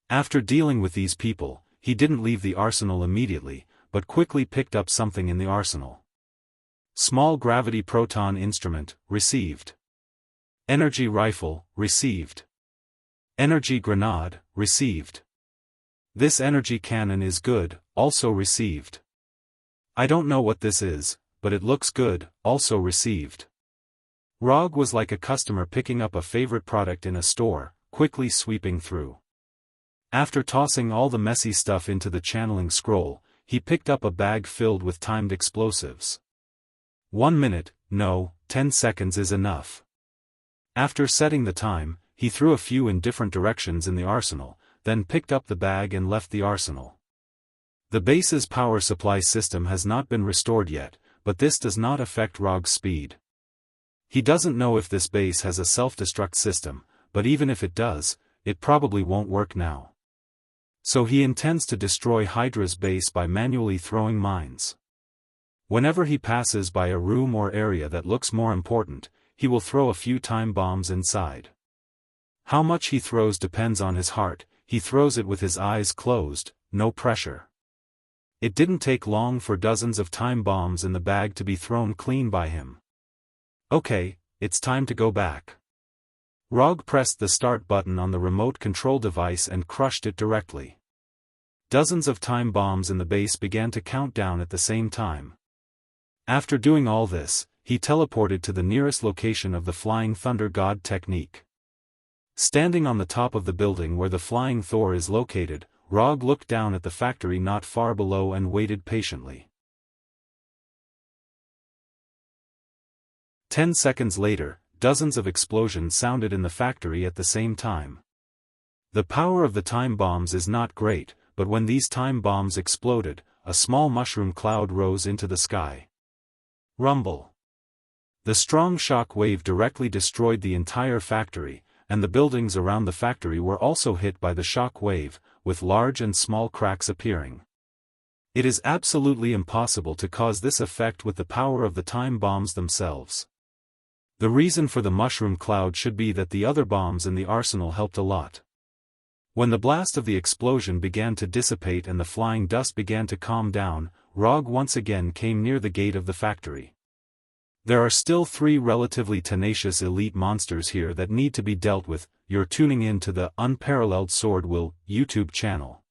After dealing with these people, he didn't leave the arsenal immediately, but quickly picked up something in the arsenal. Small gravity proton instrument, received. Energy rifle, received. Energy grenade, received. This energy cannon is good, also received. I don't know what this is, but it looks good, also received. Rog was like a customer picking up a favorite product in a store, quickly sweeping through. After tossing all the messy stuff into the channeling scroll, he picked up a bag filled with timed explosives. 1 minute, no, 10 seconds is enough. After setting the time, he threw a few in different directions in the arsenal, then picked up the bag and left the arsenal. The base's power supply system has not been restored yet, but this does not affect Rog's speed. He doesn't know if this base has a self-destruct system, but even if it does, it probably won't work now. So he intends to destroy Hydra's base by manually throwing mines. Whenever he passes by a room or area that looks more important, he will throw a few time bombs inside. How much he throws depends on his heart. He throws it with his eyes closed, no pressure. It didn't take long for dozens of time bombs in the bag to be thrown clean by him. Okay, it's time to go back. Rog pressed the start button on the remote control device and crushed it directly. Dozens of time bombs in the base began to count down at the same time. After doing all this, he teleported to the nearest location of the Flying Thunder God technique. Standing on the top of the building where the Flying Thor is located, Rog looked down at the factory not far below and waited patiently. 10 seconds later, dozens of explosions sounded in the factory at the same time. The power of the time bombs is not great, but when these time bombs exploded, a small mushroom cloud rose into the sky. Rumble. The strong shock wave directly destroyed the entire factory, and the buildings around the factory were also hit by the shock wave, with large and small cracks appearing. It is absolutely impossible to cause this effect with the power of the time bombs themselves. The reason for the mushroom cloud should be that the other bombs in the arsenal helped a lot. When the blast of the explosion began to dissipate and the flying dust began to calm down, Rog once again came near the gate of the factory. There are still 3 relatively tenacious elite monsters here that need to be dealt with. You're tuning in to the UnparalleledSwordWill YouTube channel.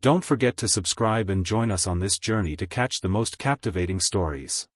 Don't forget to subscribe and join us on this journey to catch the most captivating stories.